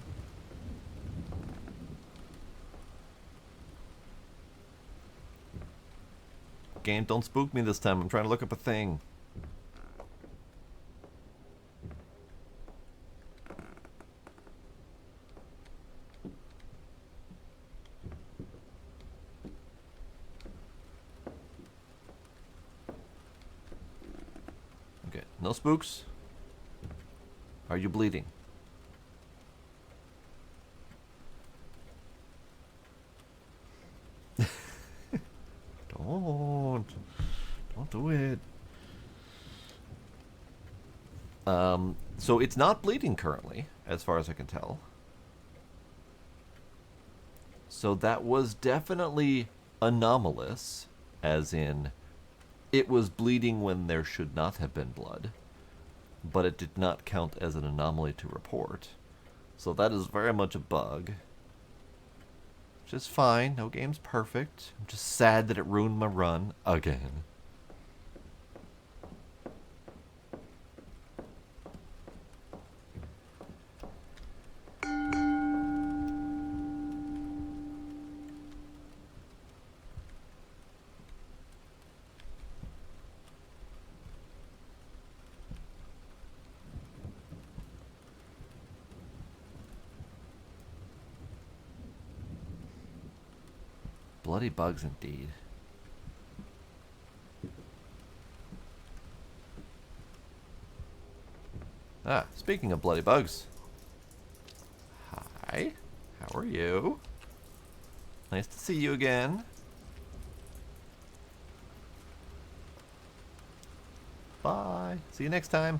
Game, don't spook me this time. I'm trying to look up a thing. Okay, no spooks. Are you bleeding? Don't do it. So it's not bleeding currently, as far as I can tell. So that was definitely anomalous, as in it was bleeding when there should not have been blood, but it did not count as an anomaly to report. So that is very much a bug. Which is fine, no game's perfect. I'm just sad that it ruined my run again. Bloody bugs indeed. Ah, speaking of bloody bugs. Hi, how are you? Nice to see you again. Bye. See you next time.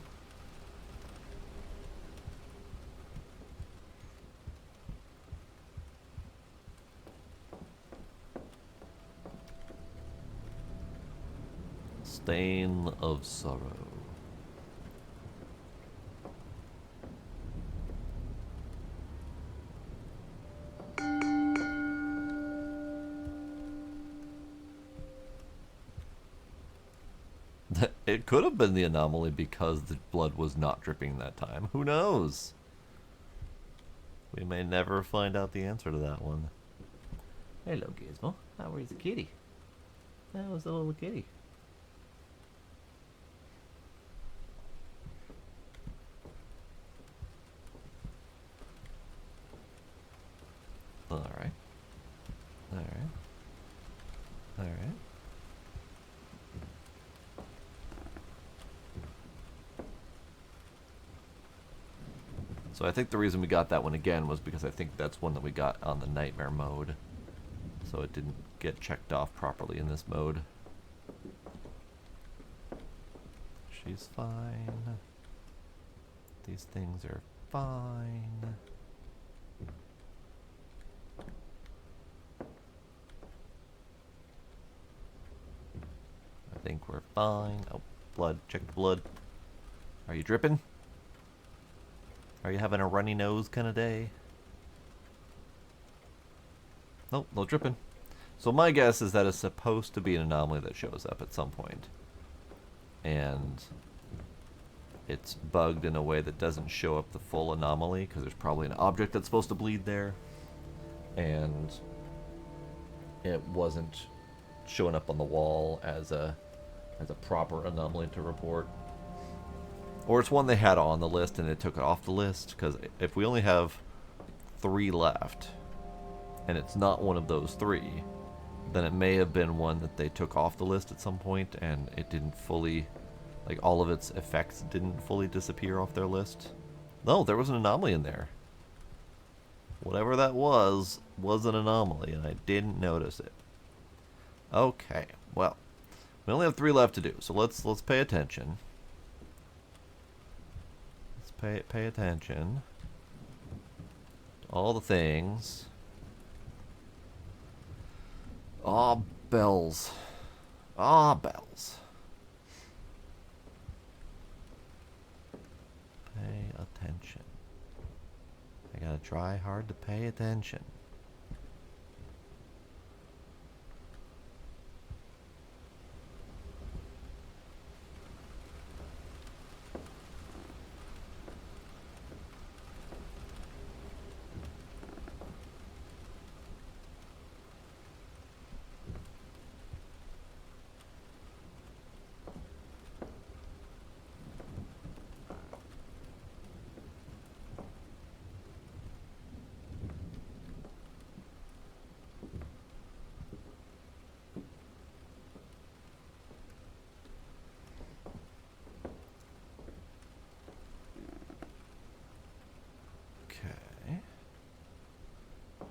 Stain of sorrow. It could have been the anomaly because the blood was not dripping that time. Who knows? We may never find out the answer to that one. Hello, Gizmo. How is the kitty? How is the little kitty? Alright. Alright. Alright. So I think the reason we got that one again was because I think that's one that we got on the nightmare mode. So it didn't get checked off properly in this mode. She's fine. These things are fine. I think we're fine. Oh, blood. Check the blood. Are you dripping? Are you having a runny nose kind of day? Nope, no dripping. So my guess is that it's supposed to be an anomaly that shows up at some point. And it's bugged in a way that doesn't show up the full anomaly, because there's probably an object that's supposed to bleed there. And it wasn't showing up on the wall as a proper anomaly to report. Or it's one they had on the list and it took it off the list, because if we only have 3 left, and it's not one of those 3, then it may have been one that they took off the list at some point and it didn't fully, like all of its effects didn't fully disappear off their list. No, there was an anomaly in there. Whatever that was an anomaly and I didn't notice it. Okay, well, we only have 3 left to do, so let's pay attention. Let's pay attention to all the things. Ah, bells. Ah, bells. Pay attention. I gotta try hard to pay attention.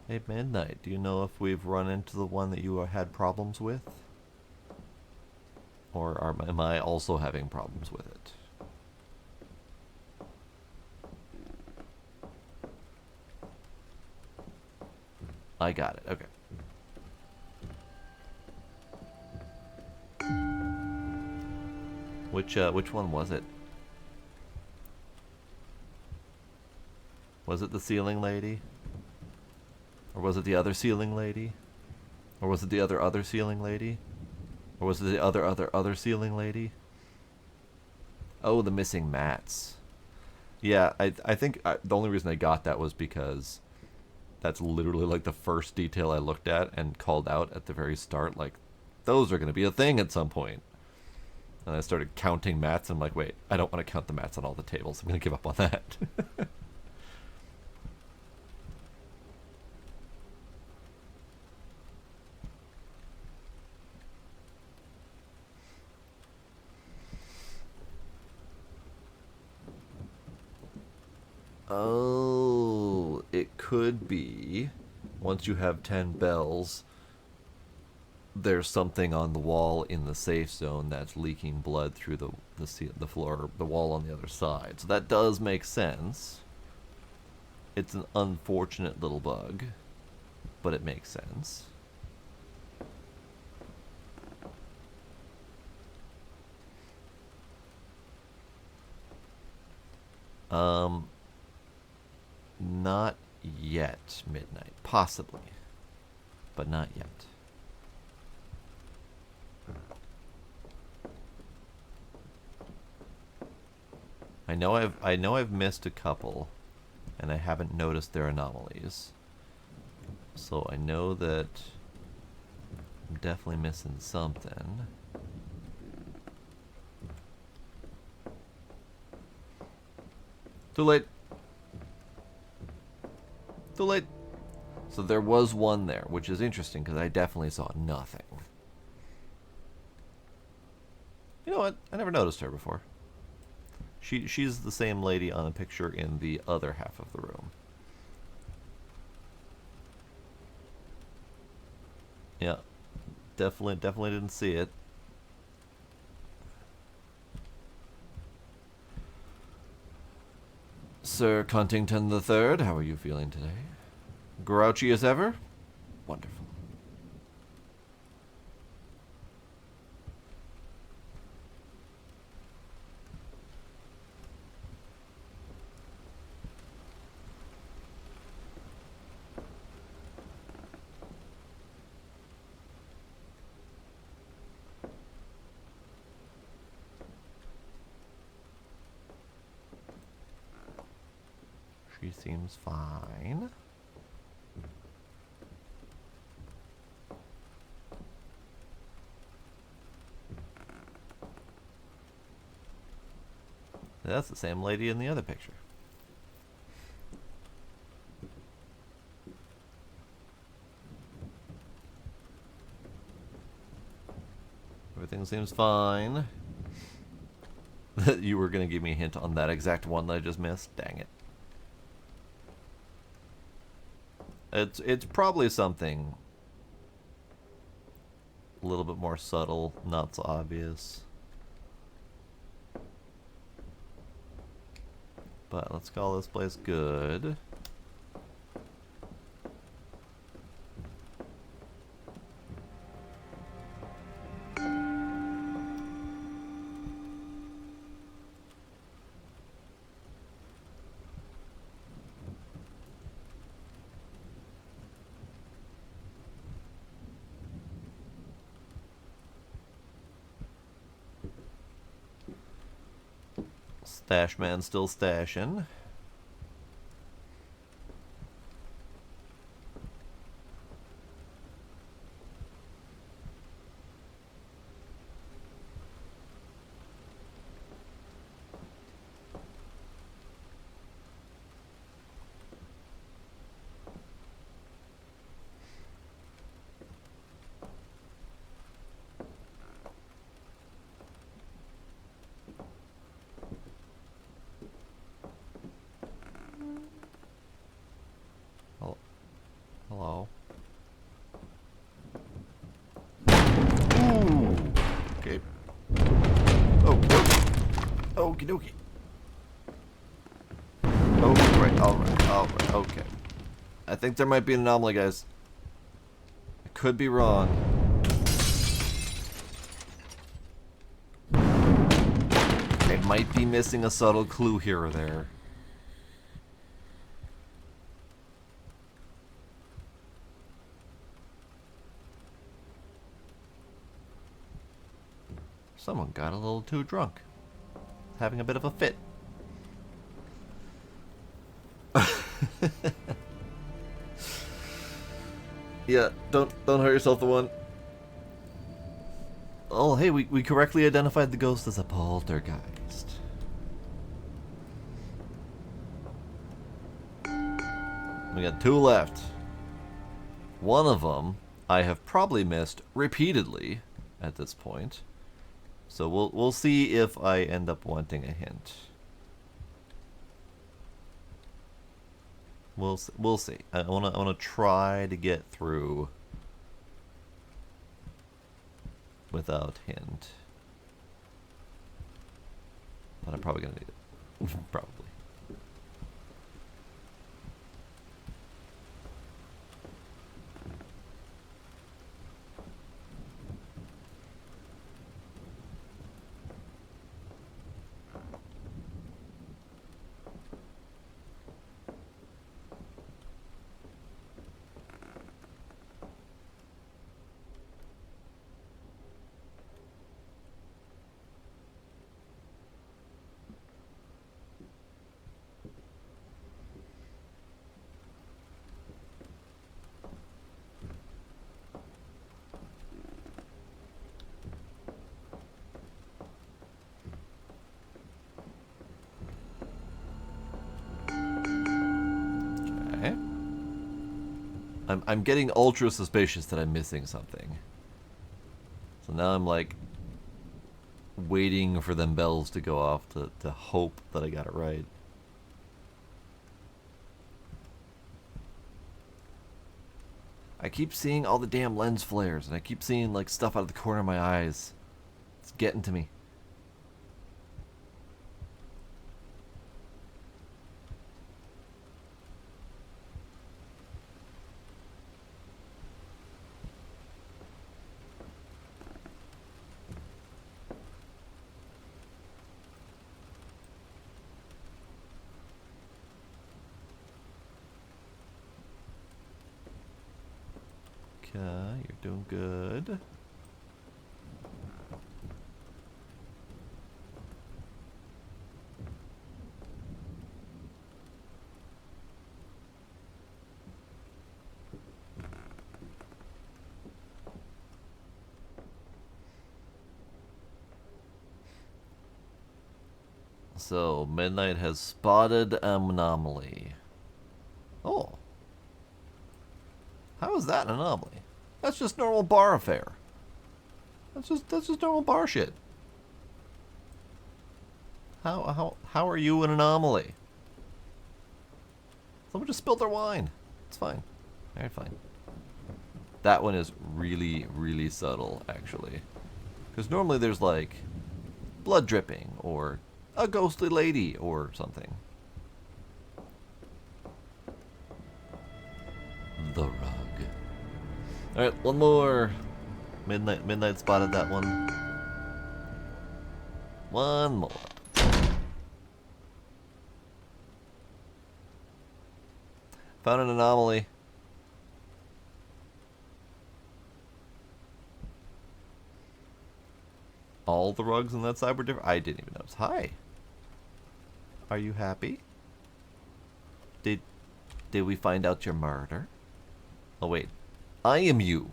Hey, Midnight, do you know if we've run into the one that you had problems with? Or am I also having problems with it? I got it, okay. Which one was it? Was it the ceiling lady? Or was it the other ceiling lady? Or was it the other ceiling lady? Or was it the other ceiling lady? Oh, the missing mats. Yeah, I think the only reason I got that was because that's literally like the first detail I looked at and called out at the very start. Like, those are going to be a thing at some point. And I started counting mats and I'm like, wait, I don't want to count the mats on all the tables. I'm going to give up on that. Oh, it could be, once you have 10 bells, there's something on the wall in the safe zone that's leaking blood through the floor, the wall on the other side. So that does make sense. It's an unfortunate little bug, but it makes sense. Not yet, Midnight. Possibly, but not yet. I know I've missed a couple, and I haven't noticed their anomalies. So I know that I'm definitely missing something. Too late. Too late. So there was one there, which is interesting because I definitely saw nothing. You know what? I never noticed her before. She's the same lady on a picture in the other half of the room. Yeah, definitely didn't see it. Sir Contington III, how are you feeling today? Grouchy as ever? Wonderful. She seems fine. That's the same lady in the other picture. Everything seems fine. You were going to give me a hint on that exact one that I just missed? Dang it. It's probably something a little bit more subtle, not so obvious. But let's call this place good. Stash man still stashing. Hello. Ooh. Okay. Okie dokie. Alright, okay. I think there might be an anomaly, guys. I could be wrong. I might be missing a subtle clue here or there. Someone got a little too drunk. Having a bit of a fit. Yeah, don't hurt yourself, the one. Oh, hey, we correctly identified the ghost as a poltergeist. We got 2 left. One of them I have probably missed repeatedly at this point. So we'll see if I end up wanting a hint. We'll see. I wanna try to get through without hint, but I'm probably gonna need it. Probably. I'm getting ultra suspicious that I'm missing something. So now I'm like, waiting for them bells to go off to hope that I got it right. I keep seeing all the damn lens flares, and I keep seeing like stuff out of the corner of my eyes. It's getting to me. Okay, you're doing good. So, Midnight has spotted anomaly. Oh. How is that an anomaly? That's just normal bar affair. That's just normal bar shit. How are you an anomaly? Someone just spilled their wine. It's fine. Alright, fine. That one is really, really subtle, actually. Because normally there's like blood dripping or a ghostly lady or something. The rug. Alright, one more. Midnight spotted that one. One more. Found an anomaly. All the rugs on that side were different. I didn't even notice. Hi. Are you happy? Did we find out your murder? Oh wait. I am you.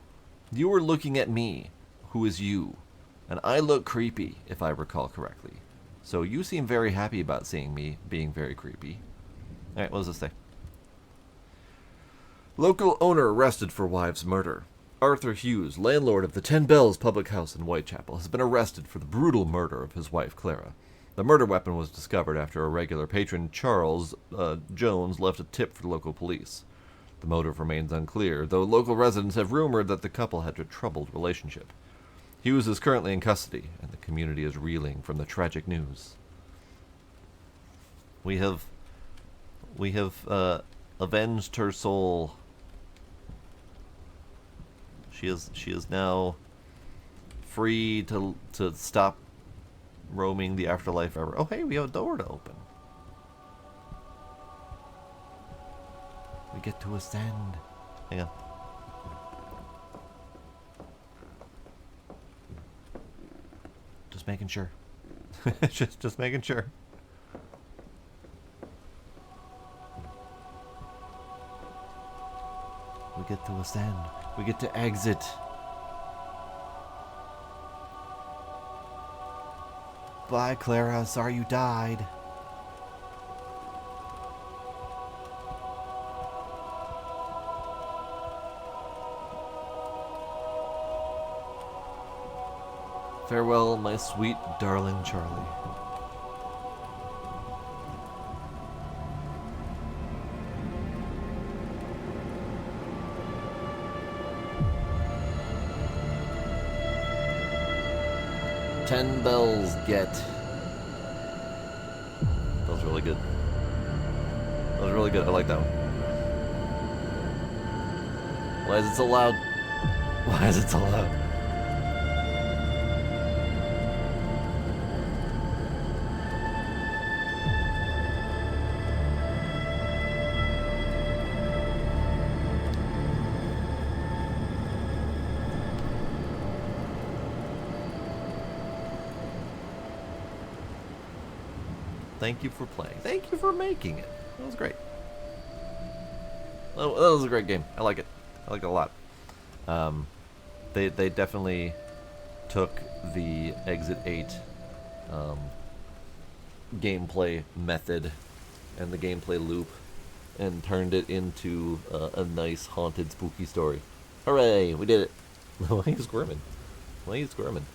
You were looking at me, who is you. And I look creepy, if I recall correctly. So you seem very happy about seeing me being very creepy. Alright, what does this say? Local owner arrested for wife's murder. Arthur Hughes, landlord of the 10 Bells public house in Whitechapel, has been arrested for the brutal murder of his wife Clara. The murder weapon was discovered after a regular patron, Charles Jones, left a tip for the local police. The motive remains unclear, though local residents have rumored that the couple had a troubled relationship. Hughes is currently in custody, and the community is reeling from the tragic news. We have avenged her soul. She is now free to stop roaming the afterlife ever. Oh hey, we have a door to open. We get to ascend. Hang on. Just making sure. just making sure. We get to ascend. We get to exit. Bye, Clara. Sorry you died. Farewell, my sweet, darling Charlie. Ten bells get. That was really good. That was really good. I like that one. Why is it so loud? Why is it so loud? Thank you for playing. Thank you for making it. That was great. That was a great game. I like it. I like it a lot. They definitely took the Exit 8 gameplay method and the gameplay loop and turned it into a nice haunted spooky story. Hooray! We did it. Why are you squirming? Why are you squirming?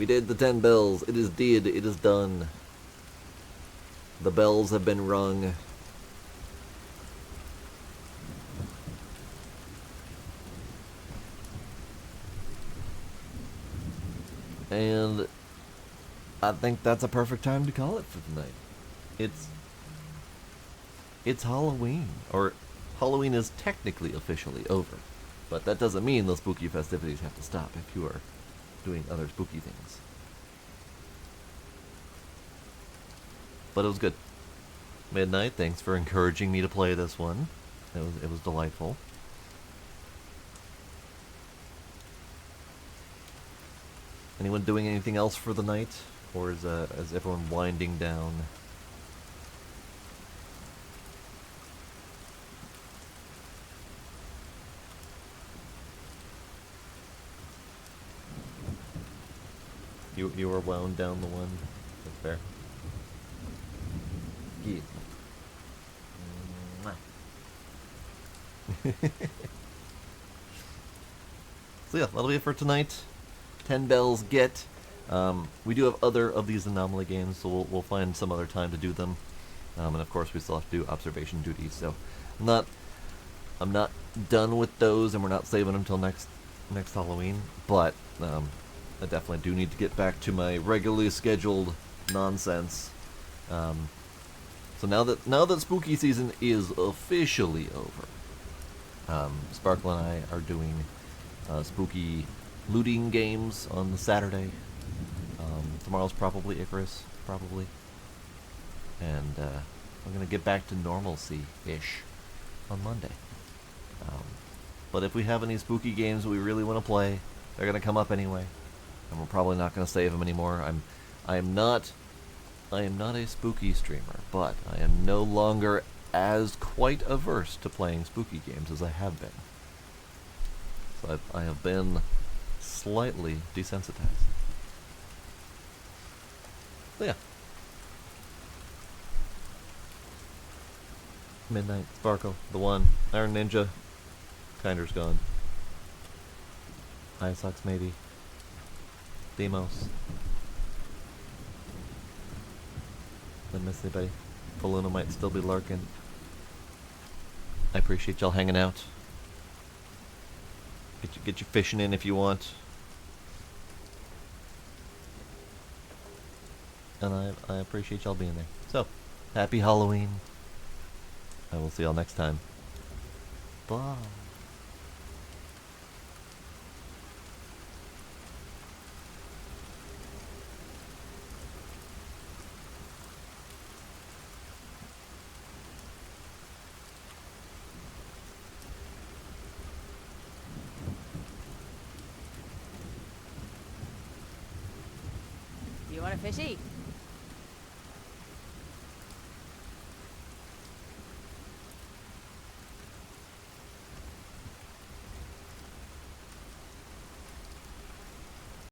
We did the 10 bells. It is did. It is done. The bells have been rung. And I think that's a perfect time to call it for the night. It's Halloween, or Halloween is technically officially over, but that doesn't mean the spooky festivities have to stop if you are doing other spooky things. But it was good. Midnight, thanks for encouraging me to play this one. It was delightful. Anyone doing anything else for the night, or is everyone winding down? You were wound down the one. That's fair. Yeah. So yeah, that'll be it for tonight. 10 bells get. We do have other of these anomaly games, so we'll find some other time to do them. And of course, we still have to do observation duties. So I'm not done with those, and we're not saving them until next Halloween. But I definitely do need to get back to my regularly scheduled nonsense. So now that spooky season is officially over, Sparkle and I are doing spooky looting games on the Saturday. Tomorrow's probably Icarus, probably. And I'm going to get back to normalcy-ish on Monday. But if we have any spooky games that we really want to play, they're going to come up anyway. And we're probably not going to save them anymore. I am not a spooky streamer, but I am no longer as quite averse to playing spooky games as I have been. So I have been slightly desensitized. So yeah. Midnight, Sparkle, the one, Iron Ninja, Kinder's gone. Isox maybe. Demos. Didn't miss anybody. Paluna might still be lurking. I appreciate y'all hanging out. Get your fishing in if you want. And I appreciate y'all being there. So, happy Halloween. I will see y'all next time. Bye. You want a fishy?